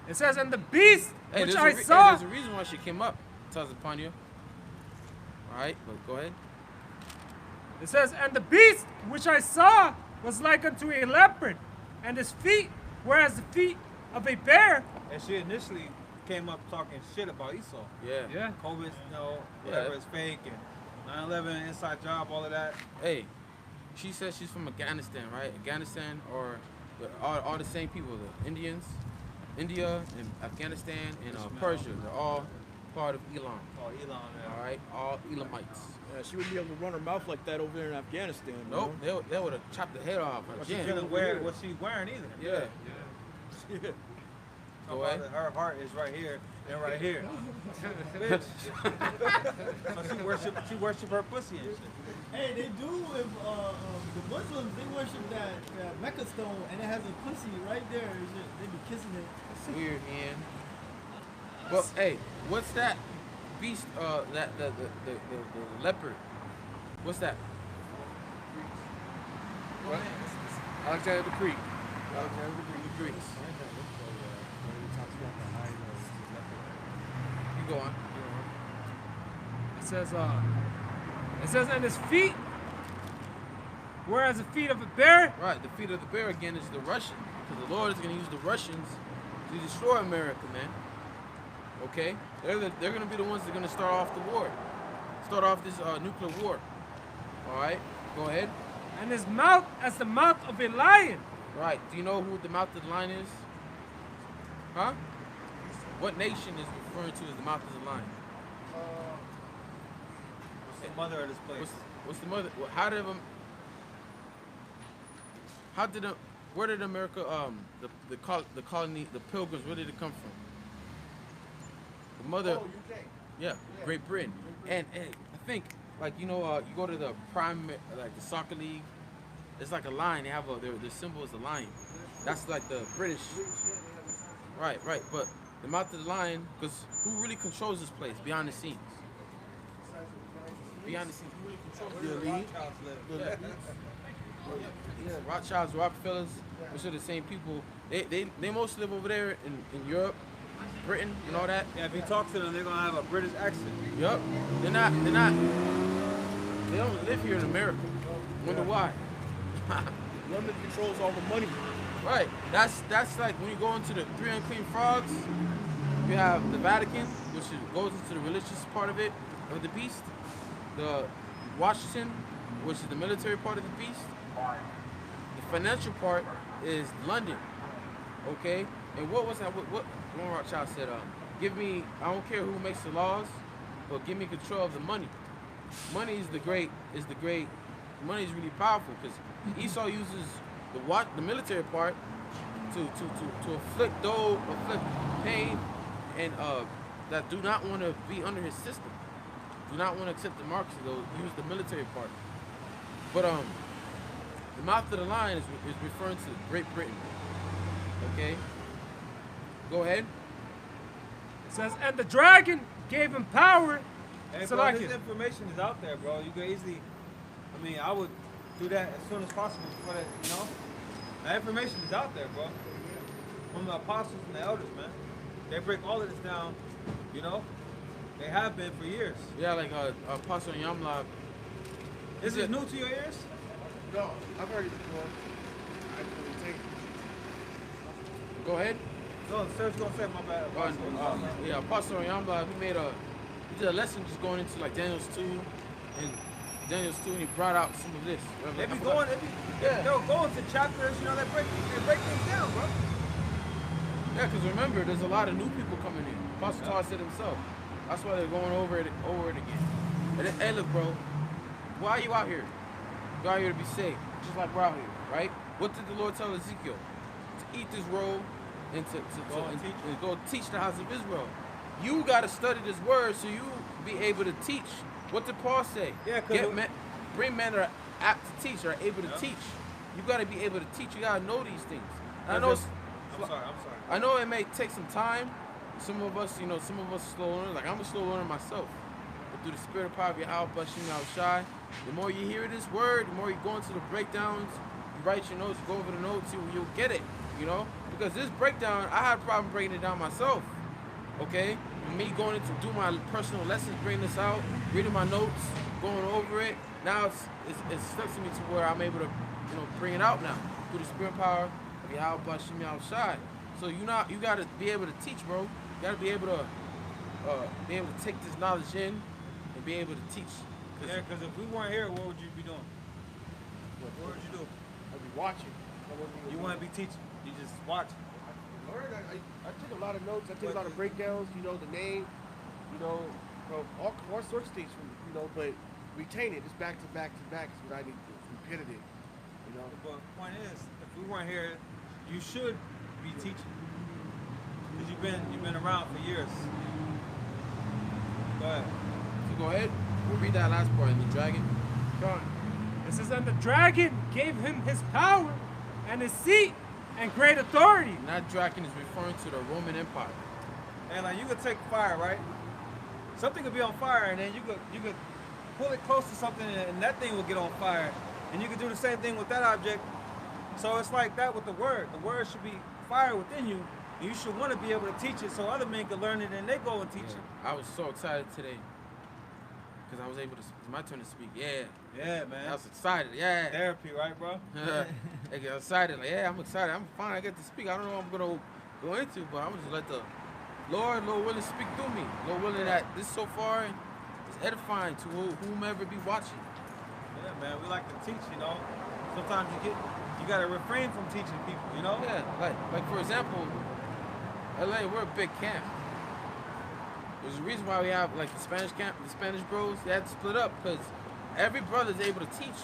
It says, and the beast Hey, which there's I a saw. there's a reason why she came up. Tells upon you. All right, but go ahead. It says, and the beast which I saw was like unto a leopard, and his feet were as the feet of a bear. And she initially came up talking shit about Esau. Yeah. Yeah. COVID, you know, whatever Yeah. is fake, and 9/11 inside job, all of that. Hey, she says she's from Afghanistan, right? Afghanistan or all the same people, the Indians, India and Afghanistan and Persia. They're all part of Elam. Oh, Elon, man. All right, all Elamites. Yeah, she wouldn't be able to run her mouth like that over there in Afghanistan. you Nope, know? they would have chopped the head off. But she Again. couldn't wear what she's wearing either. Yeah. Talk Go about ahead. that her heart is right here and right here. Bitch. So she worship her pussy and shit. Hey, they do with the Muslims. They worship that Mecca stone, and it has a pussy right there. They be kissing it. It's weird, man. Well, hey, what's that beast? That the leopard. What's that? What? Alexander the Greek. Alexander the Greeks. You go on. It says, and his feet were as the feet of a bear. Right, the feet of the bear again is the Russian, because the Lord is going to use the Russians to destroy America, man. Okay, they're going to be the ones that are going to start off the war, start off this nuclear war. All right, go ahead. And his mouth as the mouth of a lion. Right. Do you know who the mouth of the lion is? Huh? What nation is referring to as the mouth of the lion? What's the mother of this place? What's the mother? Where did America, the colony, the Pilgrims, where did it come from? The mother. Oh, UK. Yeah, Great Britain. And I think, like, you know, you go to the like the soccer league, it's like a lion. They have their symbol is a lion. That's like the British. Right. But the mouth of the lion, because who really controls this place behind the scenes? Behind the scenes, who really controls The it? Rothschilds live. Yeah. Yeah, Rothschilds, Rockefellers, which are the same people. They mostly live over there in Europe, Britain, and all that. Yeah, if you talk to them, they're gonna have a British accent. Yup. They don't live here in America. Wonder why. London controls all the money. Right. That's like when you go into the three unclean frogs, you have the Vatican, which goes into the religious part of it, of the beast. The Washington, which is the military part of the beast. The financial part is London. Okay? And what was that? What Lauren Rothschild said, give me, I don't care who makes the laws, but give me control of the money. Money is the great, money is really powerful because Esau uses the military part to afflict pain and that do not want to be under his system, do not want to accept the marks of those, use the military part. But the mouth of the lion is referring to Great Britain. Okay? Go ahead. It says, and the dragon gave him power. Hey, So bro, like this it. information is out there, bro. You can easily, I mean, I would do that as soon as possible before that, you know? That information is out there, bro. From the apostles and the elders, man. They break all of this down, you know? They have been for years. Yeah, like Apostle Yamla. This is new to your ears? No, I've heard it before. I couldn't take it. Go ahead. No, sir's gonna say my bad. Apostle. Yeah, Apostle Yamla, he did a lesson just going into like Daniel's 2 and he brought out some of this. They be going, they'll go into chapters, you know, they break things down, bro. Yeah, because remember, there's a lot of new people coming in. Apostle Todd said himself. That's why they're going over it again. And then, hey, look, bro, why are you out here? You're out here to be saved, just like we're out here, right? What did the Lord tell Ezekiel? To eat this roll and to go teach the house of Israel. You got to study this word so you be able to teach. What did Paul say? Yeah, bring men that are apt to teach, are able to teach. You got to be able to teach. You got to know these things. I know. I'm sorry. I know it may take some time. Some of us, slow learners. Like I'm a slow learner myself. But through the spirit of power of Yahweh, Shy, the more you hear this word, the more you go into the breakdowns. You write your notes, you go over the notes, you'll get it. You know, because this breakdown, I had a problem breaking it down myself. Okay, and me going in to do my personal lessons, bringing this out, reading my notes, going over it. Now it's stuck to me to where I'm able to, bring it out now through the spirit and power of Yahweh Shy. So you gotta be able to teach, bro. You gotta be able to take this knowledge in and be able to teach. Yeah, because if we weren't here, what would you be doing? What would you do? I'd be watching. You wouldn't be teaching. You just watch. I took a lot of notes. I took a lot of breakdowns. The name. From all sorts of things. But retain it. It's back to back to back. Is what I need to do. Repetitive. But the point is, if we weren't here, you should be teaching. Because you've been around for years. Go ahead. So go ahead. We'll read that last part in the dragon. It says, and the dragon gave him his power and his seat and great authority. And that dragon is referring to the Roman Empire. And like you could take fire, right? Something could be on fire, and then you could pull it close to something, and that thing will get on fire. And you could do the same thing with that object. So it's like that with the word. The word should be fire within you. And you should want to be able to teach it so other men can learn it and they go and teach it. I was so excited today because I was able to. It's my turn to speak. Yeah. Yeah, man. I was excited. Yeah. Therapy, right, bro? I get excited. Like, yeah, I'm excited. I'm fine. I get to speak. I don't know what I'm gonna go into, but I'm just let the Lord willing, speak through me. Lord willing that this so far is edifying to whomever be watching. Yeah, man. We like to teach. Sometimes you gotta refrain from teaching people. Yeah. Like for example, LA, we're a big camp. There's a reason why we have like the Spanish camp, the Spanish bros. They had to split up because every brother is able to teach.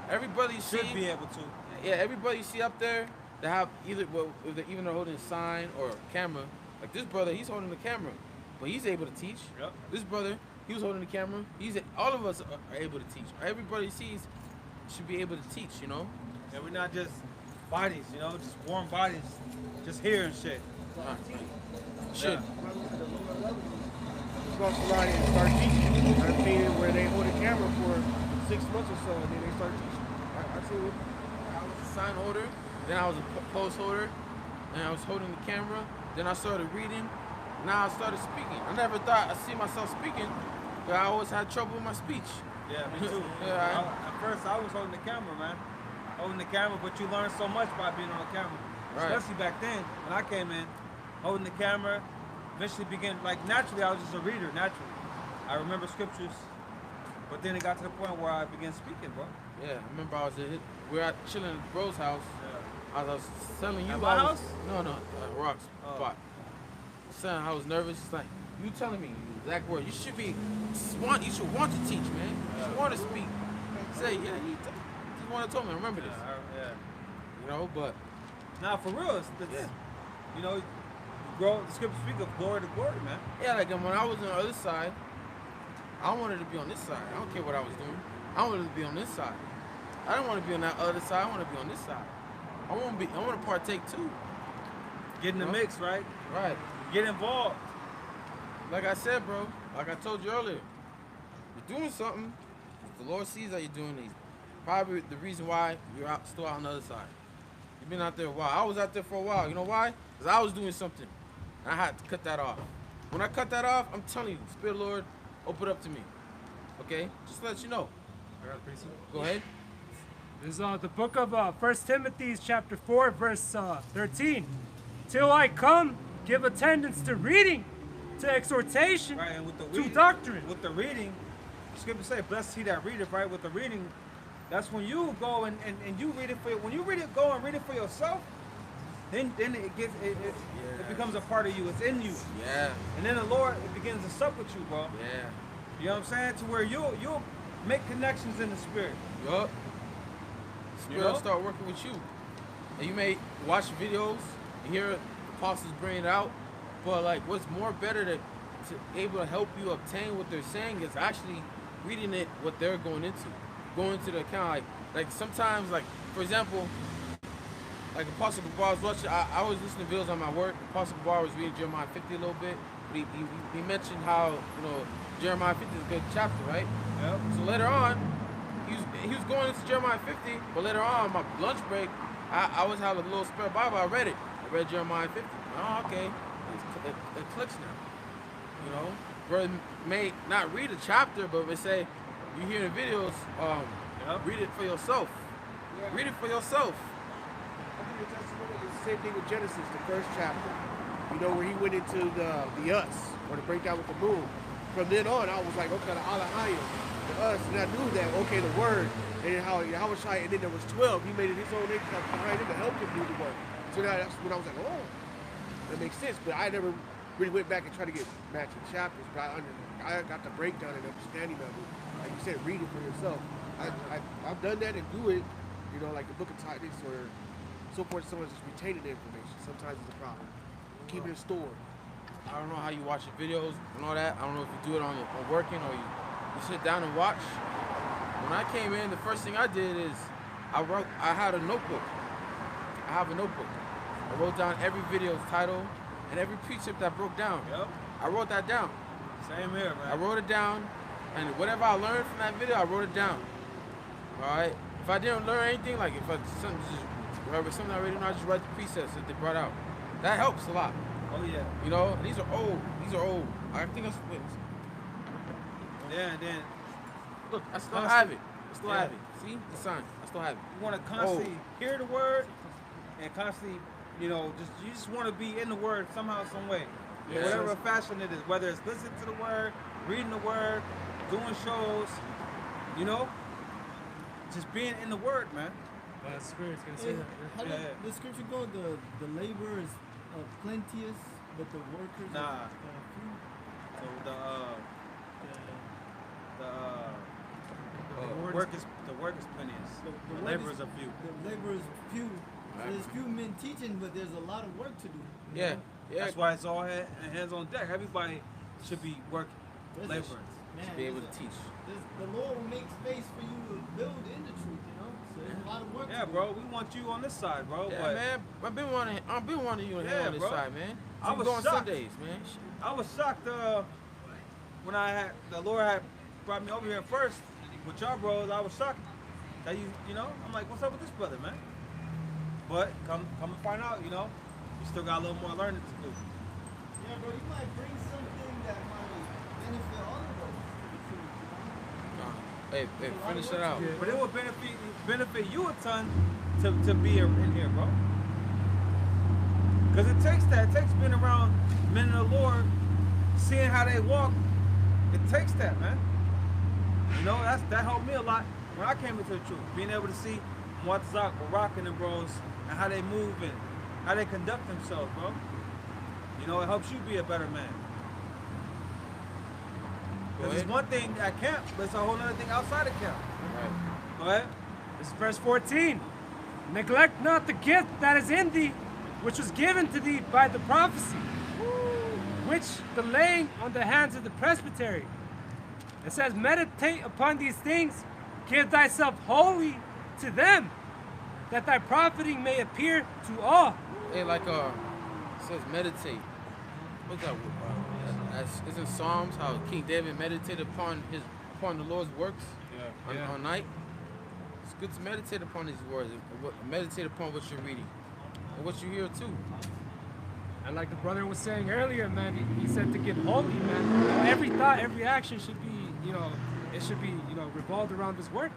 Every brother you see should be able to. Yeah, everybody you see up there, they have either if they're holding a sign or a camera. Like this brother, he's holding the camera, but he's able to teach. Yep. This brother, he was holding the camera. All of us are able to teach. Everybody sees should be able to teach. And we're not just bodies, just warm bodies, just here and shit. Should. Go somebody and start teaching. I've seen it where they hold a camera for 6 months or so, and then they start teaching. I seen it. sign holder, then I was a post holder, and I was holding the camera. Then I started reading. Now I started speaking. I never thought I'd see myself speaking, but I always had trouble with my speech. Yeah, me too. Yeah, At first, I was holding the camera, man. Holding the camera, but you learn so much by being on camera. Right. Especially back then, when I came in, holding the camera, eventually began, like, naturally, I was just a reader, naturally. I remember scriptures, but then it got to the point where I began speaking, bro. Yeah, I remember I was we were at chilling at bro's house. Yeah. I was telling you. At my I was, house? No, Rock's spot. Saying I was nervous. It's like, you telling me the exact word. You should you should want to teach, man. You should want to speak. Say, yeah, you want to tell me. I remember this. Yeah. You know, but. Now, for real, Yeah. you know, grow, the scriptures speak of glory to glory, man. Yeah, like when I was on the other side, I wanted to be on this side. I don't care what I was doing. I wanted to be on this side. I don't want to be on that other side. I want to be on this side. I want to partake too. Get in the mix, right? Right. Get involved. Like I said, bro, like I told you earlier, you're doing something. If the Lord sees that you're doing these, probably the reason why you're still out on the other side. You've been out there a while. I was out there for a while. You know why? Because I was doing something. I had to cut that off. When I cut that off, I'm telling you, Spirit of the Lord, open up to me. Okay? Just to let you know. I got a priest. Go ahead. This is the book of 1 Timothy chapter 4, verse 13. Till I come, give attendance to reading, to exhortation, Right, and with the to reading, doctrine. With the reading, the scripture say, blessed he that readeth, right? With the reading, that's when you go and you read it when you read it, go and read it for yourself, then it becomes a part of you. It's in you. Yeah. And then the Lord begins to sup with you, bro. Yeah. You know what I'm saying? To where you'll make connections in the spirit. Yup. Spirit You know? will start working with you. And you may watch videos and hear apostles bring it out, but like what's more better to able to help you obtain what they're saying is actually reading it, what they're going into the account. Like sometimes, like for example, like Apostle Gabar was watching. I was listening to videos on my work. Apostle Gabar was reading Jeremiah 50 a little bit. But he mentioned how Jeremiah 50 is a good chapter, right? Yep. So later on, he was going into Jeremiah 50, but later on, my lunch break, I was having a little spare Bible. I read it. I read Jeremiah 50. Oh, okay. It clicks now. You know, brother may not read a chapter, but they say you hear the videos. Read it for yourself. Yeah. Read it for yourself. I think the testimony is the same thing with Genesis, the first chapter. You know, where he went into the us, or the breakdown with the moon. From then on, I was like, okay, the Alahaya, the us, and I knew that, okay, the word, and then how Shai, and then there was 12. He made it his own name behind him to help him do the work. So now that's when I was like, oh, that makes sense. But I never really went back and tried to get matching chapters, but I got the breakdown and understanding of it. Like you said, read it for yourself. I've done that and do it, like the book of Titus or so forth. Someone's just retaining the information. Sometimes it's a problem. Keep it stored. I don't know how you watch your videos and all that. I don't know if you do it on working or you sit down and watch. When I came in, the first thing I did is I had a notebook. I have a notebook. I wrote down every video's title and every precept that broke down. Yep. I wrote that down. Same here, man. I wrote it down, and whatever I learned from that video, I wrote it down. All right. If I didn't learn anything, like if something I already know, I just write the precepts that they brought out. That helps a lot. Oh yeah. These are old. I think that's what. Yeah, and then Look, I still have it. See the sign. I still have it. you want to constantly hear the word and constantly, you just want to be in the word somehow, some way. Yeah. Whatever fashion it is, whether it's listening to the word, reading the word, doing shows, just being in the word, man. Well, Spirit's gonna say that. How Yeah. did the scripture go? The labor is plenteous, but the workers Nah. are few. So the Lord work is plenteous. The laborers are few. The laborers few. So there's few men teaching, but there's a lot of work to do. you Yeah. know? Yeah. That's why it's all hands on deck. Everybody should be working, There's laboring. Man, Be able to there's teach. the Lord will make space for you to build in the truth, So there's a lot of work Yeah, to do. bro. We want you on this side, bro. Yeah, but man. I've been wanting you to hang Yeah, on this bro. side, man. I was go on shocked. Sundays, man. I was shocked when the Lord had brought me over here first with y'all bros. I was shocked that I'm like, what's up with this brother, man? But come and find out, you know, you still got a little more learning to do. Yeah, bro, you might bring something that might benefit all of us. Hey, finish that out. But it will benefit you a ton to be in here, bro. Because it takes that. It takes being around men of the Lord, seeing how they walk. It takes that, man. You know, that helped me a lot when I came into the truth. Being able to see Muatzak, Barak, and them bros, and how they move and how they conduct themselves, bro. You know, it helps you be a better man. Because it's one thing at camp, but it's a whole other thing outside of camp. Right. Go ahead. This is verse 14. Neglect not the gift that is in thee, which was given to thee by the prophecy, which the laying on the hands of the presbytery. It says, meditate upon these things, give thyself wholly to them, that thy profiting may appear to all. Hey, like it says meditate. What's that? Isn't Psalms how King David meditated upon the Lord's works on night? It's good to meditate upon these words, meditate upon what you're reading and what you hear too. And like the brother was saying earlier, man, he said to get holy, man. Every thought, every action should be, it should be, revolved around this word.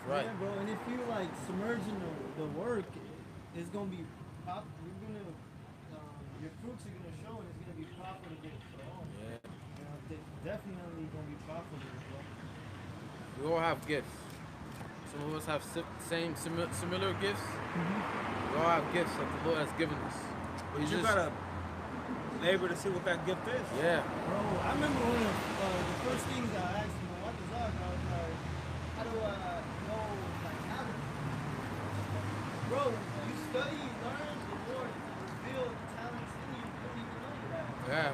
Right. Yeah, bro, and if you like submerging the work, it's gonna be your fruits are gonna show, and it's gonna be profitable for all. Yeah. Definitely gonna be profitable, bro. We all have gifts. Some of us have similar gifts. We all have gifts that the Lord has given us. But you gotta labor to see what that gift is. Yeah. Bro, I remember one of the first things I asked him, what was up? I was like, how do I know like talent? Bro, you study, learn, the Lord reveal talents in you. You don't even know you have. Yeah.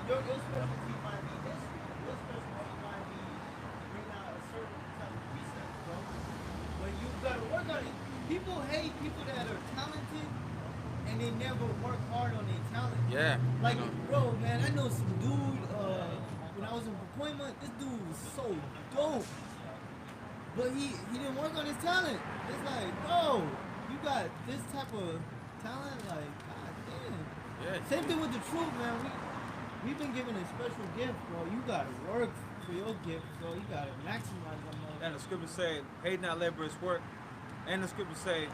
Your specialty might be history. Your specialty might be bring out a certain type of precept, bro. But you gotta work on it. People hate people that are talented and they never work hard on their talent. Yeah. Like, bro, man, I know some dude, when I was in appointment, this dude was so dope. But he didn't work on his talent. It's like, bro, you got this type of talent, like, god damn. Yeah. Same thing with the truth, man. We've been given a special gift, bro. You gotta work for your gift, bro. You gotta maximize them. And the scriptures say, hate not laborious work. And the scriptures say,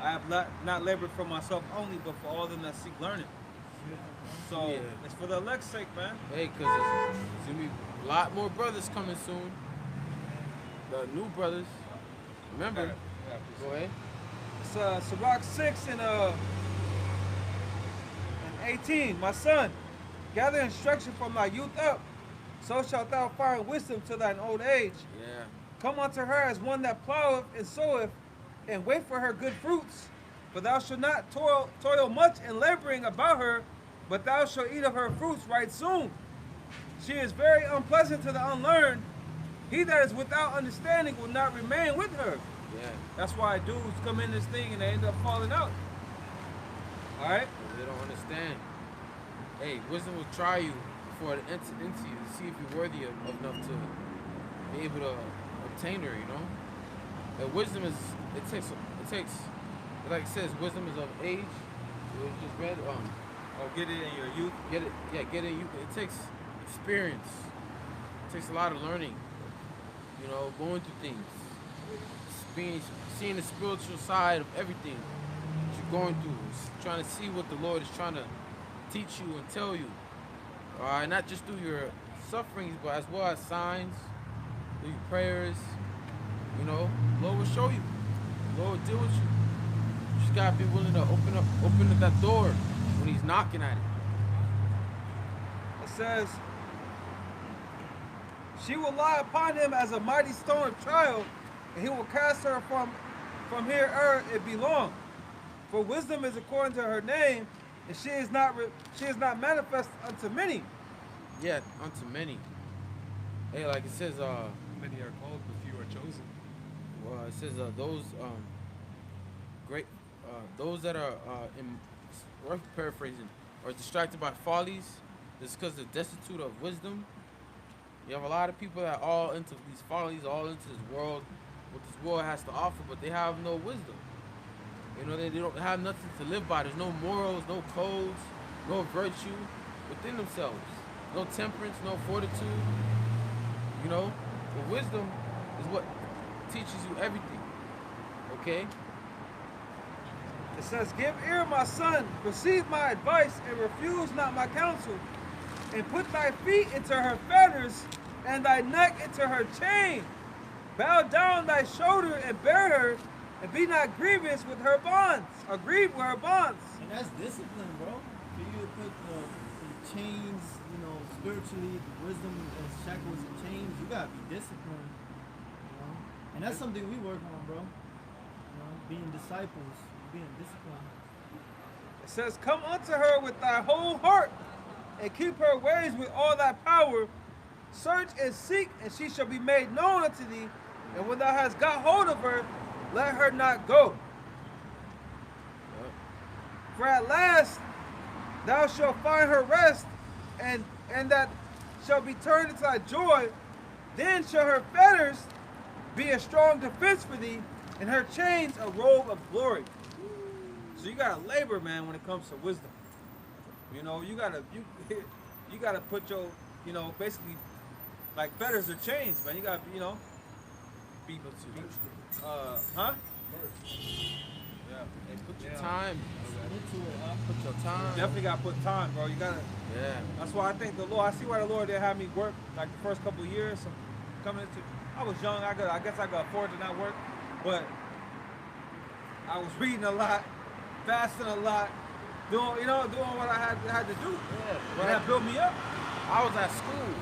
I have not labored for myself only, but for all them that seek learning. So it's for the elect's sake, man. Hey, because there's going to be a lot more brothers coming soon. The new brothers. Remember. Go ahead. It's Sirach 6 and 18. My son, gather instruction from thy youth up, so shalt thou find wisdom to thine old age. Yeah. Come unto her as one that ploweth and soweth, and wait for her good fruits. For thou shalt not toil much in laboring about her, but thou shalt eat of her fruits right soon. She is very unpleasant to the unlearned. He that is without understanding will not remain with her. Yeah. That's why dudes come in this thing and they end up falling out. All right? They don't understand. Hey, wisdom will try you before it enters into you to see if you're worthy enough to be able to obtain her, you know? And wisdom is, it takes, like it says, wisdom is of age. We just read, Get it in your youth. get it in you. It takes experience. It takes a lot of learning, you know, going through things, seeing the spiritual side of everything that you're going through, trying to see what the Lord is trying to teach you and tell you. All right, not just through your sufferings, but as well as signs, through your prayers. You know, the Lord will show you. The Lord will deal with you. You just gotta be willing to open up that door when He's knocking at it. It says, she will lie upon him as a mighty stone of trial, and he will cast her from here ere it be long. For wisdom is according to her name, and she is not manifest unto many. Yeah, unto many. Hey, like it says, Many are called, but few are chosen. well, it says those that are rough paraphrasing, are distracted by follies. It's because they're destitute of wisdom. You have a lot of people that are all into these follies, all into this world, what this world has to offer, but they have no wisdom. You know, they don't have nothing to live by. There's no morals, no codes, no virtue within themselves. No temperance, no fortitude. You know, but wisdom is what teaches you everything. Okay? It says, give ear, my son, receive my advice, and refuse not my counsel. And put thy feet into her fetters, and thy neck into her chain. Bow down thy shoulder and bear her, and be not grievous with her bonds, or grieved with her bonds. And that's discipline, bro. For you to put the chains, you know, spiritually, the wisdom as shackles and chains, you gotta be disciplined. You know? And that's something we work on, bro. You know, being disciples, being disciplined. It says, come unto her with thy whole heart, and keep her ways with all thy power. Search and seek, and she shall be made known unto thee. And when thou hast got hold of her, let her not go. For at last thou shalt find her rest, and that shall be turned into thy joy. Then shall her fetters be a strong defense for thee, and her chains a robe of glory. So you gotta labor, man, when it comes to wisdom. You know, you gotta put your, you know, basically like fetters or chains, man. You gotta, you know, huh? Yeah. And put your time. Put your You time. definitely gotta put time, bro. You gotta. Yeah. That's why I think the Lord. I see why the Lord didn't have me work like the first couple of years. So coming into, I was young. I guess I could afford to not work, but I was reading a lot, fasting a lot, doing what I had to do. Yeah. And that built me up. I was at school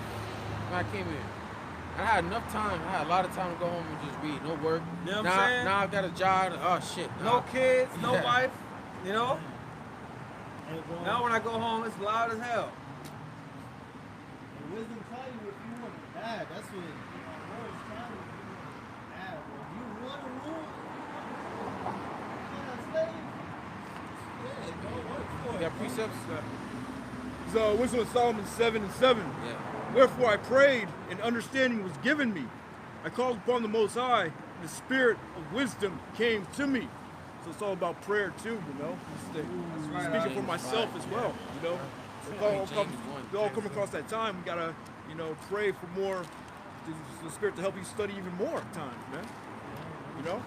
when I came here. I had enough time. I had a lot of time to go home and just read. No work. You know what I'm saying? Now I got a job. Oh shit. No kids, no Yeah. wife. You know. Hey, bro. Now when I go home, it's loud as hell. And wisdom tell you if you want to die. That's what it, words tell you. Die, bro. If you want to rule, you're a slave. Yeah, bro. Work for You it. got precepts? So Wisdom of Solomon 7:7. Yeah. Wherefore I prayed, and understanding was given me. I called upon the Most High, and the spirit of wisdom came to me. So it's all about prayer too, you know. Speaking for myself as well, you know. We all come across that time. We gotta, you know, pray for more, the spirit to help you study even more times, man. You know.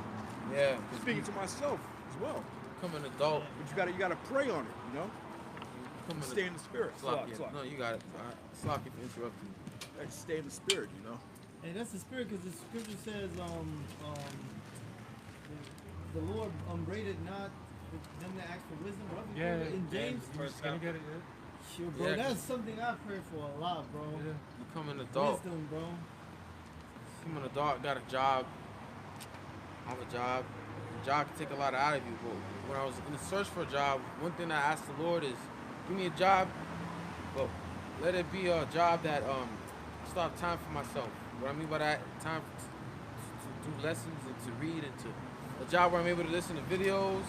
Yeah. Speaking to myself as well. Become an adult. But you gotta pray on it, you know. Become an Stay in the spirit. Sloppy. Sloppy. No, you got it. Sloppy for interrupting. Like, stay in the spirit, you know. Hey, that's the spirit, because the scripture says, the Lord upbraided not them that ask for wisdom. What Yeah, in James. You're just gonna get it. Yeah. Sure, bro. Yeah. That's something I pray for a lot, bro. Yeah. Become an adult. Wisdom, bro. Become an adult. Got a job. I have a job. The job can take a lot out of you. But when I was in the search for a job, one thing I asked the Lord is, give me a job, but let it be a job that stop time for myself. What I mean by that, time to do lessons and to read and to a job where I'm able to listen to videos,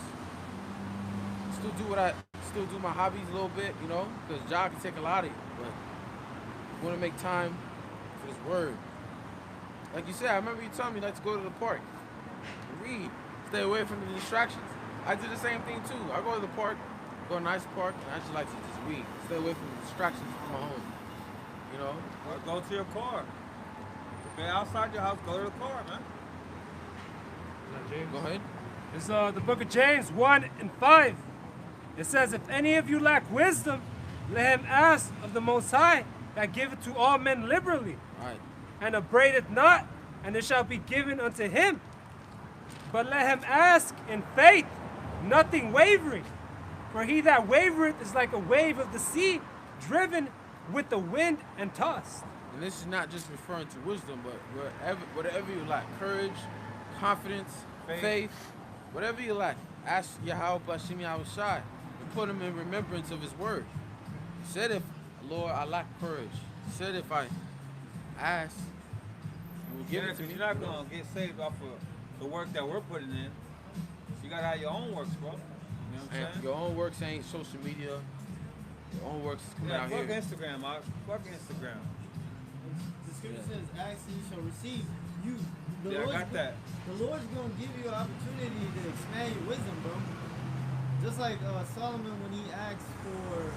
still do my hobbies a little bit, you know, because job can take a lot of you. But you want to make time for this word. Like you said, I remember you telling me like to go to the park, read, stay away from the distractions. I did the same thing too. I go to the park, go to a nice park, and I just like to just read, stay away from the distractions from my home. You know? Or go to your car. If you're outside your house, go to the car, man. James. Go ahead. It's the book of James 1:5. It says, if any of you lack wisdom, let him ask of the Most High, that giveth to all men liberally, All right. and upbraideth not, and it shall be given unto him. But let him ask in faith, nothing wavering. For he that wavereth is like a wave of the sea, driven with the wind and tossed. And this is not just referring to wisdom, but whatever you lack, courage, confidence, faith, whatever you lack, ask Yahweh Bashim Yahushai and put him in remembrance of his word. He said, if, Lord, I lack courage. He said, if I ask, you will give it to me. You're not going to get saved off of the work that we're putting in. You got to have your own works, bro. You know what I'm And saying? your own works ain't social media. Your own works is coming Yeah, out fuck here. Instagram, Mark. Fuck Instagram. The scripture Yeah. says, ask and you shall receive. You, the Yeah, I Lord's got that. The Lord's gonna give you an opportunity to expand your wisdom, bro. Just like Solomon when he asked for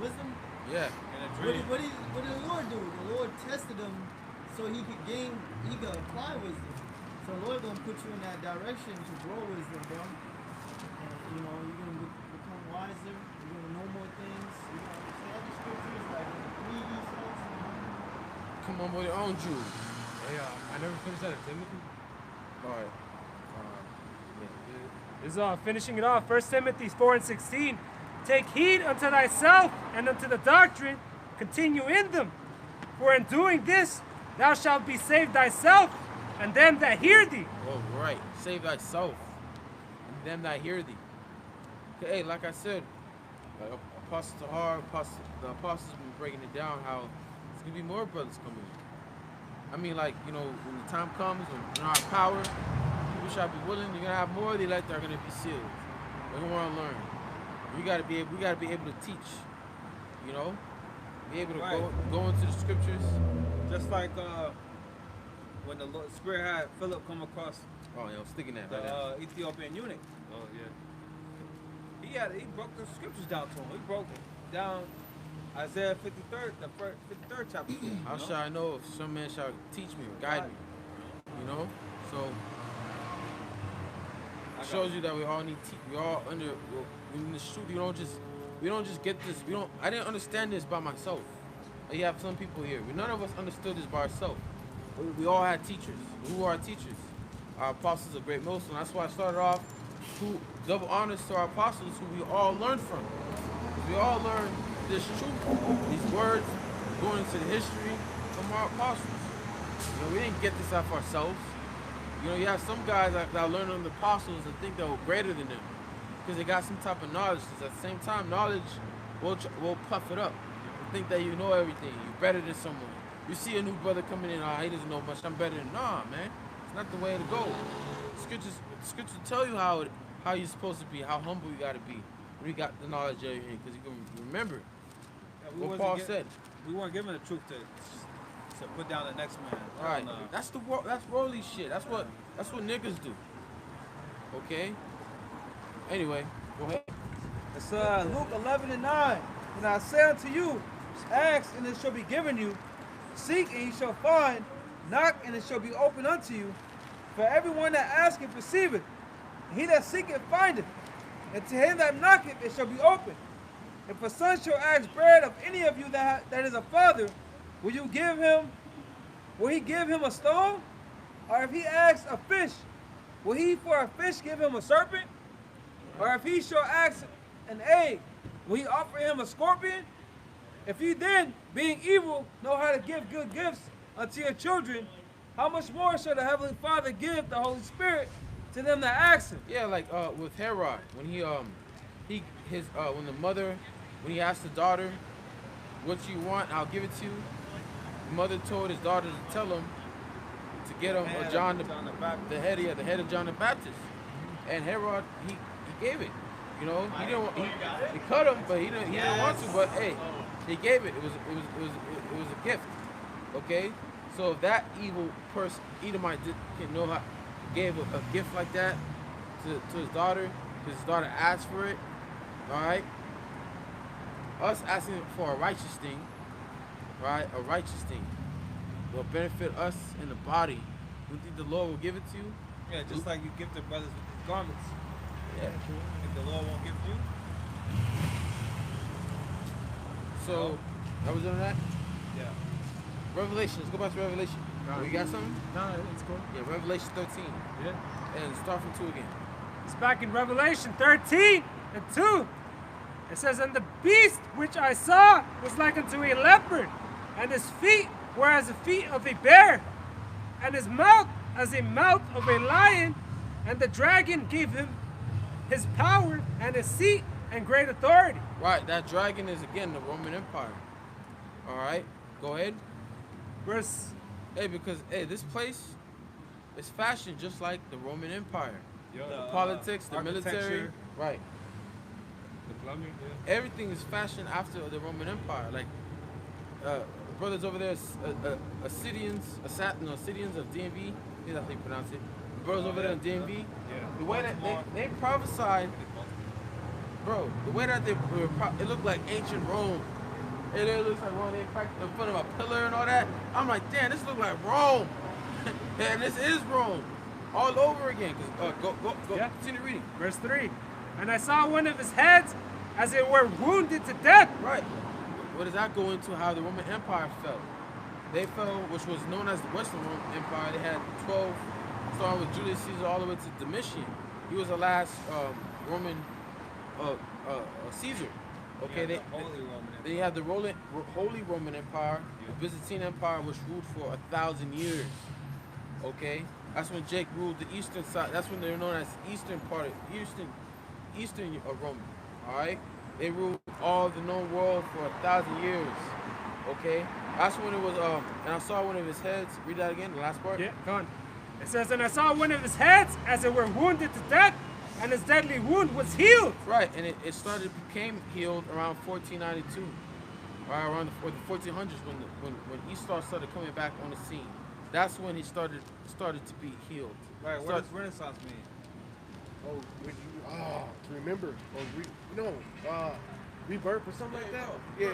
wisdom. Yeah. In a What dream. did the Lord do? The Lord tested him so he could apply wisdom. So the Lord gonna put you in that direction to grow wisdom, bro. And you're gonna become wiser. You're gonna know more things. You're gonna understand the scriptures like read these things. Come on with your own Jews. Hey, I never finished that in Timothy. All right. This is finishing it off. 1 Timothy 4:16. Take heed unto thyself and unto the doctrine. Continue in them. For in doing this, thou shalt be saved thyself and them that hear thee. Oh, right. Save thyself and them that hear thee. Okay, hey, like I said, Apostle Tahar, the apostles have been breaking it down how there's going to be more brothers coming in. I mean, like, when the time comes, when we're not power, people shall be willing. You're going to have more of the elect that are going to be sealed. They're going to want to learn. We got to be able to teach, be able to Right. go into the scriptures. Just like when the Lord Spirit had Philip come across Oh, yeah, I was thinking that the right now. Ethiopian eunuch. Oh, yeah. He broke the scriptures down to him. He broke down Isaiah 53rd, the 53rd chapter. to him, How you know? shall I know if some man shall teach me or guide me? So it shows you that we all need we all in this truth. We don't just get this. I didn't understand this by myself. You have some people here. None of us understood this by ourselves. We all had teachers. Who are our teachers? Our apostles of great most, and that's why I started off double honors to our apostles who we all learned from. We all learned this truth, these words, going into the history from our apostles. We didn't get this out for ourselves. You have some guys that learn from the apostles and think they were greater than them because they got some type of knowledge. Because at the same time, knowledge will puff it up. You think that you know everything. You're better than someone. You see a new brother coming in, he doesn't know much. I'm better than nah, man. It's not the way to go. Scriptures tell you how you're supposed to be, how humble you got to be when you got the knowledge of your hand, because you can remember Yeah, what Paul said. We weren't given the truth to put down the next man. All right, that's worldly shit. That's what niggas do. Okay. Anyway, go ahead. It's Luke 11:9. And I say unto you, ask and it shall be given you, seek and ye shall find, knock and it shall be opened unto you. For everyone that asketh receiveth, and he that seeketh findeth, and to him that knocketh it shall be opened. If a son shall ask bread of any of you that is a father, will he give him a stone? Or if he asks a fish, will he for a fish give him a serpent? Or if he shall ask an egg, will he offer him a scorpion? If you then, being evil, know how to give good gifts unto your children, how much more shall the Heavenly Father give the Holy Spirit to them that ask him? Yeah, like with Herod, when when he asked the daughter, what you want, I'll give it to you. The mother told his daughter to tell him to get him John the head of John the Baptist. And Herod, he gave it. He cut him, but he didn't want to. But hey, he gave it. It was a gift. Okay, so if that evil person, Edomite, gave a gift like that to his daughter, because his daughter asked for it. All right, us asking for a righteous thing, right? A righteous thing will benefit us in the body. You think the Lord will give it to you? Yeah, just like you give the brothers with these garments. Yeah. If the Lord won't give you. So, that was on that? Yeah. Revelation, let's go back to Revelation. You got something? No, it's cool. Yeah, Revelation 13. Yeah. And start from 2 again. It's back in Revelation 13 and 2. It says, and the beast which I saw was like unto a leopard, and his feet were as the feet of a bear, and his mouth as a mouth of a lion, and the dragon gave him his power and his seat and great authority. Right, that dragon is again the Roman Empire. All right, go ahead. Verse. Hey, because this place is fashioned just like the Roman Empire. Yeah. The politics, the military, architecture. right? The plumbing, yeah. Everything is fashioned after the Roman Empire. Like The brothers over there, Assyrians of DMV. That's how you pronounce it. The brothers over there in DMV. The way that they prophesied, bro, the way that it looked like ancient Rome. It looks like Rome. They cracked in front of a pillar and all that. I'm like, damn, this looks like Rome. And this is Rome. All over again. Go. Yeah. Continue reading. Verse 3. And I saw one of his heads as it were wounded to death. Right. What does that go into? How the Roman Empire fell. They fell, which was known as the Western Roman Empire. They had 12, starting with Julius Caesar all the way to Domitian. He was the last Roman Caesar. Okay, they had the Holy Roman Empire, the Byzantine Empire, which ruled for 1,000 years. Okay, that's when Jake ruled the eastern side. That's when they're known as eastern part of Eastern Rome. All right, they ruled all the known world for 1,000 years. Okay, that's when it was. And I saw one of his heads. Read that again, the last part. Yeah, go on. It says, and I saw one of his heads as it were wounded to death, and his deadly wound was healed. Right, and it became healed around 1492, right around the 1400s when Esau started coming back on the scene. That's when he started to be healed. Right, what does Renaissance mean? Oh, when you remember or rebirth or something like that. Yeah.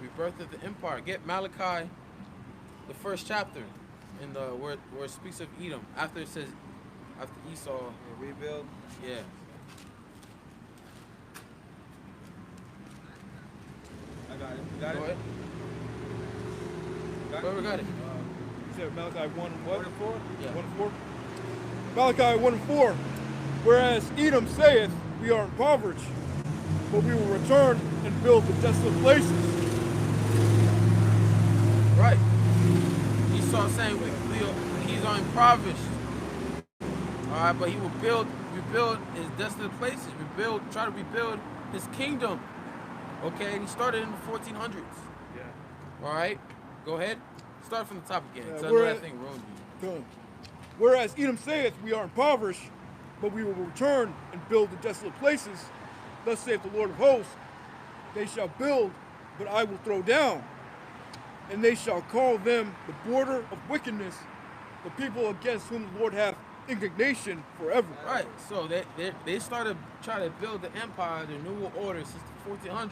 Rebirth of the empire. Get Malachi, the first chapter, in the where it speaks of Edom. After it says, after Esau, Rebuild. Yeah. I got it. You got Go it? ahead. Whoever got it. You said Malachi 1 and what? 1 and 4? Yeah. 1 and 4? Malachi 1 and 4. Whereas Edom saith, we are impoverished, but we will return and build the desolate places. Right. Esau saying he's impoverished. All right, but he will rebuild his desolate places, try to rebuild his kingdom. Okay, and he started in the 1400s. Yeah. All right, go ahead. Start from the top again. Yeah, So I know that thing ruined you. Done. Whereas Edom saith, we are impoverished, but we will return and build the desolate places. Thus saith the Lord of hosts, they shall build, but I will throw down. And they shall call them the border of wickedness, the people against whom the Lord hath indignation forever. Right. So they started trying to build the empire, the New World Order since the 1400s.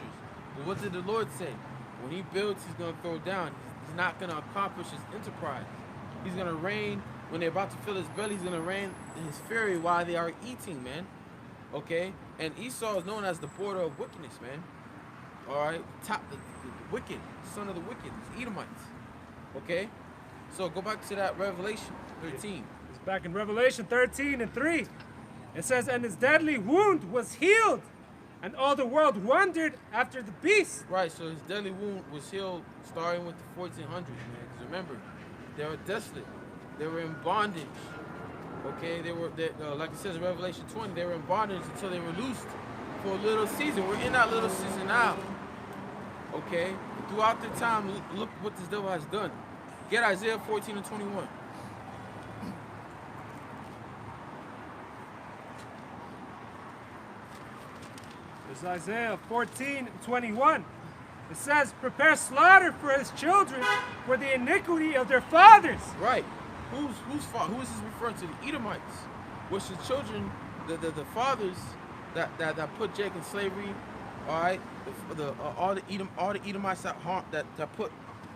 But what did the Lord say? When he builds, he's going to throw down. He's not going to accomplish his enterprise. He's going to reign. When they're about to fill his belly, he's going to reign his fury while they are eating, man. Okay? And Esau is known as the border of wickedness, man. All right? The wicked, son of the wicked, the Edomites. Okay? So go back to that Revelation 13. It's back in Revelation 13 and 3. It says, and his deadly wound was healed, and all the world wondered after the beast. Right, so his deadly wound was healed starting with the 1400s, man. Because remember, they were desolate. They were in bondage. Okay, like it says in Revelation 20, they were in bondage until they were loosed for a little season. We're in that little season now. Okay, throughout the time, look what this devil has done. Get Isaiah 14 and 21. There's Isaiah 14 and 21. It says, prepare slaughter for his children for the iniquity of their fathers. Right. Whose fault? Who is this referring to? The Edomites, which the children, the fathers that put Jacob in slavery. All right, all the Edomites that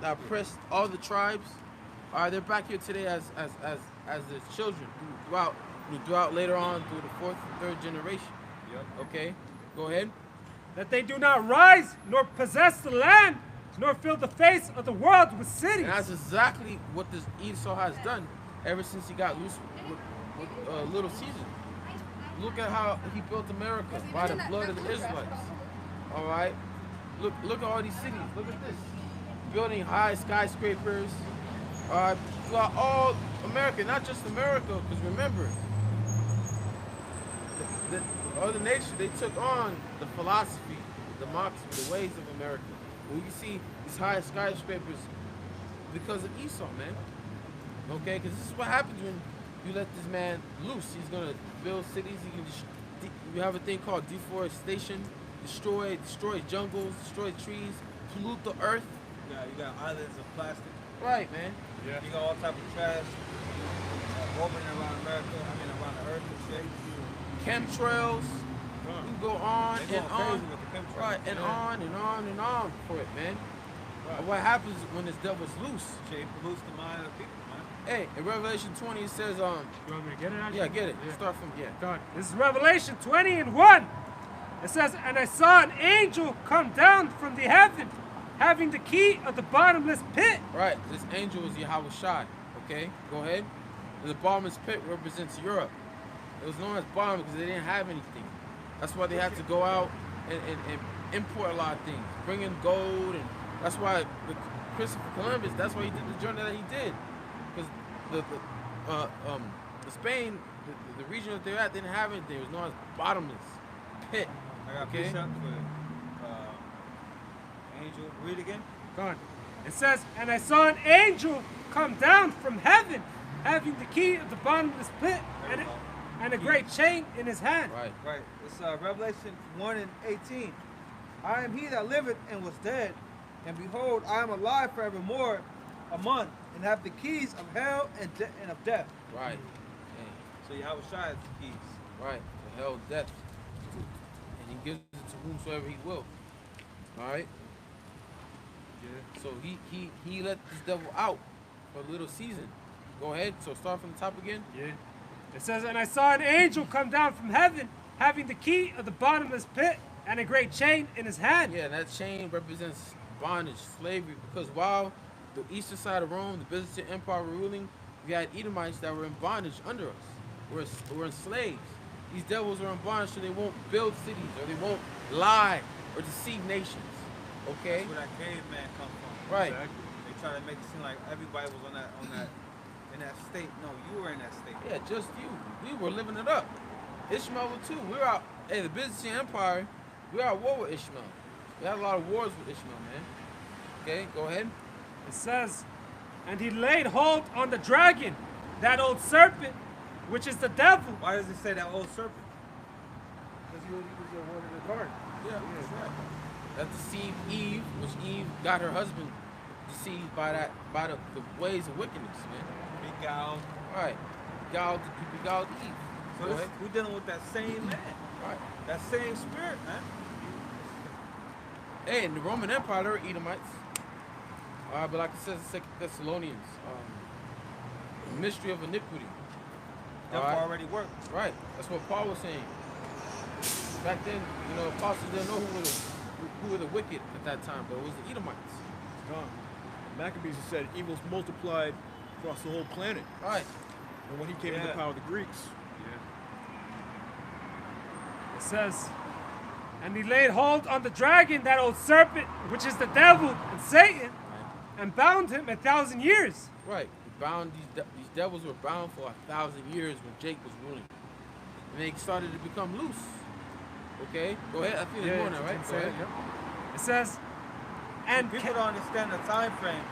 oppressed all the tribes. All right, they're back here today as the children throughout later on through the fourth and third generation. Yep. Okay, go ahead. That they do not rise nor possess the land, nor fill the face of the world with cities. And that's exactly what this Esau has done ever since he got loose with Little Caesar. Look at how he built America by the blood of the Israelites. All right, look at all these cities. Look at this, building high skyscrapers. All right, throughout all America, not just America. Because remember, the other nations, they took on the philosophy, the democracy, the ways of America. Well, you can see these high skyscrapers because of Esau, man. Okay, because this is what happens when you let this man loose. He's gonna build cities. He can you have a thing called deforestation, destroy jungles, destroy trees, pollute the earth. You got islands of plastic. Right, man. Yeah. You got all type of trash orbiting around America. I mean, around the earth and shit. Chemtrails. We can go on They and going on. crazy with the chemtrails. Right, and on and on and on for it, man. Right. But what happens when this devil's loose? Shit pollutes the mind of people, man. Hey, in Revelation 20 it says, You want me to get it? Actually? yeah, get it. Yeah. Start from, yeah. God. This is Revelation 20 and 1. It says, and I saw an angel come down from the heaven, having the key of the bottomless pit. Right, this angel is Yahweh Shai. Okay, go ahead. The bottomless pit represents Europe. It was known as bottom because they didn't have anything. That's why they had to go out and import a lot of things, bring in gold, and that's why Christopher Columbus. That's why he did the journey that he did, because the Spain, the region that they're at, didn't have anything. It was known as bottomless pit. I got Okay. precepts with Angel. Read again. God. It says, and I saw an angel come down from heaven, having the key of the bottomless pit and a great chain in his hand. Right. Right. It's Revelation 1 and 18. I am he that liveth and was dead, and behold, I am alive forevermore, a month, and have the keys of hell and of death. Right. So Yahweh Shai is the keys. Right. The hell, death, and he gives it to whomsoever he will. All right. Yeah. So he let this devil out for a little season. Go ahead. So start from the top again. Yeah. It says, and I saw an angel come down from heaven, having the key of the bottomless pit and a great chain in his hand. Yeah, that chain represents bondage, slavery, because while the eastern side of Rome, the Byzantine Empire were ruling, we had Edomites that were in bondage under us. We're enslaved. These devils are in bondage so they won't build cities or they won't lie or deceive nations. Okay? That's where that caveman come from. Right. Exactly. They try to make it seem like everybody was in that state. No, you were in that state. Yeah, just you. We were living it up. Ishmael too. We were out. Hey, the Byzantine Empire, we were at war with Ishmael. We had a lot of wars with Ishmael, man. Okay, go ahead. It says, and he laid hold on the dragon, that old serpent, which is the devil. Why does it say that old serpent? Because he was the one in the garden. Yeah, that's right. That deceived Eve, which Eve got her husband deceived by the ways of wickedness, man. Beguiled. Right. Beguiled Eve. So Go this, ahead. we're dealing with that same man. Right. That same spirit, man. Hey, in the Roman Empire, there were Edomites. But like it says in 2 Thessalonians, mystery of iniquity. That Alright. already worked. Right. That's what Paul was saying. Back then, apostles didn't know who were the wicked at that time, but it was the Edomites. Gone. Maccabees said evils multiplied across the whole planet. Right. And when he came into Yeah. power of the Greeks, It says, and he laid hold on the dragon, that old serpent, which is the devil and Satan, and bound him 1,000 years. Right. He bound these devils were bound for 1,000 years when Jake was ruling, and they started to become loose. Okay. Go ahead. I think there's more now, right? Go ahead. It says, and People don't understand the time frames.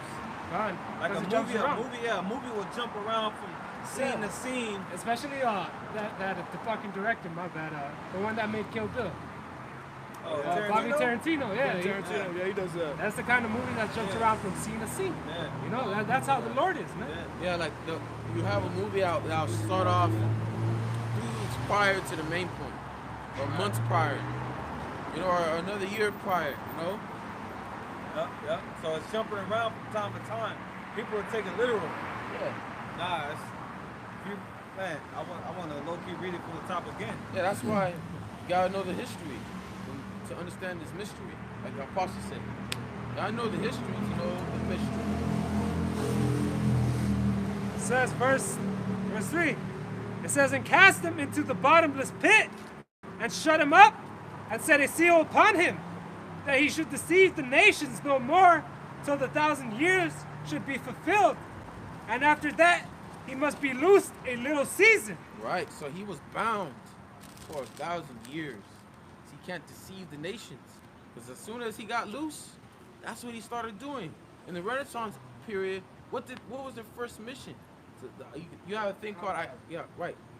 God, Like a because it jumps movie, around. a movie will jump around from scene to scene. Especially the fucking director, my bad, the one that made Kill Bill. Oh, Bobby Tarantino, yeah. he- Tarantino, yeah, he does that. that's the kind of movie that jumps around from scene to scene. Yeah. You know, that's how the Lord is, man. Yeah. Yeah, like you have a movie out that'll start off 2 weeks prior to the main point, or months prior, or another year prior, Yeah. So it's jumping around from time to time. People are taking literal. Yeah. Nah, man, I want to low key read it from the top again. Yeah, that's why you gotta know the history to understand this mystery, like the apostle said. You gotta know the history to know the mystery. It says, verse 3, it says, and cast him into the bottomless pit, and shut him up, and set a seal upon him, that he should deceive the nations no more, till the 1,000 years should be fulfilled. And after that, he must be loosed a little season. Right, so he was bound for 1,000 years. So he can't deceive the nations. Because as soon as he got loose, that's what he started doing. In the Renaissance period, what was their first mission? You have a thing called,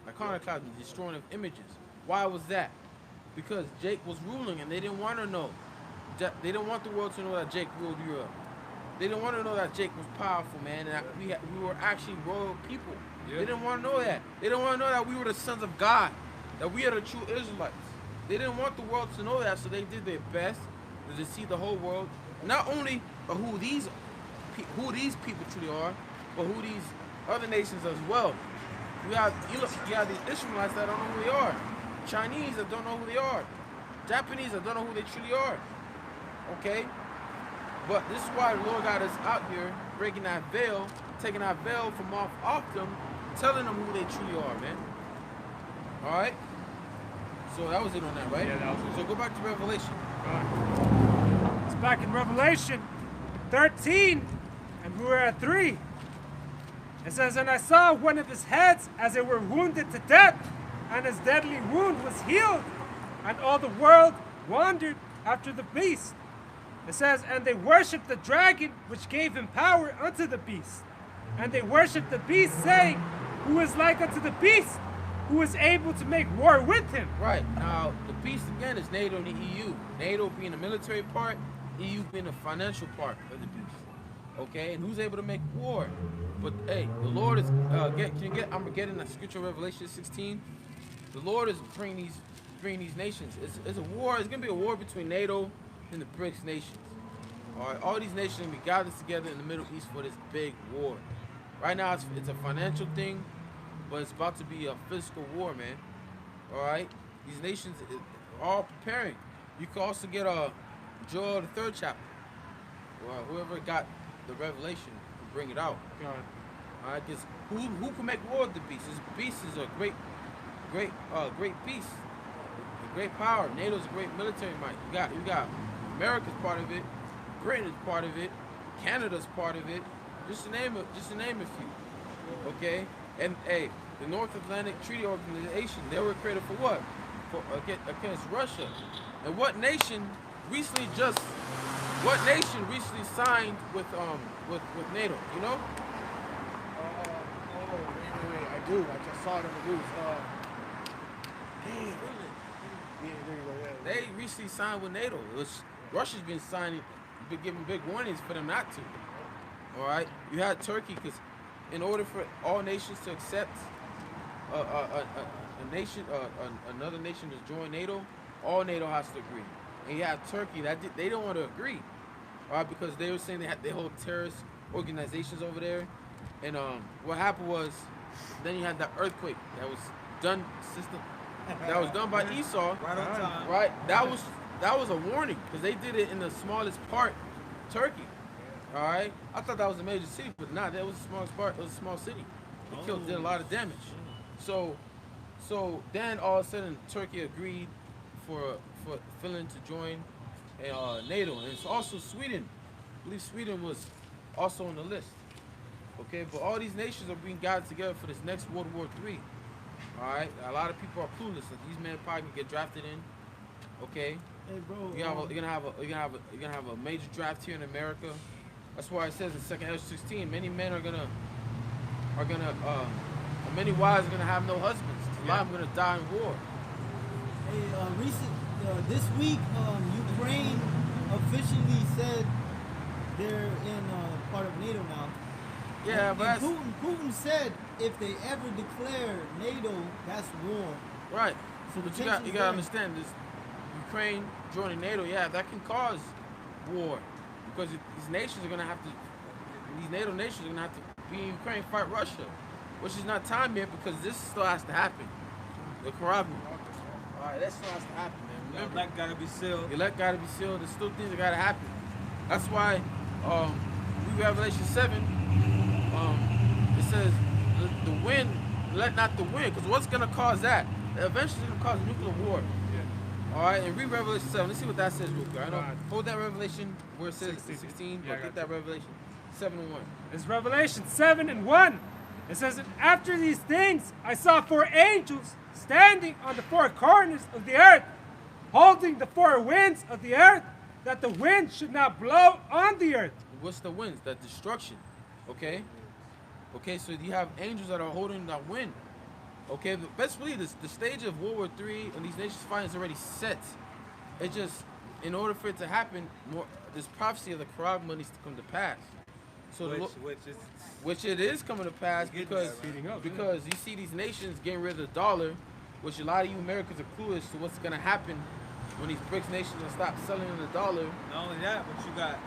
iconoclasm, destroying of images. Why was that? Because Jake was ruling and they didn't want to know. They didn't want the world to know that Jake ruled Europe. They didn't want to know that Jake was powerful, man, and that we were actually royal people. Yeah. They didn't want to know that. They didn't want to know that we were the sons of God, that we are the true Israelites. They didn't want the world to know that, so they did their best to deceive the whole world, not only who these people truly are, but who these other nations as well. You have these Israelites that don't know who they are, Chinese that don't know who they are, Japanese that don't know who they truly are. Okay? But this is why the Lord got us out here breaking that veil, taking that veil from off them, telling them who they truly are, man. Alright? So that was it on that, right? Yeah, that was it. So go back to Revelation. It's back in Revelation 13, and we were at 3. It says, and I saw one of his heads as it were wounded to death, and his deadly wound was healed, and all the world wandered after the beast. It says, and they worshipped the dragon, which gave him power unto the beast. And they worshipped the beast, saying, who is like unto the beast, who is able to make war with him. Right. Now, the beast again is NATO and the EU. NATO being the military part, EU being the financial part of the beast. Okay? And who's able to make war? But hey, the Lord is, I'm getting that scripture, Revelation 16. The Lord is bringing these nations. It's a war. It's going to be a war between NATO and the BRICS nations. All these nations are going to be gathered together in the Middle East for this big war. Right now, it's a financial thing, but it's about to be a physical war, man. All right? These nations are all preparing. You can also get Joel, the 3rd chapter. Whoever got the revelation can bring it out. All right? Because who can make war with the beast? This beast is a great beast. A great power. NATO's a great military might. You got America's part of it. Britain is part of it. Canada's part of it. Just to name a few. Okay? And hey, the North Atlantic Treaty Organization, they were created for what? Against Russia. And what nation recently signed with NATO? You know? Wait, I do. I just saw it on the news. Damn. They recently signed with NATO. Russia's been giving big warnings for them not to. All right, you had Turkey, because in order for all nations to accept another nation to join NATO, all NATO has to agree. And you have Turkey they don't want to agree, all right, because they were saying they hold terrorist organizations over there. And what happened was, then you had that earthquake that was done by Esau. Right on time. Right, that was a warning, because they did it in the smallest part, Turkey. All right, I thought that was a major city, but nah, that was the smallest part. It was a small city. It did a lot of damage. So then all of a sudden Turkey agreed for Finland to join NATO, and it's also Sweden. I believe Sweden was also on the list. Okay, but all these nations are being gathered together for this next World War III. All right, a lot of people are clueless. Like, these men probably can get drafted in. Okay. Hey, bro. You're gonna have a major draft here in America. That's why it says in 2 Ezra 16, many men many wives are gonna have no husbands. A lot of them are gonna die in war. Hey, this week, Ukraine officially said they're in part of NATO now. Yeah, and but Putin said if they ever declare NATO, that's war. right. So the But you tension's gotta there. understand this. Ukraine joining NATO, yeah, that can cause war, because these nations are gonna have to. These NATO nations are gonna have to be in Ukraine, fight Russia, which is not time yet, because this still has to happen. The Karavna. All right, that still has to happen, man. The Remember, elect gotta be sealed. the elect gotta be sealed. There's still things that gotta happen. That's why, we Revelation 7. It says the wind, let not the wind, because what's gonna cause that? Eventually, it's gonna cause nuclear war. All right, and read Revelation 7. Let's see what that says real quick. I know. Hold that Revelation where it says 16. Yeah, I But got get that Revelation 7:1. It's Revelation 7:1. It says, and after these things, I saw 4 angels standing on the 4 corners of the earth, holding the 4 winds of the earth, that the wind should not blow on the earth. What's the winds? That destruction. Okay. Okay, so you have angels that are holding that wind. Okay, but best believe this, the stage of World War III and these nations fighting is already set. It's just in order for it to happen, this prophecy of the Quran needs to come to pass. So which it is coming to pass because you see these nations getting rid of the dollar, which a lot of you Americans are clueless to what's gonna happen when these BRICS nations will stop selling in the dollar. Not only that, but you got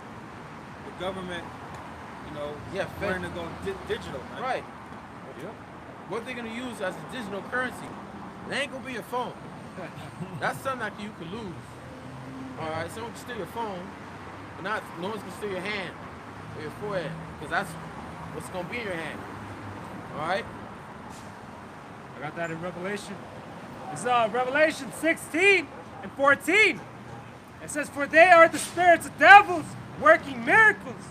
the government, Fed, to go digital, man. Right. Yep. What they're gonna use as a digital currency? It ain't gonna be your phone. That's something that you could lose. All right, someone can steal your phone, but no one's gonna steal your hand or your forehead, because that's what's gonna be in your hand. All right. I got that in Revelation. It's Revelation 16 and 14. It says, "For they are the spirits of devils working miracles,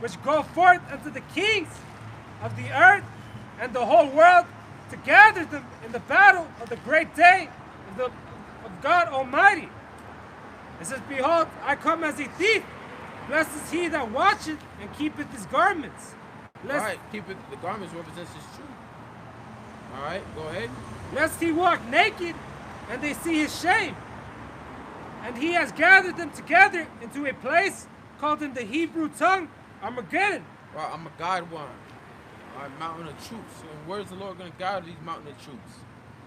which go forth unto the kings of the earth and the whole world to gather them in the battle of the great day of God Almighty." It says, "Behold, I come as a thief. Blessed is he that watcheth and keepeth his garments." Right, the garments represents his truth. All right, go ahead. "Lest he walk naked and they see his shame. And he has gathered them together into a place called in the Hebrew tongue Armageddon." Right, I'm a God one. All right, mountain of troops. So where's the Lord going to gather these mountain of troops?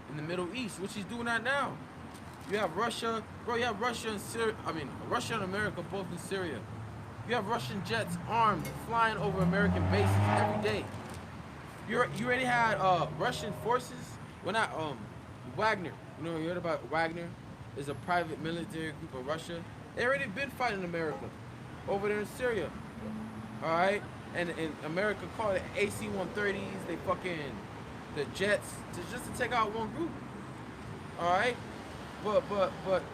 In the Middle East, which he's doing that now. You have Russia, bro. You have Russia and Syria. Russia and America both in Syria. You have Russian jets armed flying over American bases every day. You already had Russian forces. Well, not Wagner. You heard about Wagner? Is a private military group of Russia. They already been fighting America over there in Syria. All right, and America called it AC-130s. They the jets just to take out one group. All right, but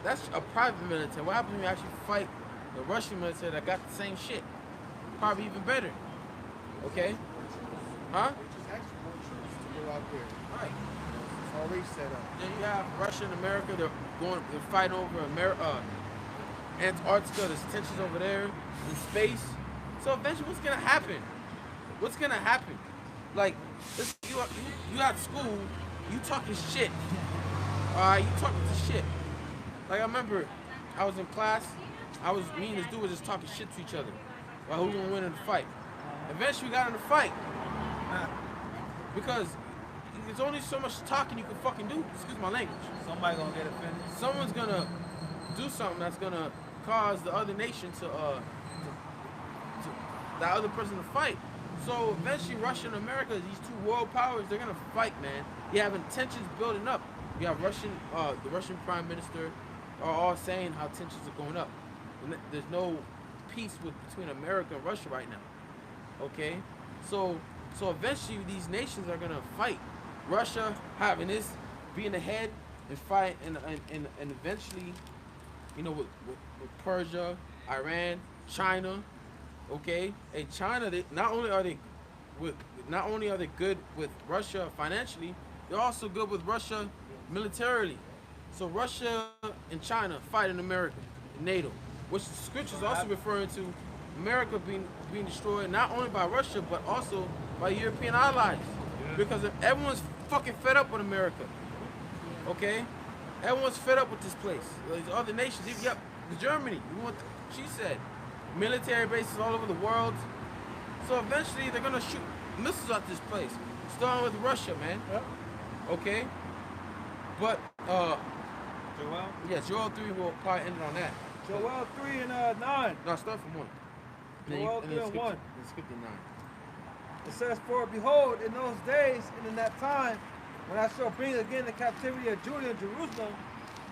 that's a private military. What happens when you actually fight the Russian military that got the same shit? Probably even better. Okay, huh? Just actually more troops to go out there. Right. It's already set up. Then you have Russia and America. They're fighting over Antarctica. There's tensions over there in space. So eventually, what's gonna happen? What's gonna happen? Like, you at school, you talking shit. Alright, you talking shit. Like, I remember I was in class, me and this dude was just talking shit to each other about who's gonna win in the fight. Eventually we got in the fight. Because there's only so much talking you can fucking do. Excuse my language. Somebody gonna get offended. Someone's gonna do something that's gonna cause the other nation to that other person to fight. So eventually Russia and America, these two world powers, they're gonna fight, man. You have tensions building up. You have the Russian Prime Minister are all saying how tensions are going up. And there's no peace between America and Russia right now. Okay? So eventually these nations are gonna fight. Russia having this being ahead and fight and eventually, with Persia, Iran, China. Okay, and China, not only are they good with Russia financially, they're also good with Russia militarily. So Russia and China fighting America, NATO, which the scriptures also referring to America being destroyed not only by Russia but also by European allies, because everyone's fucking fed up with America. Okay, everyone's fed up with this place. These other nations, even Germany. She said. Military bases all over the world. So eventually they're gonna shoot missiles at this place. Starting with Russia, man. Yep. Okay? But Joel? Yeah, Joel 3 will probably end it on that. Joel 3 and 9. No, start from 1. Joel 3 and 1. Then skip to 9. It says, "For behold, in those days and in that time, when I shall bring again the captivity of Judah and Jerusalem,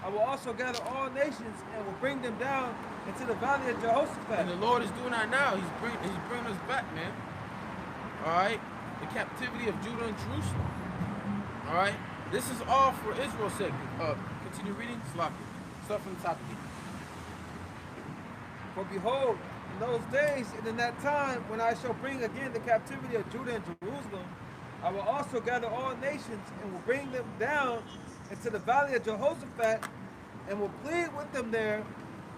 I will also gather all nations and will bring them down into the valley of Jehoshaphat." And the Lord is doing that now. He's bringing us back, man. All right, the captivity of Judah and Jerusalem. All right, this is all for Israel's sake. Continue reading. Start from the top again. "For behold, in those days and in that time, when I shall bring again the captivity of Judah and Jerusalem, I will also gather all nations and will bring them down into the valley of Jehoshaphat, and will plead with them there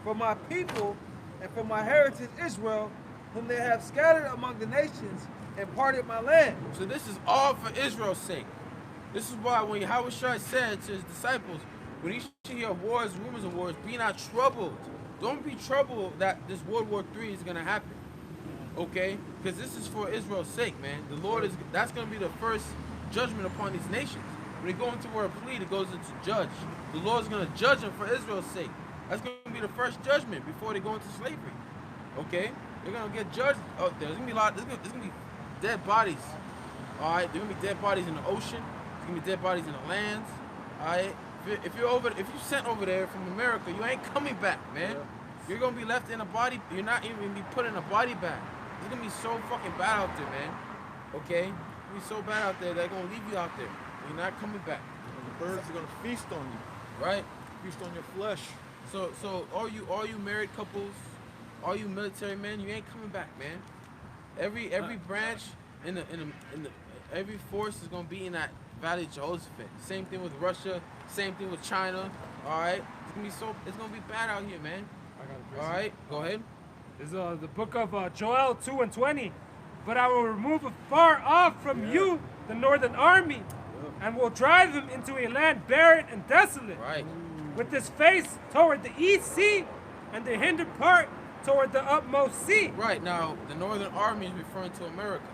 for my people and for my heritage Israel, whom they have scattered among the nations and parted my land." So this is all for Israel's sake. This is why when Yahushua said to his disciples, when you should hear wars, rumors of wars, be not troubled. don't be troubled that this World War III is gonna happen. Okay? Because this is for Israel's sake, man. The Lord is that's gonna be the first judgment upon these nations. When they go into word of plea, it goes into judge. The Lord's gonna judge them for Israel's sake. That's gonna be the first judgment before they go into slavery. Okay? They're gonna get judged. Oh, there's gonna be a lot. There's gonna be dead bodies. All right. There's gonna be dead bodies in the ocean. There's gonna be dead bodies in the lands. All right. If you're sent over there from America, you ain't coming back, man. Yeah. You're gonna be left in a body. You're not even gonna be put in a body bag. It's gonna be so fucking bad out there, man. Okay. It's gonna be so bad out there. They're gonna leave you out there. You're not coming back. And the birds are gonna feast on you. Right. Feast on your flesh. So all you married couples, all you military men, you ain't coming back, man. Every branch in the every force is gonna be in that Valley of Jehoshaphat. Same thing with Russia. Same thing with China. All right. It's gonna be bad out here, man. All right. Go ahead. This is the book of Joel 2:20. But I will remove afar off from you the northern army, and will drive them into a land barren and desolate. Right. With his face toward the east sea, and the hinder part toward the utmost sea. Right. Now, the Northern Army is referring to America.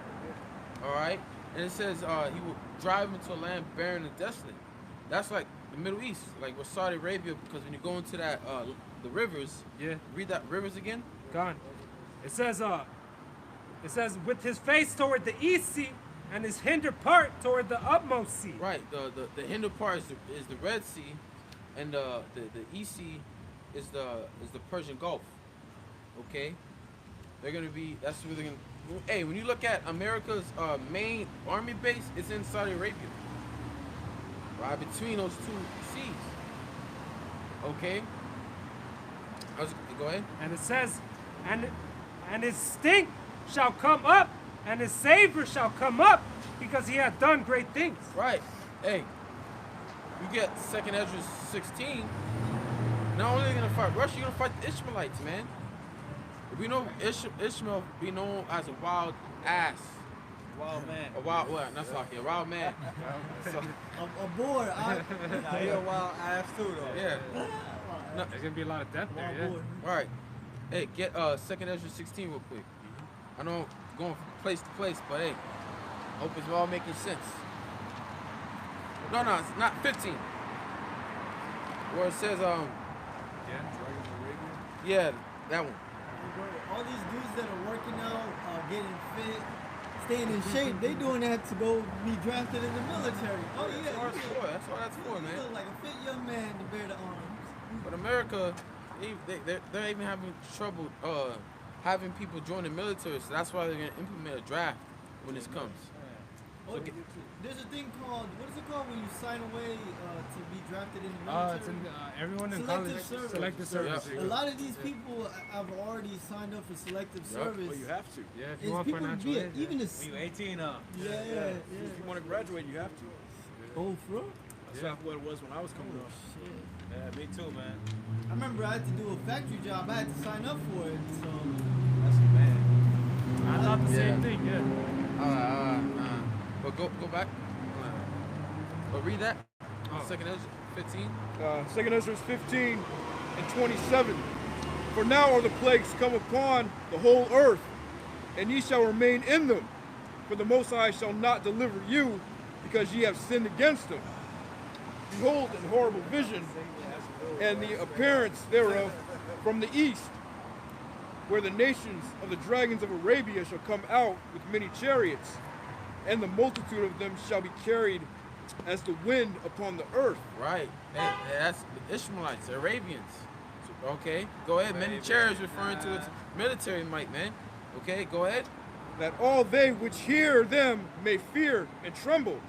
All right? And it says he will drive them into a land barren and desolate. That's like the Middle East, like with Saudi Arabia, because when you go into that, the rivers, read that rivers again. Gone. It says, with his face toward the east sea, and his hinder part toward the utmost sea. Right. The hinder part is the Red Sea, and the east sea is the Persian Gulf. Okay, they're gonna be. That's where they're gonna. Hey, when you look at America's main army base, it's in Saudi Arabia. Right between those two seas. Okay. Go ahead. And it says, and his stink shall come up, and his savor shall come up, because he hath done great things. Right. Hey, you get 2nd Ezra 16. Not only are you gonna fight Russia, you're gonna fight the Ishmaelites, man. We know Ishmael be known as a wild ass. Wild man. A wild, well, that's like a wild man. So, A boar. Nah, he a wild ass too, though. yeah. No, There's gonna be a lot of death there, yeah. right. Hey, get 2nd Ezra 16 real quick. I know I'm going from place to place, but hey, hope it's all making sense. No, it's not 15. Where it says yeah, that one. All these dudes that are working out, getting fit, staying in shape, they doing that to go be drafted in the military. Oh yeah, That's what that's for, you man. look like a fit young man to bear the arms. But America, they're even having trouble having people join the military, so that's why they're gonna implement a draft when this comes. Oh, there's a thing called, what is it called when you sign away to be drafted in the military? It's in everyone in Selective college. service. Selective service. Yeah. A lot of these people have already signed up for selective service. Well, you have to. Yeah, if It's you want people to financial be aid. even Yeah. a When you 18 up. yeah. If you want to graduate, you have to. Oh, for real? That's what it was when I was coming up. Shit. Yeah, me too, man. I remember I had to do a factory job. I had to sign up for it. So That's the man. I thought the Yeah. same thing, yeah. But go back. But read that. Oh. 2nd Ezra 15. 2nd Ezra 15 and 27. For now are the plagues come upon the whole earth, and ye shall remain in them. For the Most High shall not deliver you, because ye have sinned against him. Behold, an horrible vision, and the appearance thereof from the east, where the nations of the dragons of Arabia shall come out with many chariots, and the multitude of them shall be carried as the wind upon the earth. Right. That's the Ishmaelites, the Arabians. Okay. Go ahead. Many chariots referring to its military might, man. Okay. Go ahead. That all they which hear them may fear and tremble.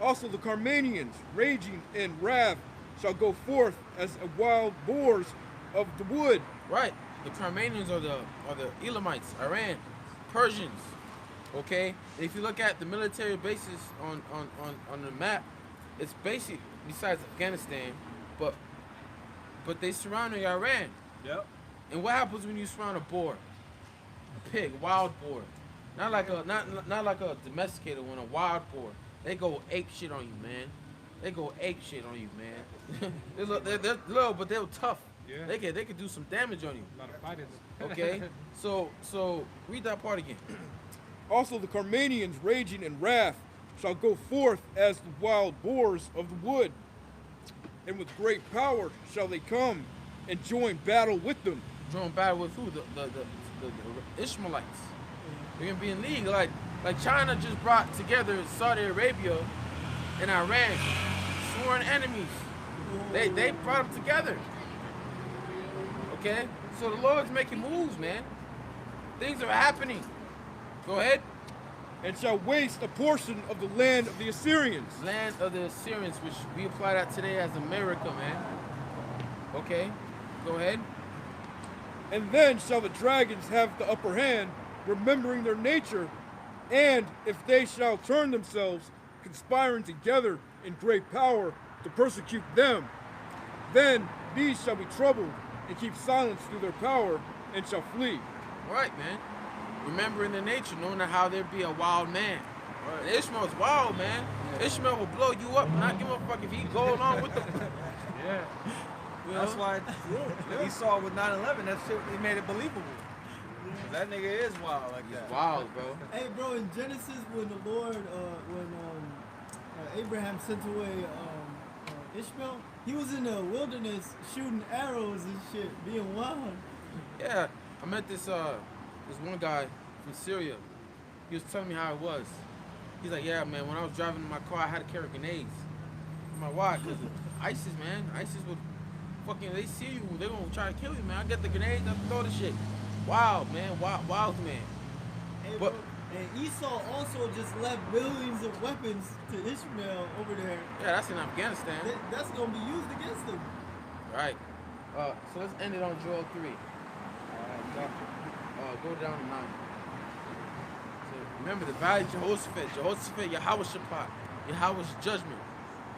Also the Carmanians, raging in wrath, shall go forth as a wild boars of the wood. Right. The Carmanians are the Elamites, Iran, Persians. Okay. If you look at the military bases on the map, it's basically besides Afghanistan, but they surrounding Iran. Yep. And what happens when you surround a boar? A pig, wild boar. Not like a domesticated one, a wild boar. They go ape shit on you, man. They go ape shit on you, man. they're little, but they're tough. Yeah. They could do some damage on you. A lot of fighters. Okay, so read that part again. Also the Carmanians raging in wrath shall go forth as the wild boars of the wood, and with great power shall they come and join battle with them. Join battle with who? The Ishmaelites. They're gonna be in league. Like China just brought together Saudi Arabia and Iran, sworn enemies. They brought them together. Okay, so the Lord's making moves, man. Things are happening. Go ahead. And shall waste a portion of the land of the Assyrians. Land of the Assyrians, which we apply that today as America, man. Okay, go ahead. And then shall the dragons have the upper hand, remembering their nature, and if they shall turn themselves, conspiring together in great power to persecute them, then these shall be troubled and keep silence through their power and shall flee. Right, man. Remembering the nature, knowing how there'd be a wild man. Right. Ishmael's wild, man. Yeah. Ishmael will blow you up, not give a fuck if he go along with the. Yeah. You know? That's why Esau with 9/11, that shit, he made it believable. That nigga is wild like that. He's wild, bro. Hey, bro, in Genesis, when the Lord, Abraham sent away Ishmael, he was in the wilderness shooting arrows and shit, being wild. Yeah, I met this one guy from Syria. He was telling me how it was. He's like, yeah, man, when I was driving in my car, I had to carry grenades. I'm like, why? Because ISIS, man. ISIS would fucking, they see you, they're going to try to kill you, man. I get the grenades, I throw the shit. Wild, man. Wild man. Hey, but, bro, and Esau also just left millions of weapons to Ishmael over there. Yeah, that's in Afghanistan. That's going to be used against them. Right. So let's end it on Joel 3. Go down to 9. So remember the valley of Jehoshaphat, Yahweh Shaphat, Yahweh's judgment.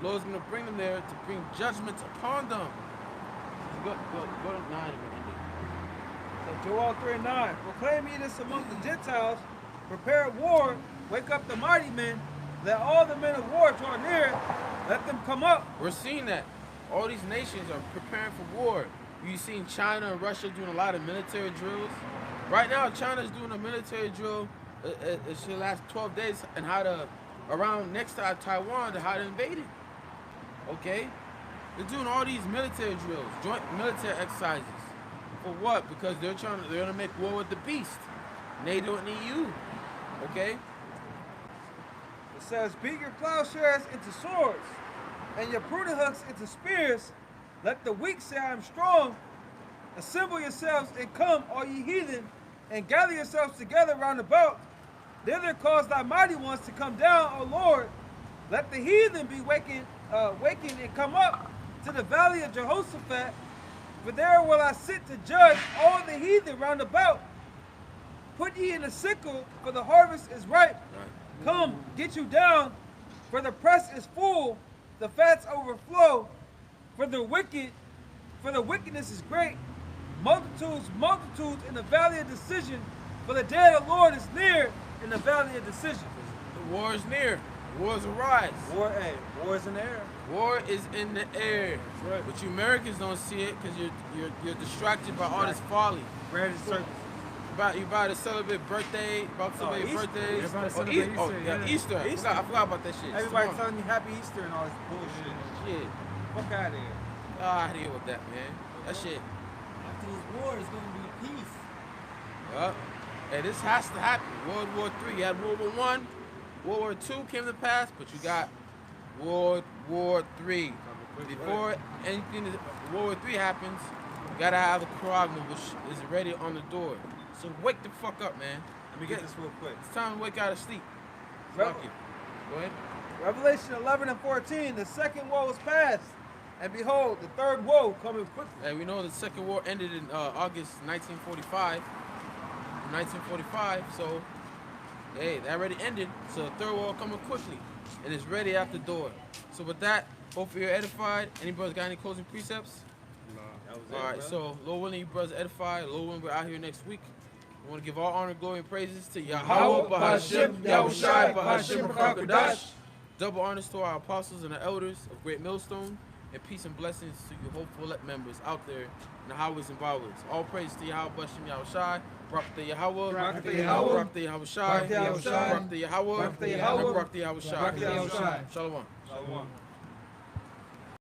The Lord's going to bring them there to bring judgment upon them. So go to 9 and end it. So Joel 3:9. Proclaim ye this among the Gentiles, prepare war, wake up the mighty men, let all the men of war draw near, let them come up. We're seeing that. All these nations are preparing for war. You've seen China and Russia doing a lot of military drills. Right now, China's doing a military drill. It should last 12 days and around next to Taiwan to how to invade it. Okay? They're doing all these military drills, joint military exercises. For what? Because they're gonna make war with the beast. NATO and EU. Okay? It says, beat your plowshares into swords, and your pruning hooks into spears. Let the weak say, I am strong. Assemble yourselves and come, all ye heathen, and gather yourselves together round about. Thither cause thy mighty ones to come down, O Lord. Let the heathen be wakened and come up to the valley of Jehoshaphat, for there will I sit to judge all the heathen round about. Put ye in a sickle, for the harvest is ripe. Right. Come, get you down, for the press is full, the fats overflow, for the wickedness is great. Multitudes in the valley of decision, for the day of the Lord is near in the valley of decision. The war is near. Wars arise. War is in the air. War is in the air. That's right. But you Americans don't see it because you're distracted by all this folly. Grand circus. You about to celebrate birthday, about to celebrate birthdays. Easter. I forgot about that shit. Everybody telling you Happy Easter and all this bullshit. Shit. Fuck out of here. Out of here with that, man. That shit. After this war, it's going to be peace. Hey, this has to happen. World War III. You had World War I. World War II came to pass, but you got World War III. Before anything, World War III happens, you gotta have the Quran, which is already on the door. So wake the fuck up, man. Let me get this real quick. It's time to wake out of sleep. Fuck you. Go ahead. Revelation 11:14. The second woe is past, and behold, the third woe coming quickly. Hey, we know the second war ended in August 1945. 1945. So. Hey, that already ended, so the third war coming quickly, and it's ready out the door. So with that, hopefully you're edified. Any brothers got any closing precepts? No. That was all right, so Lord willing, you brothers edified. Lord willing, we're out here next week. We want to give all honor, glory, and praises to Yahweh, Bahashim, Yahushai, Bahashim, Rakadash. Double honors to our apostles and the elders of Great Millstone. and peace and blessings to you hopeful members out there in the highways and byways. All praise to Yahweh, Bashem Yahushai, Barak the Yahweh, Barak the Yahweh, Barak the Yahushai, Barak the Yahushai, Barak the Yahweh, Barak the Yahweh, Barak the Yahushai. Barak the Yahushai. Shalom. Shalom.